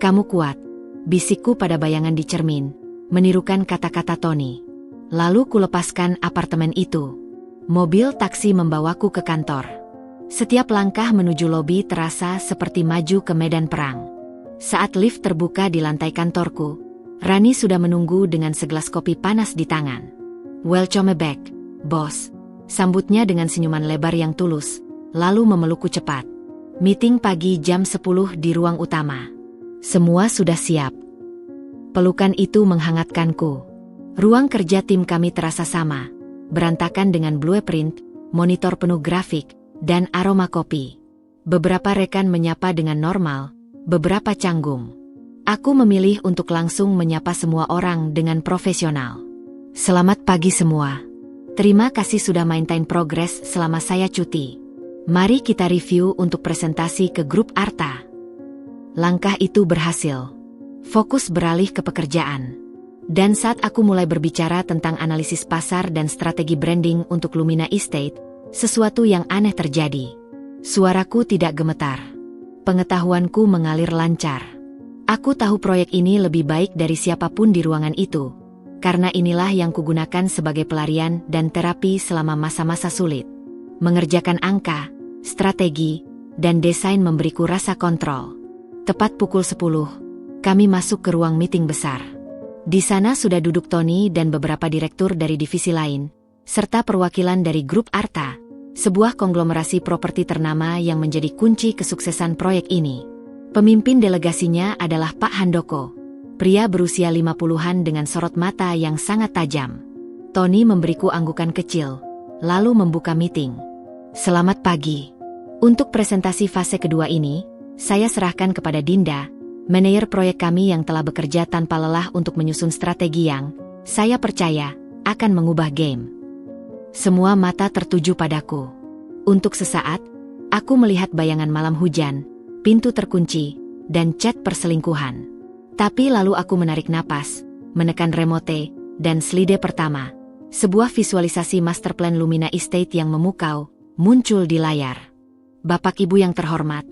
Kamu kuat, bisikku pada bayangan di cermin, menirukan kata-kata Tony. Lalu kulepaskan apartemen itu. Mobil taksi membawaku ke kantor. Setiap langkah menuju lobi terasa seperti maju ke medan perang. Saat lift terbuka di lantai kantorku, Rani sudah menunggu dengan segelas kopi panas di tangan. "Welcome back, bos," sambutnya dengan senyuman lebar yang tulus, lalu memelukku cepat. "Meeting pagi jam 10 di ruang utama. Semua sudah siap." Pelukan itu menghangatkanku. Ruang kerja tim kami terasa sama, berantakan dengan blueprint, monitor penuh grafik, dan aroma kopi. Beberapa rekan menyapa dengan normal, beberapa canggung. Aku memilih untuk langsung menyapa semua orang dengan profesional. "Selamat pagi semua. Terima kasih sudah maintain progres selama saya cuti. Mari kita review untuk presentasi ke grup Arta." Langkah itu berhasil. Fokus beralih ke pekerjaan. Dan saat aku mulai berbicara tentang analisis pasar dan strategi branding untuk Lumina Estate, sesuatu yang aneh terjadi. Suaraku tidak gemetar. Pengetahuanku mengalir lancar. Aku tahu proyek ini lebih baik dari siapapun di ruangan itu, karena inilah yang kugunakan sebagai pelarian dan terapi selama masa-masa sulit. Mengerjakan angka, strategi, dan desain memberiku rasa kontrol. Tepat pukul 10, kami masuk ke ruang meeting besar. Di sana sudah duduk Tony dan beberapa direktur dari divisi lain, serta perwakilan dari grup Arta, sebuah konglomerasi properti ternama yang menjadi kunci kesuksesan proyek ini. Pemimpin delegasinya adalah Pak Handoko, pria berusia 50-an dengan sorot mata yang sangat tajam. Tony memberiku anggukan kecil, lalu membuka meeting. "Selamat pagi. Untuk presentasi fase kedua ini, saya serahkan kepada Dinda, manajer proyek kami yang telah bekerja tanpa lelah untuk menyusun strategi yang, saya percaya, akan mengubah game." Semua mata tertuju padaku. Untuk sesaat, aku melihat bayangan malam hujan, pintu terkunci, dan chat perselingkuhan. Tapi lalu aku menarik napas, menekan remote, dan slide pertama. Sebuah visualisasi master plan Lumina Estate yang memukau, muncul di layar. "Bapak Ibu yang terhormat,"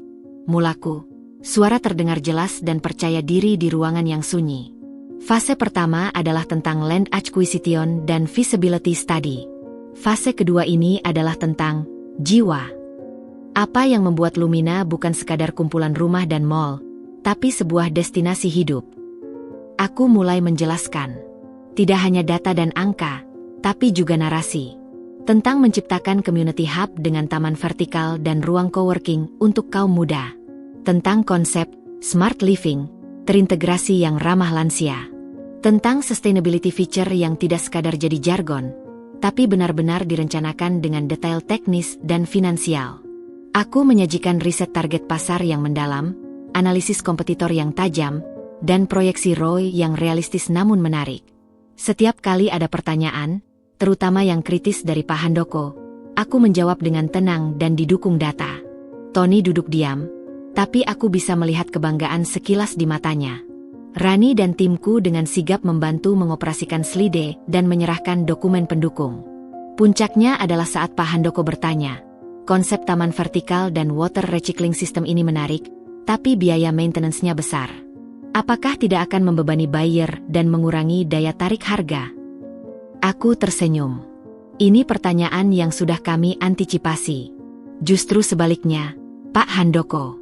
mulaku. Suara terdengar jelas dan percaya diri di ruangan yang sunyi. Fase pertama adalah tentang land acquisition dan feasibility study. Fase kedua ini adalah tentang jiwa. Apa yang membuat Lumina bukan sekadar kumpulan rumah dan mall, tapi sebuah destinasi hidup. Aku mulai menjelaskan. Tidak hanya data dan angka, tapi juga narasi. Tentang menciptakan community hub dengan taman vertikal dan ruang coworking untuk kaum muda. Tentang konsep smart living, terintegrasi yang ramah lansia. Tentang sustainability feature yang tidak sekadar jadi jargon, tapi benar-benar direncanakan dengan detail teknis dan finansial. Aku menyajikan riset target pasar yang mendalam, analisis kompetitor yang tajam, dan proyeksi ROI yang realistis namun menarik. Setiap kali ada pertanyaan, terutama yang kritis dari Pak Handoko, aku menjawab dengan tenang dan didukung data. Tony duduk diam, tapi aku bisa melihat kebanggaan sekilas di matanya. Rani dan timku dengan sigap membantu mengoperasikan slide dan menyerahkan dokumen pendukung. Puncaknya adalah saat Pak Handoko bertanya, "Konsep taman vertikal dan water recycling system ini menarik, tapi biaya maintenance-nya besar. Apakah tidak akan membebani buyer dan mengurangi daya tarik harga?" Aku tersenyum. Ini pertanyaan yang sudah kami antisipasi. Justru sebaliknya, Pak Handoko.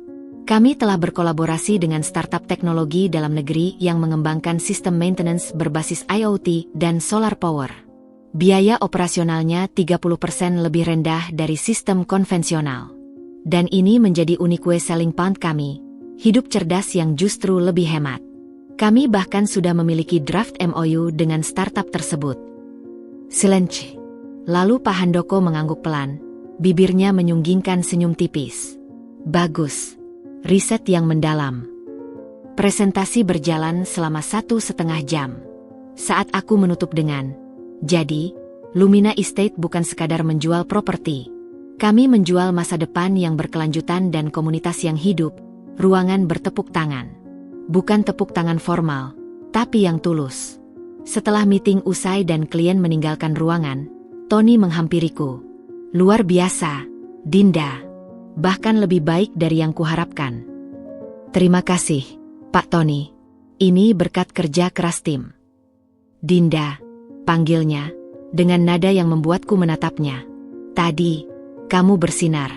Kami telah berkolaborasi dengan startup teknologi dalam negeri yang mengembangkan sistem maintenance berbasis IoT dan solar power. Biaya operasionalnya 30% lebih rendah dari sistem konvensional. Dan ini menjadi unique selling point kami, hidup cerdas yang justru lebih hemat. Kami bahkan sudah memiliki draft MOU dengan startup tersebut. Silence. Lalu Pak Handoko mengangguk pelan, bibirnya menyunggingkan senyum tipis. "Bagus. Riset yang mendalam." Presentasi berjalan selama 1,5 jam. Saat aku menutup dengan, "Jadi, Lumina Estate bukan sekadar menjual properti. Kami menjual masa depan yang berkelanjutan dan komunitas yang hidup, ruangan bertepuk tangan. Bukan tepuk tangan formal, tapi yang tulus." Setelah meeting usai dan klien meninggalkan ruangan, Tony menghampiriku. "Luar biasa, Dinda. Bahkan lebih baik dari yang kuharapkan." "Terima kasih, Pak Tony. Ini berkat kerja keras tim." "Dinda," panggilnya, dengan nada yang membuatku menatapnya. Tadi, kamu bersinar.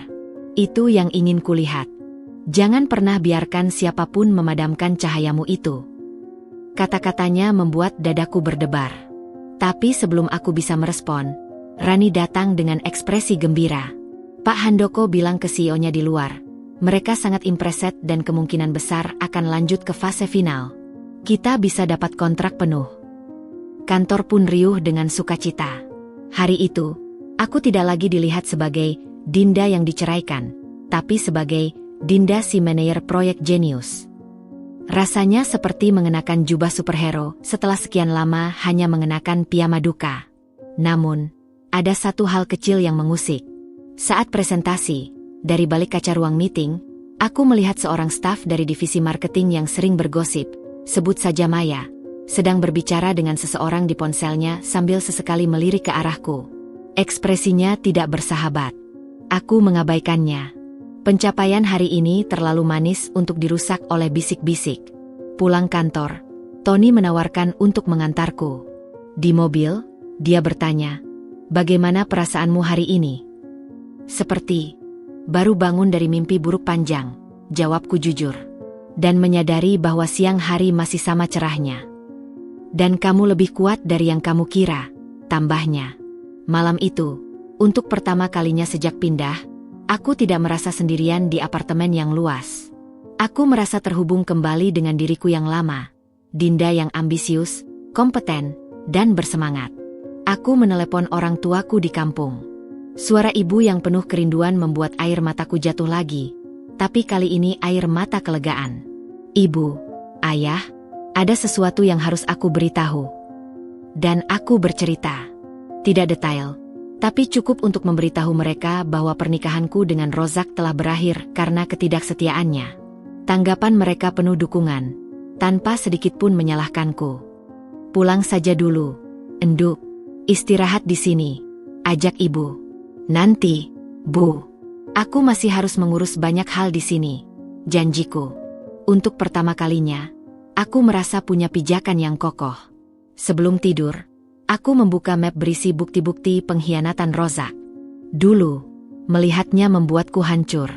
Itu yang ingin kulihat. Jangan pernah biarkan siapapun memadamkan cahayamu itu. Kata-katanya membuat dadaku berdebar. Tapi sebelum aku bisa merespon, Rani datang dengan ekspresi gembira. Pak Handoko bilang ke CEO-nya di luar, mereka sangat impreset dan kemungkinan besar akan lanjut ke fase final. Kita bisa dapat kontrak penuh. Kantor pun riuh dengan sukacita. Hari itu, aku tidak lagi dilihat sebagai Dinda yang diceraikan, tapi sebagai Dinda si manajer proyek jenius. Rasanya seperti mengenakan jubah superhero setelah sekian lama hanya mengenakan piyama duka. Namun, ada satu hal kecil yang mengusik. Saat presentasi, dari balik kaca ruang meeting, aku melihat seorang staf dari divisi marketing yang sering bergosip, sebut saja Maya, sedang berbicara dengan seseorang di ponselnya sambil sesekali melirik ke arahku. Ekspresinya tidak bersahabat. Aku mengabaikannya. Pencapaian hari ini terlalu manis untuk dirusak oleh bisik-bisik. Pulang kantor, Tony menawarkan untuk mengantarku. Di mobil, dia bertanya, "Bagaimana perasaanmu hari ini?" "Seperti baru bangun dari mimpi buruk panjang," jawabku jujur. Dan menyadari bahwa siang hari masih sama cerahnya. "Dan kamu lebih kuat dari yang kamu kira," tambahnya. Malam itu, untuk pertama kalinya sejak pindah, aku tidak merasa sendirian di apartemen yang luas. Aku merasa terhubung kembali dengan diriku yang lama. Dinda yang ambisius, kompeten, dan bersemangat. Aku menelepon orang tuaku di kampung. Suara ibu yang penuh kerinduan membuat air mataku jatuh lagi. Tapi kali ini air mata kelegaan. "Ibu, ayah, ada sesuatu yang harus aku beritahu." Dan aku bercerita. Tidak detail, tapi cukup untuk memberitahu mereka bahwa pernikahanku dengan Rozak telah berakhir karena ketidaksetiaannya. Tanggapan mereka penuh dukungan, tanpa sedikit pun menyalahkanku. "Pulang saja dulu, Enduk. Istirahat di sini," ajak ibu. "Nanti, Bu. Aku masih harus mengurus banyak hal di sini," janjiku. Untuk pertama kalinya, aku merasa punya pijakan yang kokoh. Sebelum tidur, aku membuka map berisi bukti-bukti pengkhianatan Rozak. Dulu, melihatnya membuatku hancur.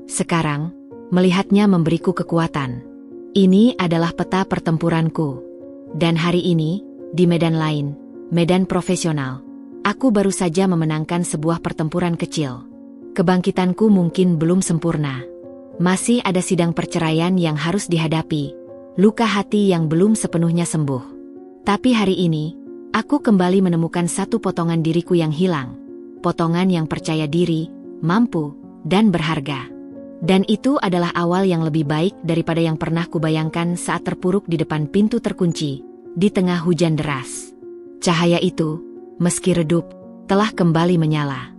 Sekarang, melihatnya memberiku kekuatan. Ini adalah peta pertempuranku. Dan hari ini, di medan lain, medan profesional, aku baru saja memenangkan sebuah pertempuran kecil. Kebangkitanku mungkin belum sempurna. Masih ada sidang perceraian yang harus dihadapi, luka hati yang belum sepenuhnya sembuh. Tapi hari ini, aku kembali menemukan satu potongan diriku yang hilang. Potongan yang percaya diri, mampu, dan berharga. Dan itu adalah awal yang lebih baik daripada yang pernah kubayangkan saat terpuruk di depan pintu terkunci, di tengah hujan deras. Cahaya itu, meski redup, telah kembali menyala.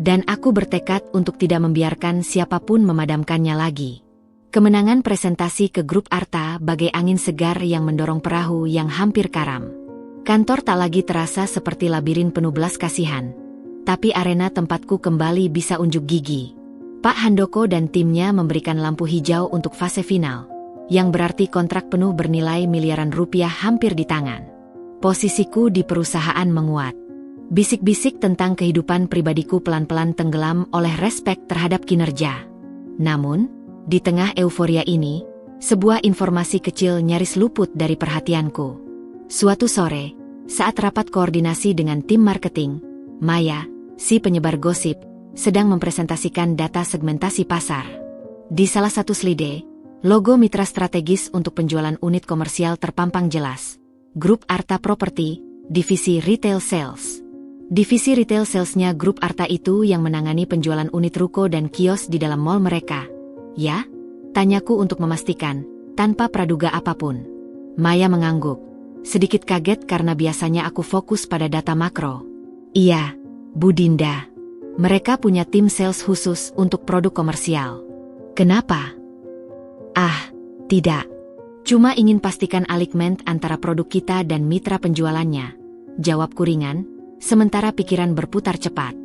Dan aku bertekad untuk tidak membiarkan siapapun memadamkannya lagi. Kemenangan presentasi ke grup Arta bagai angin segar yang mendorong perahu yang hampir karam. Kantor tak lagi terasa seperti labirin penuh belas kasihan. Tapi arena tempatku kembali bisa unjuk gigi. Pak Handoko dan timnya memberikan lampu hijau untuk fase final, yang berarti kontrak penuh bernilai miliaran rupiah hampir di tangan. Posisiku di perusahaan menguat. Bisik-bisik tentang kehidupan pribadiku pelan-pelan tenggelam oleh respek terhadap kinerja. Namun, di tengah euforia ini, sebuah informasi kecil nyaris luput dari perhatianku. Suatu sore, saat rapat koordinasi dengan tim marketing, Maya, si penyebar gosip, sedang mempresentasikan data segmentasi pasar. Di salah satu slide, logo mitra strategis untuk penjualan unit komersial terpampang jelas. Grup Arta Property, divisi retail sales. Divisi retail salesnya grup Arta itu yang menangani penjualan unit ruko dan kios di dalam mall mereka. "Ya?" tanyaku untuk memastikan, tanpa praduga apapun. Maya mengangguk, sedikit kaget karena biasanya aku fokus pada data makro. "Iya, Bu Dinda. Mereka punya tim sales khusus untuk produk komersial." "Kenapa?" "Ah, tidak. Cuma ingin pastikan alignement antara produk kita dan mitra penjualannya," jawabku ringan, sementara pikiran berputar cepat.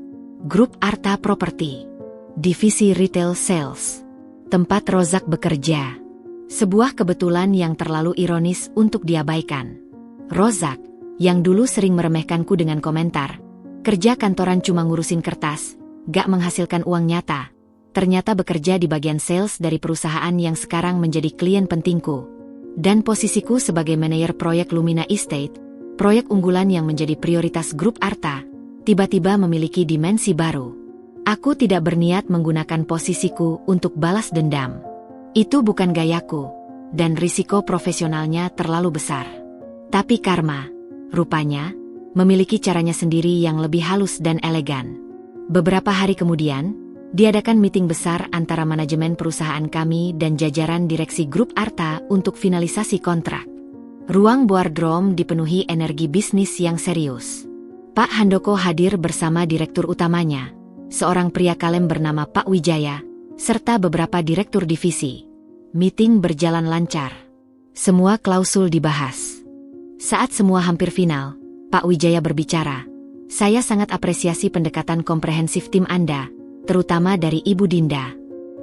Grup Arta Property, divisi retail sales, tempat Rozak bekerja. Sebuah kebetulan yang terlalu ironis untuk diabaikan. Rozak, yang dulu sering meremehkanku dengan komentar, Kerja kantoran cuma ngurusin kertas, gak menghasilkan uang nyata. Ternyata bekerja di bagian sales dari perusahaan yang sekarang menjadi klien pentingku. Dan posisiku sebagai manajer proyek Lumina Estate, proyek unggulan yang menjadi prioritas grup Arta, tiba-tiba memiliki dimensi baru. Aku tidak berniat menggunakan posisiku untuk balas dendam. Itu bukan gayaku, dan risiko profesionalnya terlalu besar. Tapi karma, rupanya, memiliki caranya sendiri yang lebih halus dan elegan. Beberapa hari kemudian, diadakan meeting besar antara manajemen perusahaan kami dan jajaran direksi grup Arta untuk finalisasi kontrak. Ruang boardroom dipenuhi energi bisnis yang serius. Pak Handoko hadir bersama direktur utamanya, seorang pria kalem bernama Pak Wijaya, serta beberapa direktur divisi. Meeting berjalan lancar. Semua klausul dibahas. Saat semua hampir final, Pak Wijaya berbicara, "Saya sangat apresiasi pendekatan komprehensif tim Anda, terutama dari Ibu Dinda.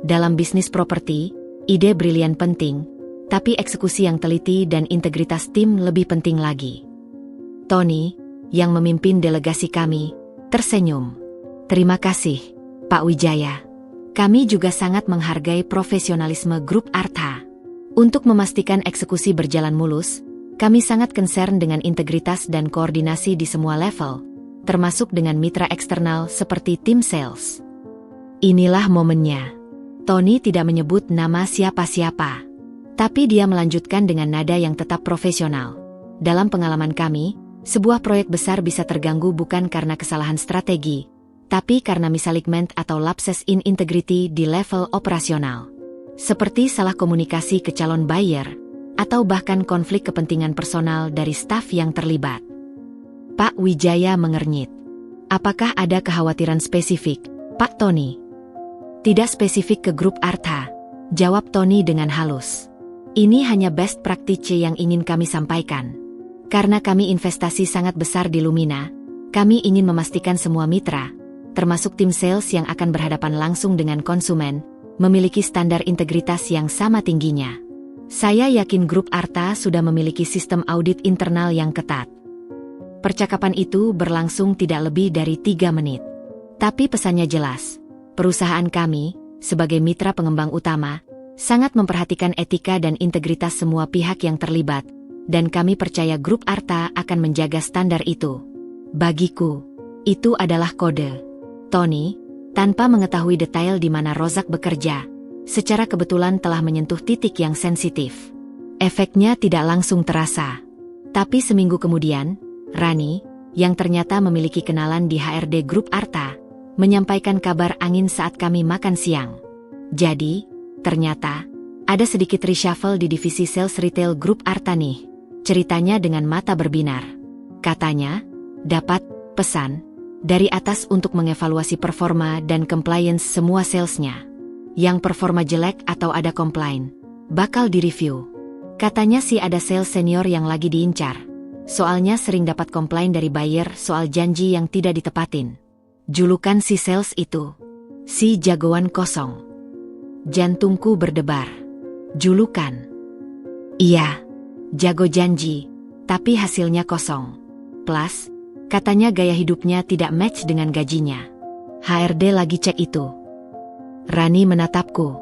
Dalam bisnis properti, ide brilian penting, tapi eksekusi yang teliti dan integritas tim lebih penting lagi." Tony, yang memimpin delegasi kami, tersenyum. "Terima kasih, Pak Wijaya. Kami juga sangat menghargai profesionalisme grup Arta. Untuk memastikan eksekusi berjalan mulus, kami sangat concern dengan integritas dan koordinasi di semua level, termasuk dengan mitra eksternal seperti tim sales." Inilah momennya. Tony tidak menyebut nama siapa-siapa, tapi dia melanjutkan dengan nada yang tetap profesional. "Dalam pengalaman kami, sebuah proyek besar bisa terganggu bukan karena kesalahan strategi, tapi karena misalignment atau lapses in integrity di level operasional. Seperti salah komunikasi ke calon buyer, atau bahkan konflik kepentingan personal dari staf yang terlibat." Pak Wijaya mengernyit. "Apakah ada kekhawatiran spesifik, Pak Tony?" "Tidak spesifik ke grup Arta," jawab Tony dengan halus. "Ini hanya best practice yang ingin kami sampaikan. Karena kami investasi sangat besar di Lumina, kami ingin memastikan semua mitra, termasuk tim sales yang akan berhadapan langsung dengan konsumen, memiliki standar integritas yang sama tingginya. Saya yakin grup Arta sudah memiliki sistem audit internal yang ketat." Percakapan itu berlangsung tidak lebih dari 3 menit. Tapi pesannya jelas. Perusahaan kami, sebagai mitra pengembang utama, sangat memperhatikan etika dan integritas semua pihak yang terlibat, dan kami percaya grup Arta akan menjaga standar itu. Bagiku, itu adalah kode. Tony, tanpa mengetahui detail di mana Rozak bekerja, secara kebetulan telah menyentuh titik yang sensitif. Efeknya tidak langsung terasa. Tapi seminggu kemudian, Rani, yang ternyata memiliki kenalan di HRD grup Arta, menyampaikan kabar angin saat kami makan siang. Jadi, ternyata, ada sedikit reshuffle di divisi sales retail grup Arta nih. Ceritanya dengan mata berbinar. Katanya, dapat pesan dari atas untuk mengevaluasi performa dan compliance semua salesnya. Yang performa jelek atau ada komplain, bakal direview. Katanya sih ada sales senior yang lagi diincar. Soalnya sering dapat komplain dari buyer soal janji yang tidak ditepatin. Julukan si sales itu, si jagoan kosong. Jantungku berdebar. Julukan. Iya, jago janji, tapi hasilnya kosong. Plus, katanya gaya hidupnya tidak match dengan gajinya. HRD lagi cek itu. Rani menatapku.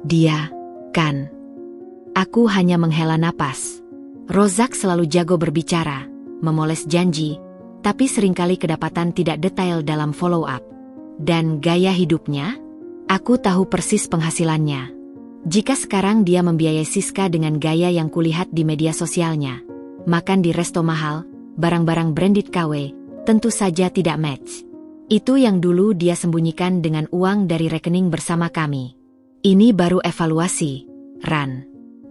Dia, kan. Aku hanya menghela napas. Rozak selalu jago berbicara, memoles janji, tapi seringkali kedapatan tidak detail dalam follow-up. Dan gaya hidupnya? Aku tahu persis penghasilannya. Jika sekarang dia membiayai Siska dengan gaya yang kulihat di media sosialnya, makan di resto mahal, barang-barang branded KW, tentu saja tidak match. Itu yang dulu dia sembunyikan dengan uang dari rekening bersama kami. Ini baru evaluasi, Ran.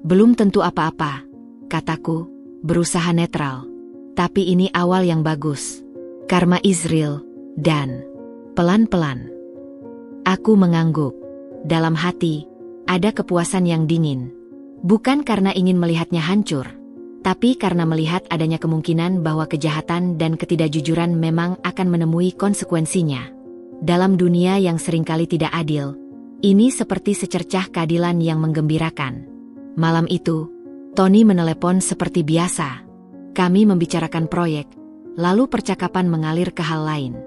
Belum tentu apa-apa, kataku, berusaha netral. Tapi ini awal yang bagus. Karma is real, dan pelan-pelan. Aku mengangguk. Dalam hati, ada kepuasan yang dingin. Bukan karena ingin melihatnya hancur, tapi karena melihat adanya kemungkinan bahwa kejahatan dan ketidakjujuran memang akan menemui konsekuensinya. Dalam dunia yang seringkali tidak adil, ini seperti secercah keadilan yang menggembirakan. Malam itu, Tony menelepon seperti biasa. Kami membicarakan proyek, lalu percakapan mengalir ke hal lain.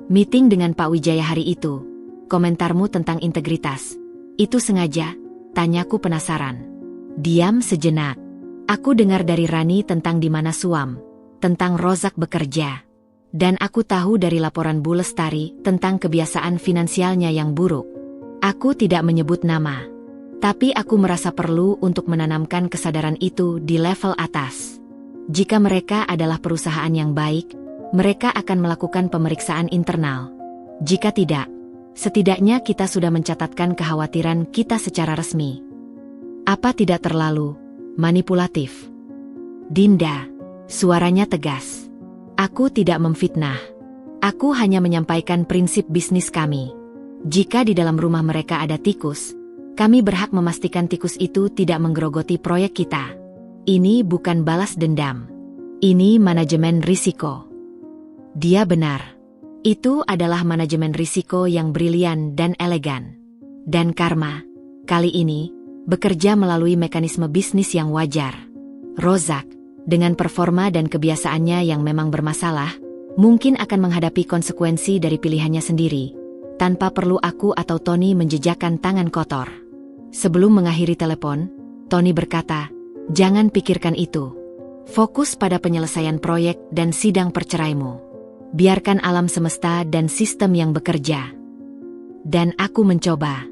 Meeting dengan Pak Wijaya hari itu. Komentarmu tentang integritas. Itu sengaja? Tanyaku penasaran. Diam sejenak. Aku dengar dari Rani tentang di mana Suam. Tentang Rozak bekerja. Dan aku tahu dari laporan Bu Lestari tentang kebiasaan finansialnya yang buruk. Aku tidak menyebut nama. Tapi aku merasa perlu untuk menanamkan kesadaran itu di level atas. Jika mereka adalah perusahaan yang baik, mereka akan melakukan pemeriksaan internal. Jika tidak, setidaknya kita sudah mencatatkan kekhawatiran kita secara resmi. Apa tidak terlalu manipulatif? Dinda, suaranya tegas. Aku tidak memfitnah. Aku hanya menyampaikan prinsip bisnis kami. Jika di dalam rumah mereka ada tikus, kami berhak memastikan tikus itu tidak menggerogoti proyek kita. Ini bukan balas dendam. Ini manajemen risiko. Dia benar. Itu adalah manajemen risiko yang brilian dan elegan. Dan Karma, kali ini, bekerja melalui mekanisme bisnis yang wajar. Rozak, dengan performa dan kebiasaannya yang memang bermasalah, mungkin akan menghadapi konsekuensi dari pilihannya sendiri, tanpa perlu aku atau Tony menjejakkan tangan kotor. Sebelum mengakhiri telepon, Tony berkata, "Jangan pikirkan itu. Fokus pada penyelesaian proyek dan sidang perceraimu. Biarkan alam semesta dan sistem yang bekerja." Dan aku mencoba.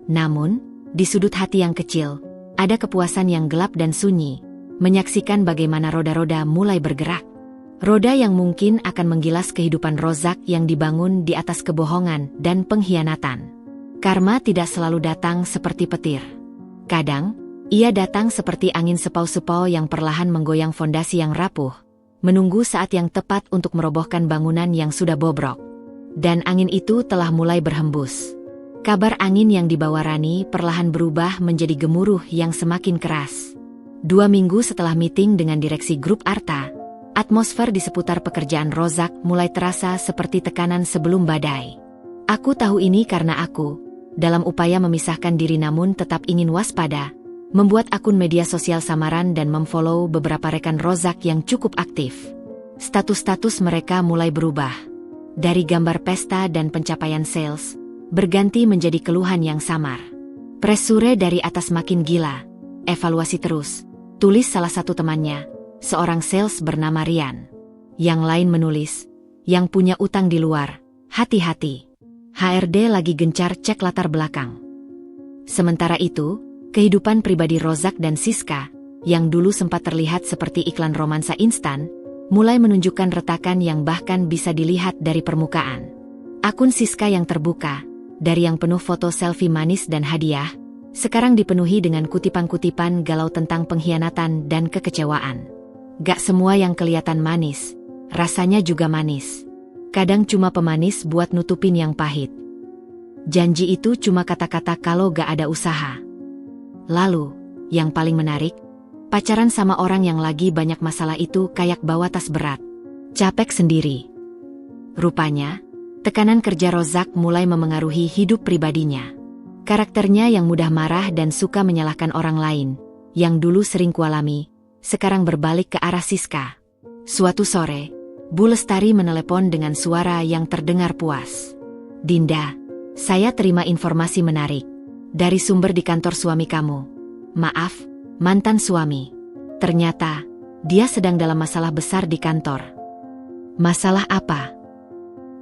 Namun, di sudut hati yang kecil, ada kepuasan yang gelap dan sunyi, menyaksikan bagaimana roda-roda mulai bergerak. Roda yang mungkin akan menggilas kehidupan Rozak yang dibangun di atas kebohongan dan pengkhianatan. Karma tidak selalu datang seperti petir. Kadang, ia datang seperti angin sepau-sepau yang perlahan menggoyang fondasi yang rapuh, menunggu saat yang tepat untuk merobohkan bangunan yang sudah bobrok. Dan angin itu telah mulai berhembus. Kabar angin yang dibawa Rani perlahan berubah menjadi gemuruh yang semakin keras. 2 minggu setelah meeting dengan direksi grup Arta, atmosfer di seputar pekerjaan Rozak mulai terasa seperti tekanan sebelum badai. Aku tahu ini karena aku, dalam upaya memisahkan diri namun tetap ingin waspada, membuat akun media sosial samaran dan memfollow beberapa rekan Rozak yang cukup aktif. Status-status mereka mulai berubah. Dari gambar pesta dan pencapaian sales, berganti menjadi keluhan yang samar. Presure dari atas makin gila. Evaluasi terus, tulis salah satu temannya, seorang sales bernama Rian. Yang lain menulis, yang punya utang di luar, hati-hati. HRD lagi gencar cek latar belakang. Sementara itu, kehidupan pribadi Rozak dan Siska, yang dulu sempat terlihat seperti iklan romansa instan, mulai menunjukkan retakan yang bahkan bisa dilihat dari permukaan. Akun Siska yang terbuka, dari yang penuh foto selfie manis dan hadiah, sekarang dipenuhi dengan kutipan-kutipan galau tentang pengkhianatan dan kekecewaan. Gak semua yang kelihatan manis, rasanya juga manis. Kadang cuma pemanis buat nutupin yang pahit. Janji itu cuma kata-kata kalau gak ada usaha. Lalu, yang paling menarik, pacaran sama orang yang lagi banyak masalah itu kayak bawa tas berat. Capek sendiri. Rupanya, tekanan kerja Rozak mulai memengaruhi hidup pribadinya. Karakternya yang mudah marah dan suka menyalahkan orang lain, yang dulu sering kualami, sekarang berbalik ke arah Siska. Suatu sore, Bu Lestari menelepon dengan suara yang terdengar puas. "Dinda, saya terima informasi menarik. Dari sumber di kantor suami kamu. Maaf, mantan suami. Ternyata, dia sedang dalam masalah besar di kantor." "Masalah apa?"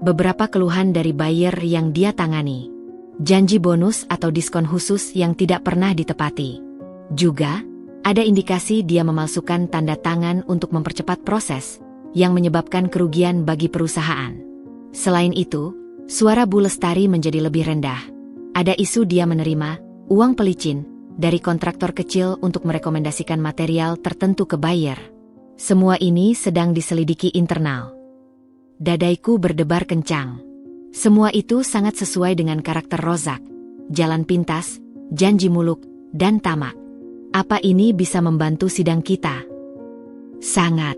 "Beberapa keluhan dari buyer yang dia tangani. Janji bonus atau diskon khusus yang tidak pernah ditepati. Juga, ada indikasi dia memalsukan tanda tangan untuk mempercepat proses, yang menyebabkan kerugian bagi perusahaan. Selain itu, suara Bu Lestari menjadi lebih rendah. Ada isu dia menerima uang pelicin dari kontraktor kecil untuk merekomendasikan material tertentu ke buyer. Semua ini sedang diselidiki internal." Dadaiku berdebar kencang. Semua itu sangat sesuai dengan karakter Rozak. Jalan pintas, janji muluk, dan tamak. Apa ini bisa membantu sidang kita? Sangat.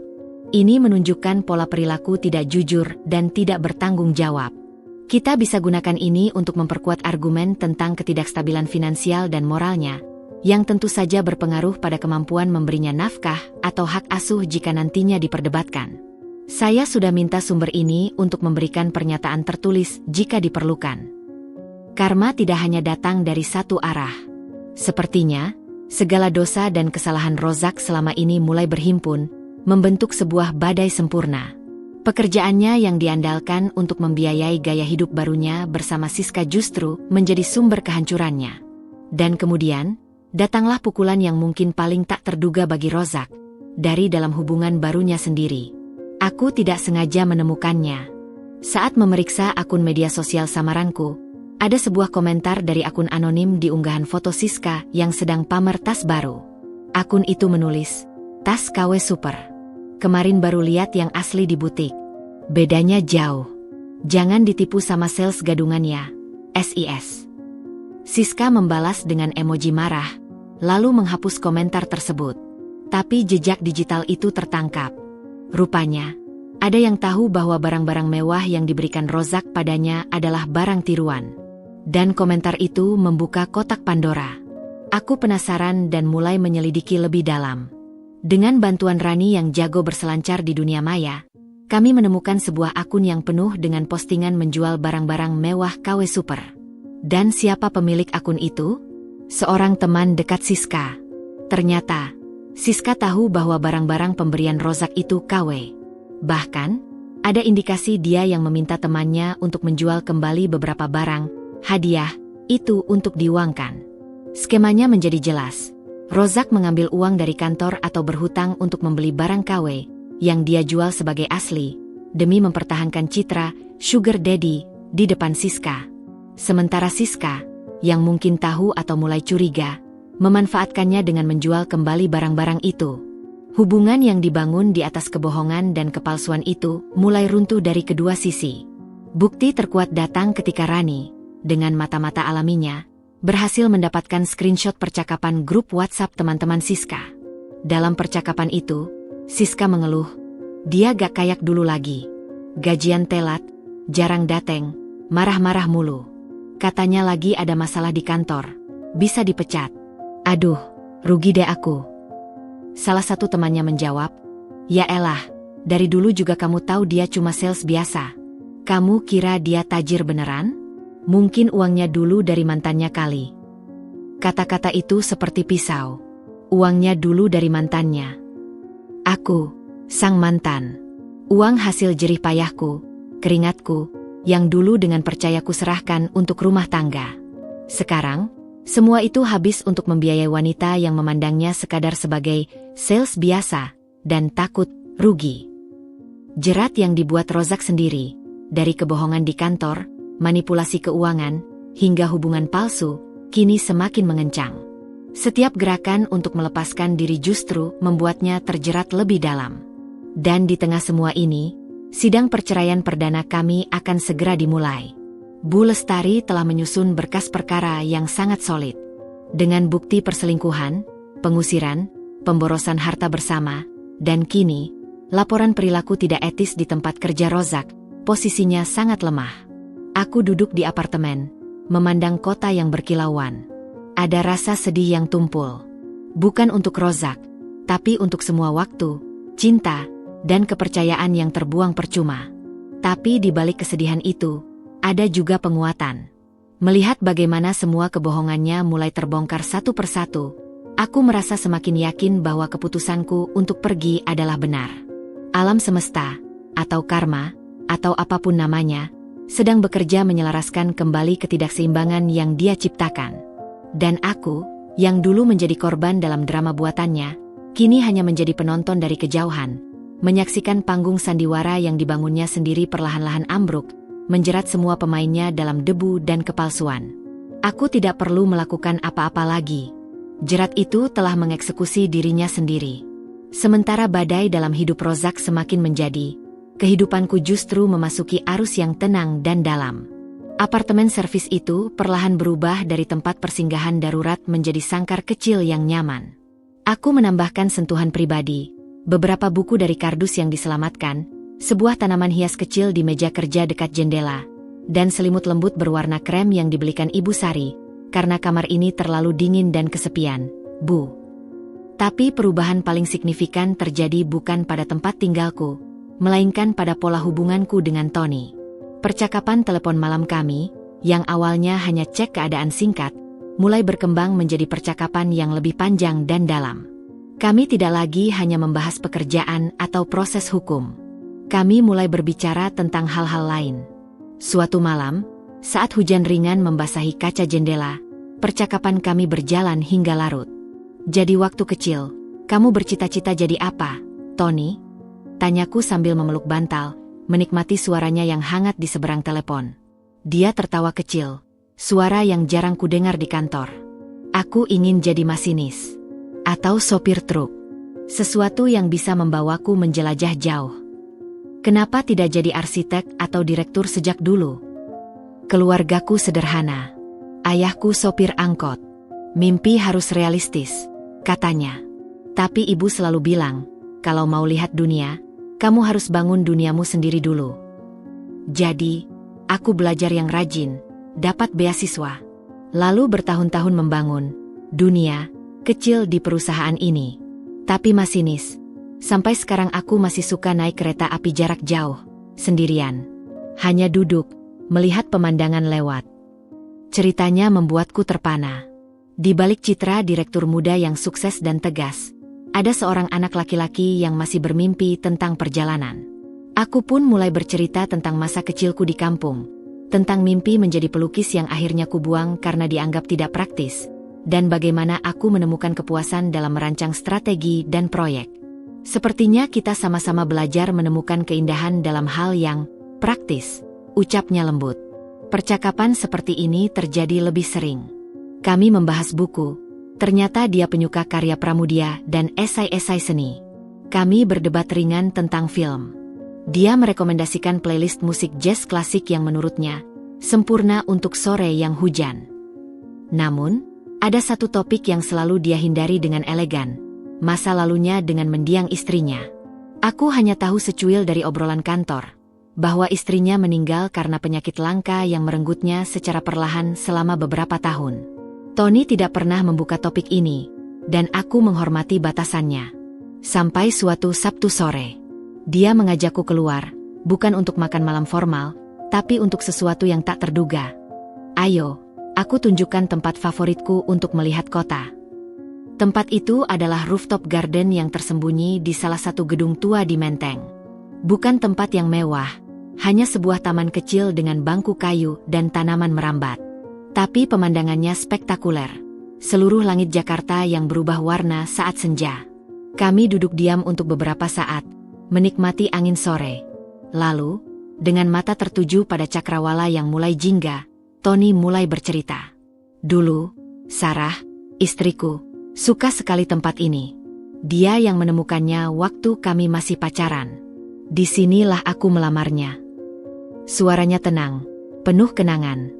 Ini menunjukkan pola perilaku tidak jujur dan tidak bertanggung jawab. Kita bisa gunakan ini untuk memperkuat argumen tentang ketidakstabilan finansial dan moralnya, yang tentu saja berpengaruh pada kemampuan memberinya nafkah atau hak asuh jika nantinya diperdebatkan. Saya sudah minta sumber ini untuk memberikan pernyataan tertulis jika diperlukan. Karma tidak hanya datang dari satu arah. Sepertinya, segala dosa dan kesalahan Rozak selama ini mulai berhimpun, membentuk sebuah badai sempurna. Pekerjaannya yang diandalkan untuk membiayai gaya hidup barunya bersama Siska justru menjadi sumber kehancurannya. Dan kemudian, datanglah pukulan yang mungkin paling tak terduga bagi Rozak, dari dalam hubungan barunya sendiri. Aku tidak sengaja menemukannya. Saat memeriksa akun media sosial samaranku, ada sebuah komentar dari akun anonim di unggahan foto Siska yang sedang pamer tas baru. Akun itu menulis, "Tas KW super. Kemarin baru lihat yang asli di butik. Bedanya jauh. Jangan ditipu sama sales gadungan ya. SIS." Siska membalas dengan emoji marah, lalu menghapus komentar tersebut. Tapi jejak digital itu tertangkap. Rupanya, ada yang tahu bahwa barang-barang mewah yang diberikan Rozak padanya adalah barang tiruan. Dan komentar itu membuka kotak Pandora. Aku penasaran dan mulai menyelidiki lebih dalam. Dengan bantuan Rani yang jago berselancar di dunia maya, kami menemukan sebuah akun yang penuh dengan postingan menjual barang-barang mewah KW Super. Dan siapa pemilik akun itu? Seorang teman dekat Siska. Ternyata, Siska tahu bahwa barang-barang pemberian Rozak itu KW. Bahkan, ada indikasi dia yang meminta temannya untuk menjual kembali beberapa barang, hadiah, itu untuk diuangkan. Skemanya menjadi jelas. Rozak mengambil uang dari kantor atau berhutang untuk membeli barang KW, yang dia jual sebagai asli, demi mempertahankan citra Sugar Daddy di depan Siska. Sementara Siska, yang mungkin tahu atau mulai curiga, memanfaatkannya dengan menjual kembali barang-barang itu. Hubungan yang dibangun di atas kebohongan dan kepalsuan itu mulai runtuh dari kedua sisi. Bukti terkuat datang ketika Rani, dengan mata-mata alaminya, berhasil mendapatkan screenshot percakapan grup WhatsApp teman-teman Siska. Dalam percakapan itu, Siska mengeluh, dia gak kayak dulu lagi. Gajian telat, jarang dateng, marah-marah mulu. Katanya lagi ada masalah di kantor, bisa dipecat. Aduh, rugi deh aku. Salah satu temannya menjawab, ya elah, dari dulu juga kamu tahu dia cuma sales biasa. Kamu kira dia tajir beneran? Mungkin uangnya dulu dari mantannya kali. Kata-kata itu seperti pisau. Uangnya dulu dari mantannya. Aku, sang mantan. Uang hasil jerih payahku, keringatku, yang dulu dengan percaya ku serahkan untuk rumah tangga. Sekarang, semua itu habis untuk membiayai wanita yang memandangnya sekadar sebagai sales biasa dan takut rugi. Jerat yang dibuat Rozak sendiri, dari kebohongan di kantor, manipulasi keuangan, hingga hubungan palsu, kini semakin mengencang. Setiap gerakan untuk melepaskan diri justru membuatnya terjerat lebih dalam. Dan di tengah semua ini, sidang perceraian perdana kami akan segera dimulai. Bu Lestari telah menyusun berkas perkara yang sangat solid. Dengan bukti perselingkuhan, pengusiran, pemborosan harta bersama, dan kini, laporan perilaku tidak etis di tempat kerja Rozak, posisinya sangat lemah. Aku duduk di apartemen, memandang kota yang berkilauan. Ada rasa sedih yang tumpul. Bukan untuk Rozak, tapi untuk semua waktu, cinta, dan kepercayaan yang terbuang percuma. Tapi di balik kesedihan itu, ada juga penguatan. Melihat bagaimana semua kebohongannya mulai terbongkar satu persatu, aku merasa semakin yakin bahwa keputusanku untuk pergi adalah benar. Alam semesta, atau karma, atau apapun namanya, sedang bekerja menyelaraskan kembali ketidakseimbangan yang dia ciptakan. Dan aku, yang dulu menjadi korban dalam drama buatannya, kini hanya menjadi penonton dari kejauhan, menyaksikan panggung sandiwara yang dibangunnya sendiri perlahan-lahan ambruk, menjerat semua pemainnya dalam debu dan kepalsuan. Aku tidak perlu melakukan apa-apa lagi. Jerat itu telah mengeksekusi dirinya sendiri. Sementara badai dalam hidup Rozak semakin menjadi, kehidupanku justru memasuki arus yang tenang dan dalam. Apartemen servis itu perlahan berubah dari tempat persinggahan darurat menjadi sangkar kecil yang nyaman. Aku menambahkan sentuhan pribadi, beberapa buku dari kardus yang diselamatkan, sebuah tanaman hias kecil di meja kerja dekat jendela, dan selimut lembut berwarna krem yang dibelikan Ibu Sari, karena kamar ini terlalu dingin dan kesepian, Bu. Tapi perubahan paling signifikan terjadi bukan pada tempat tinggalku, melainkan pada pola hubunganku dengan Tony. Percakapan telepon malam kami, yang awalnya hanya cek keadaan singkat, mulai berkembang menjadi percakapan yang lebih panjang dan dalam. Kami tidak lagi hanya membahas pekerjaan atau proses hukum. Kami mulai berbicara tentang hal-hal lain. Suatu malam, saat hujan ringan membasahi kaca jendela, percakapan kami berjalan hingga larut. "Jadi waktu kecil, kamu bercita-cita jadi apa, Tony?" Tanyaku sambil memeluk bantal, menikmati suaranya yang hangat di seberang telepon. Dia tertawa kecil, suara yang jarang kudengar di kantor. "Aku ingin jadi masinis. Atau sopir truk. Sesuatu yang bisa membawaku menjelajah jauh. Kenapa tidak jadi arsitek atau direktur sejak dulu? Keluargaku sederhana. Ayahku sopir angkot. Mimpi harus realistis," katanya. "Tapi ibu selalu bilang, kalau mau lihat dunia, kamu harus bangun duniamu sendiri dulu." Jadi, aku belajar yang rajin, dapat beasiswa. Lalu bertahun-tahun membangun dunia kecil di perusahaan ini. Tapi masinis, sampai sekarang aku masih suka naik kereta api jarak jauh, sendirian. Hanya duduk, melihat pemandangan lewat. Ceritanya membuatku terpana. Di balik citra direktur muda yang sukses dan tegas, ada seorang anak laki-laki yang masih bermimpi tentang perjalanan. Aku pun mulai bercerita tentang masa kecilku di kampung, tentang mimpi menjadi pelukis yang akhirnya kubuang karena dianggap tidak praktis, dan bagaimana aku menemukan kepuasan dalam merancang strategi dan proyek. Sepertinya kita sama-sama belajar menemukan keindahan dalam hal yang praktis, ucapnya lembut. Percakapan seperti ini terjadi lebih sering. Kami membahas buku. Ternyata dia penyuka karya Pramudia dan esai-esai seni. Kami berdebat ringan tentang film. Dia merekomendasikan playlist musik jazz klasik yang menurutnya sempurna untuk sore yang hujan. Namun, ada satu topik yang selalu dia hindari dengan elegan, masa lalunya dengan mendiang istrinya. Aku hanya tahu secuil dari obrolan kantor, bahwa istrinya meninggal karena penyakit langka yang merenggutnya secara perlahan selama beberapa tahun. Tony tidak pernah membuka topik ini, dan aku menghormati batasannya. Sampai suatu Sabtu sore, dia mengajakku keluar, bukan untuk makan malam formal, tapi untuk sesuatu yang tak terduga. "Ayo, aku tunjukkan tempat favoritku untuk melihat kota." Tempat itu adalah rooftop garden yang tersembunyi di salah satu gedung tua di Menteng. Bukan tempat yang mewah, hanya sebuah taman kecil dengan bangku kayu dan tanaman merambat. Tapi pemandangannya spektakuler. Seluruh langit Jakarta yang berubah warna saat senja. Kami duduk diam untuk beberapa saat, menikmati angin sore. Lalu, dengan mata tertuju pada cakrawala yang mulai jingga, Tony mulai bercerita. "Dulu, Sarah, istriku, suka sekali tempat ini. Dia yang menemukannya waktu kami masih pacaran. Disinilah aku melamarnya." Suaranya tenang, penuh kenangan.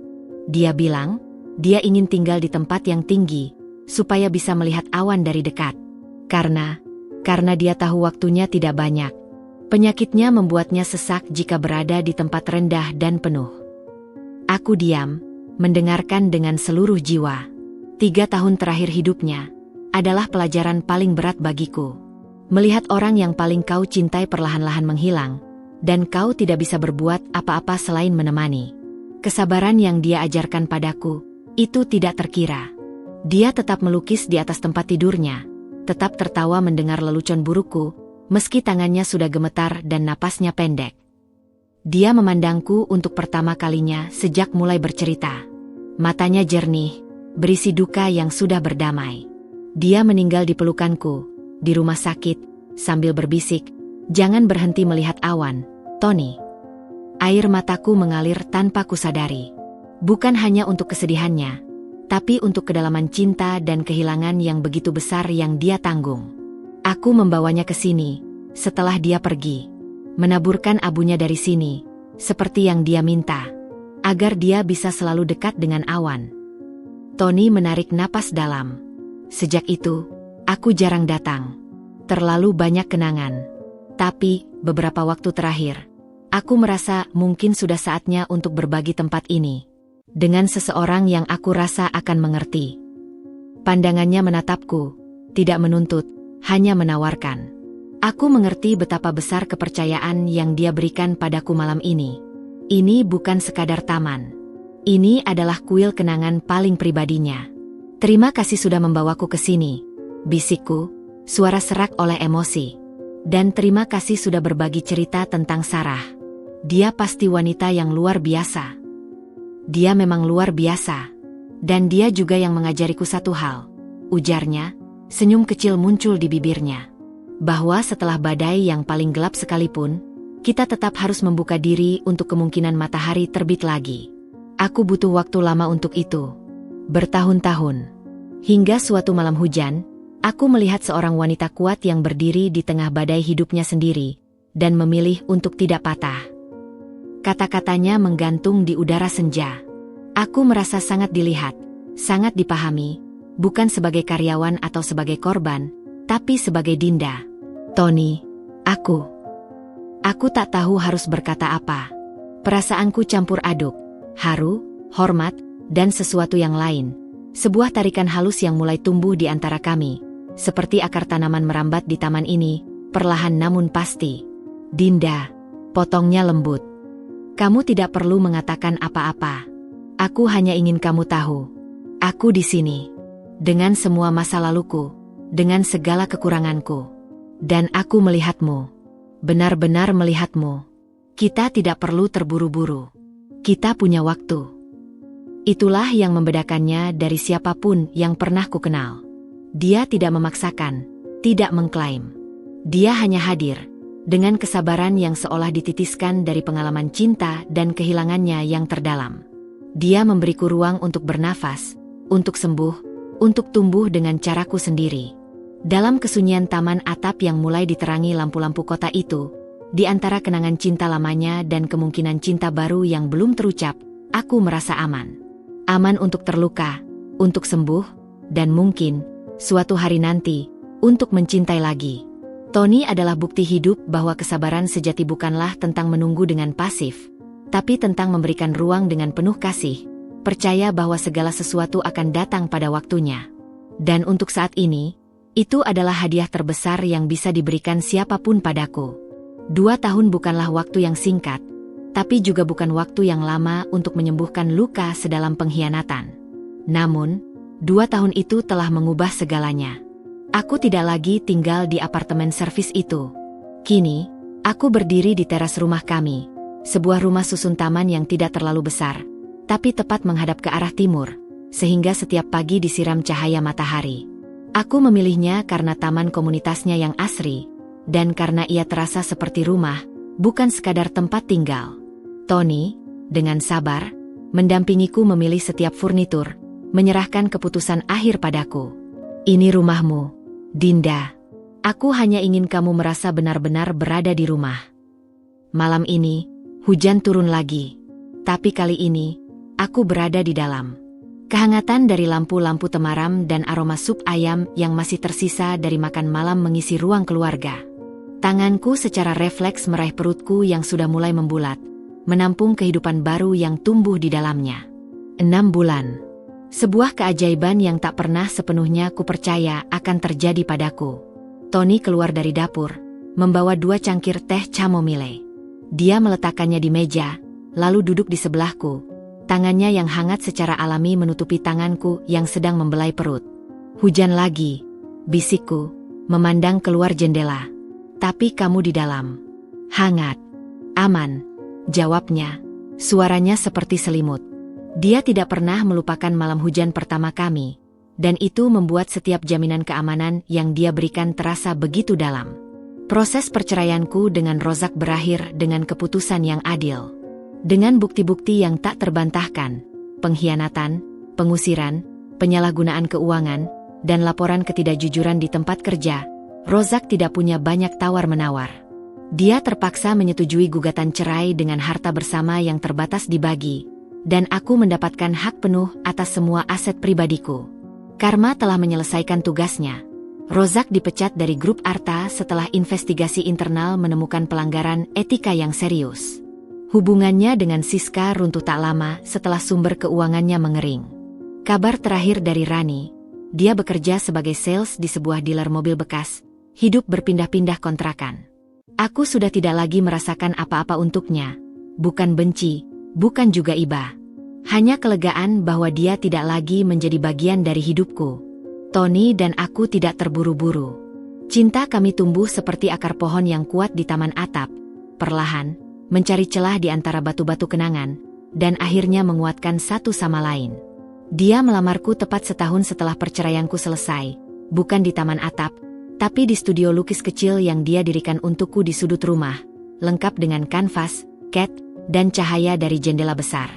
Dia bilang, dia ingin tinggal di tempat yang tinggi, supaya bisa melihat awan dari dekat. Karena dia tahu waktunya tidak banyak. Penyakitnya membuatnya sesak jika berada di tempat rendah dan penuh. Aku diam, mendengarkan dengan seluruh jiwa. 3 tahun terakhir hidupnya adalah pelajaran paling berat bagiku. Melihat orang yang paling kau cintai perlahan-lahan menghilang, dan kau tidak bisa berbuat apa-apa selain menemani. Kesabaran yang dia ajarkan padaku, itu tidak terkira. Dia tetap melukis di atas tempat tidurnya, tetap tertawa mendengar lelucon burukku, meski tangannya sudah gemetar dan napasnya pendek. Dia memandangku untuk pertama kalinya sejak mulai bercerita. Matanya jernih, berisi duka yang sudah berdamai. Dia meninggal di pelukanku, di rumah sakit, sambil berbisik, "Jangan berhenti melihat awan, Tony." Air mataku mengalir tanpa kusadari. Bukan hanya untuk kesedihannya, tapi untuk kedalaman cinta dan kehilangan yang begitu besar yang dia tanggung. Aku membawanya ke sini, setelah dia pergi. Menaburkan abunya dari sini, seperti yang dia minta, agar dia bisa selalu dekat dengan awan. Tony menarik napas dalam. Sejak itu, aku jarang datang. Terlalu banyak kenangan. Tapi, beberapa waktu terakhir, aku merasa mungkin sudah saatnya untuk berbagi tempat ini dengan seseorang yang aku rasa akan mengerti. Pandangannya menatapku, tidak menuntut, hanya menawarkan. Aku mengerti betapa besar kepercayaan yang dia berikan padaku malam ini. Ini bukan sekadar taman. Ini adalah kuil kenangan paling pribadinya. Terima kasih sudah membawaku ke sini, bisikku, suara serak oleh emosi. Dan terima kasih sudah berbagi cerita tentang Sarah. Dia pasti wanita yang luar biasa. Dia memang luar biasa. Dan dia juga yang mengajariku satu hal, ujarnya, senyum kecil muncul di bibirnya. Bahwa setelah badai yang paling gelap sekalipun, kita tetap harus membuka diri untuk kemungkinan matahari terbit lagi. Aku butuh waktu lama untuk itu. Bertahun-tahun. Hingga suatu malam hujan, aku melihat seorang wanita kuat yang berdiri di tengah badai hidupnya sendiri, dan memilih untuk tidak patah. Kata-katanya menggantung di udara senja. Aku merasa sangat dilihat, sangat dipahami, bukan sebagai karyawan atau sebagai korban, tapi sebagai Dinda. Tony, Aku tak tahu harus berkata apa. Perasaanku campur aduk, haru, hormat, dan sesuatu yang lain. Sebuah tarikan halus yang mulai tumbuh di antara kami, seperti akar tanaman merambat di taman ini, perlahan namun pasti. Dinda, potongnya lembut. Kamu tidak perlu mengatakan apa-apa. Aku hanya ingin kamu tahu. Aku di sini. Dengan semua masa laluku. Dengan segala kekuranganku. Dan aku melihatmu. Benar-benar melihatmu. Kita tidak perlu terburu-buru. Kita punya waktu. Itulah yang membedakannya dari siapapun yang pernah kukenal. Dia tidak memaksakan, tidak mengklaim. Dia hanya hadir, dengan kesabaran yang seolah dititiskan dari pengalaman cinta dan kehilangannya yang terdalam. Dia memberiku ruang untuk bernafas, untuk sembuh, untuk tumbuh dengan caraku sendiri. Dalam kesunyian taman atap yang mulai diterangi lampu-lampu kota itu, di antara kenangan cinta lamanya dan kemungkinan cinta baru yang belum terucap, aku merasa aman. Aman untuk terluka, untuk sembuh, dan mungkin, suatu hari nanti, untuk mencintai lagi. Tony adalah bukti hidup bahwa kesabaran sejati bukanlah tentang menunggu dengan pasif, tapi tentang memberikan ruang dengan penuh kasih, percaya bahwa segala sesuatu akan datang pada waktunya. Dan untuk saat ini, itu adalah hadiah terbesar yang bisa diberikan siapapun padaku. 2 tahun bukanlah waktu yang singkat, tapi juga bukan waktu yang lama untuk menyembuhkan luka sedalam pengkhianatan. Namun, 2 tahun itu telah mengubah segalanya. Aku tidak lagi tinggal di apartemen servis itu. Kini, aku berdiri di teras rumah kami, sebuah rumah susun taman yang tidak terlalu besar, tapi tepat menghadap ke arah timur, sehingga setiap pagi disiram cahaya matahari. Aku memilihnya karena taman komunitasnya yang asri, dan karena ia terasa seperti rumah, bukan sekadar tempat tinggal. Tony, dengan sabar, mendampingiku memilih setiap furnitur, menyerahkan keputusan akhir padaku. Ini rumahmu, Dinda. Aku hanya ingin kamu merasa benar-benar berada di rumah. Malam ini, hujan turun lagi. Tapi kali ini, aku berada di dalam. Kehangatan dari lampu-lampu temaram dan aroma sup ayam yang masih tersisa dari makan malam mengisi ruang keluarga. Tanganku secara refleks meraih perutku yang sudah mulai membulat, menampung kehidupan baru yang tumbuh di dalamnya. 6 bulan. Sebuah keajaiban yang tak pernah sepenuhnya kupercaya akan terjadi padaku. Tony keluar dari dapur, membawa 2 cangkir teh chamomile. Dia meletakkannya di meja, lalu duduk di sebelahku. Tangannya yang hangat secara alami menutupi tanganku yang sedang membelai perut. Hujan lagi, bisikku, memandang keluar jendela. Tapi kamu di dalam. Hangat. Aman, jawabnya. Suaranya seperti selimut. Dia tidak pernah melupakan malam hujan pertama kami, dan itu membuat setiap jaminan keamanan yang dia berikan terasa begitu dalam. Proses perceraianku dengan Rozak berakhir dengan keputusan yang adil. Dengan bukti-bukti yang tak terbantahkan, pengkhianatan, pengusiran, penyalahgunaan keuangan, dan laporan ketidakjujuran di tempat kerja, Rozak tidak punya banyak tawar-menawar. Dia terpaksa menyetujui gugatan cerai dengan harta bersama yang terbatas dibagi, dan aku mendapatkan hak penuh atas semua aset pribadiku. Karma telah menyelesaikan tugasnya. Rozak dipecat dari grup Arta setelah investigasi internal menemukan pelanggaran etika yang serius. Hubungannya dengan Siska runtuh tak lama setelah sumber keuangannya mengering. Kabar terakhir dari Rani, dia bekerja sebagai sales di sebuah dealer mobil bekas, hidup berpindah-pindah kontrakan. Aku sudah tidak lagi merasakan apa-apa untuknya, bukan benci, bukan juga iba. Hanya kelegaan bahwa dia tidak lagi menjadi bagian dari hidupku. Tony dan aku tidak terburu-buru. Cinta kami tumbuh seperti akar pohon yang kuat di taman atap, perlahan, mencari celah di antara batu-batu kenangan, dan akhirnya menguatkan satu sama lain. Dia melamarku tepat setahun setelah perceraianku selesai, bukan di taman atap, tapi di studio lukis kecil yang dia dirikan untukku di sudut rumah, lengkap dengan kanvas, cat, dan cahaya dari jendela besar.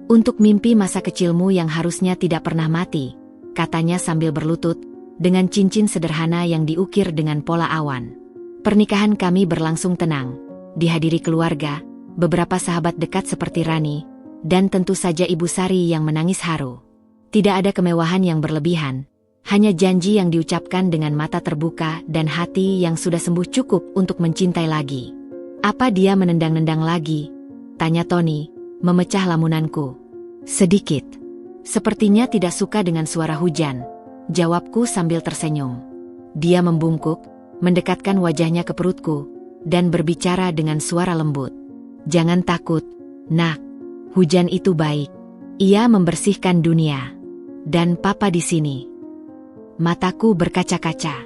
Untuk mimpi masa kecilmu yang harusnya tidak pernah mati, katanya sambil berlutut, dengan cincin sederhana yang diukir dengan pola awan. Pernikahan kami berlangsung tenang, dihadiri keluarga, beberapa sahabat dekat seperti Rani, dan tentu saja Ibu Sari yang menangis haru. Tidak ada kemewahan yang berlebihan, hanya janji yang diucapkan dengan mata terbuka dan hati yang sudah sembuh cukup untuk mencintai lagi. Apa dia menendang-nendang lagi? Tanya Tony, memecah lamunanku. Sedikit. Sepertinya tidak suka dengan suara hujan, jawabku sambil tersenyum. Dia membungkuk, mendekatkan wajahnya ke perutku, dan berbicara dengan suara lembut. Jangan takut, nak. Hujan itu baik. Ia membersihkan dunia. Dan papa di sini. Mataku berkaca-kaca.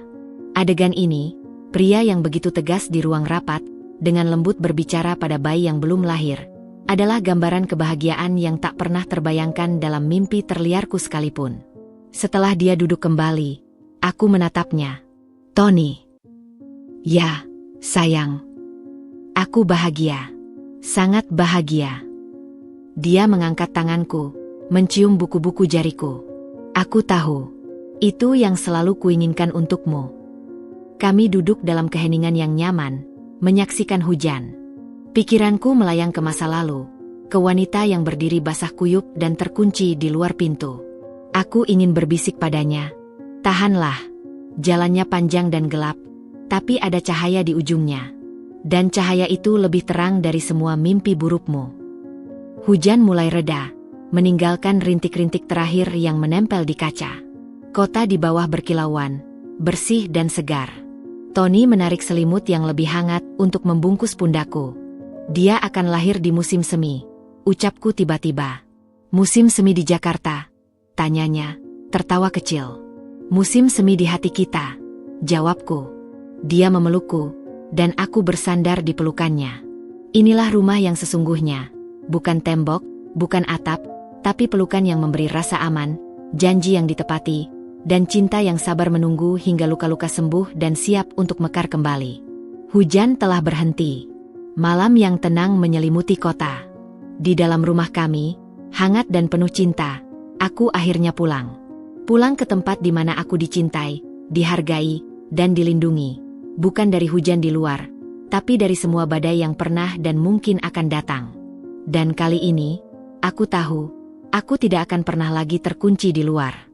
Adegan ini, pria yang begitu tegas di ruang rapat, dengan lembut berbicara pada bayi yang belum lahir, adalah gambaran kebahagiaan yang tak pernah terbayangkan dalam mimpi terliarku sekalipun. Setelah dia duduk kembali, aku menatapnya. Tony. Ya, sayang. Aku bahagia. Sangat bahagia. Dia mengangkat tanganku, mencium buku-buku jariku. Aku tahu. Itu yang selalu kuinginkan untukmu. Kami duduk dalam keheningan yang nyaman, menyaksikan hujan. Pikiranku melayang ke masa lalu, ke wanita yang berdiri basah kuyup dan terkunci di luar pintu. Aku ingin berbisik padanya. Tahanlah. Jalannya panjang dan gelap, tapi ada cahaya di ujungnya. Dan cahaya itu lebih terang dari semua mimpi burukmu. Hujan mulai reda, meninggalkan rintik-rintik terakhir yang menempel di kaca. Kota di bawah berkilauan, bersih dan segar. Tony menarik selimut yang lebih hangat untuk membungkus pundakku. Dia akan lahir di musim semi, ucapku tiba-tiba. Musim semi di Jakarta, tanyanya, tertawa kecil. Musim semi di hati kita, jawabku. Dia memelukku, dan aku bersandar di pelukannya. Inilah rumah yang sesungguhnya, bukan tembok, bukan atap, tapi pelukan yang memberi rasa aman, janji yang ditepati, dan cinta yang sabar menunggu hingga luka-luka sembuh dan siap untuk mekar kembali. Hujan telah berhenti. Malam yang tenang menyelimuti kota. Di dalam rumah kami, hangat dan penuh cinta, aku akhirnya pulang. Pulang ke tempat di mana aku dicintai, dihargai, dan dilindungi. Bukan dari hujan di luar, tapi dari semua badai yang pernah dan mungkin akan datang. Dan kali ini, aku tahu, aku tidak akan pernah lagi terkunci di luar.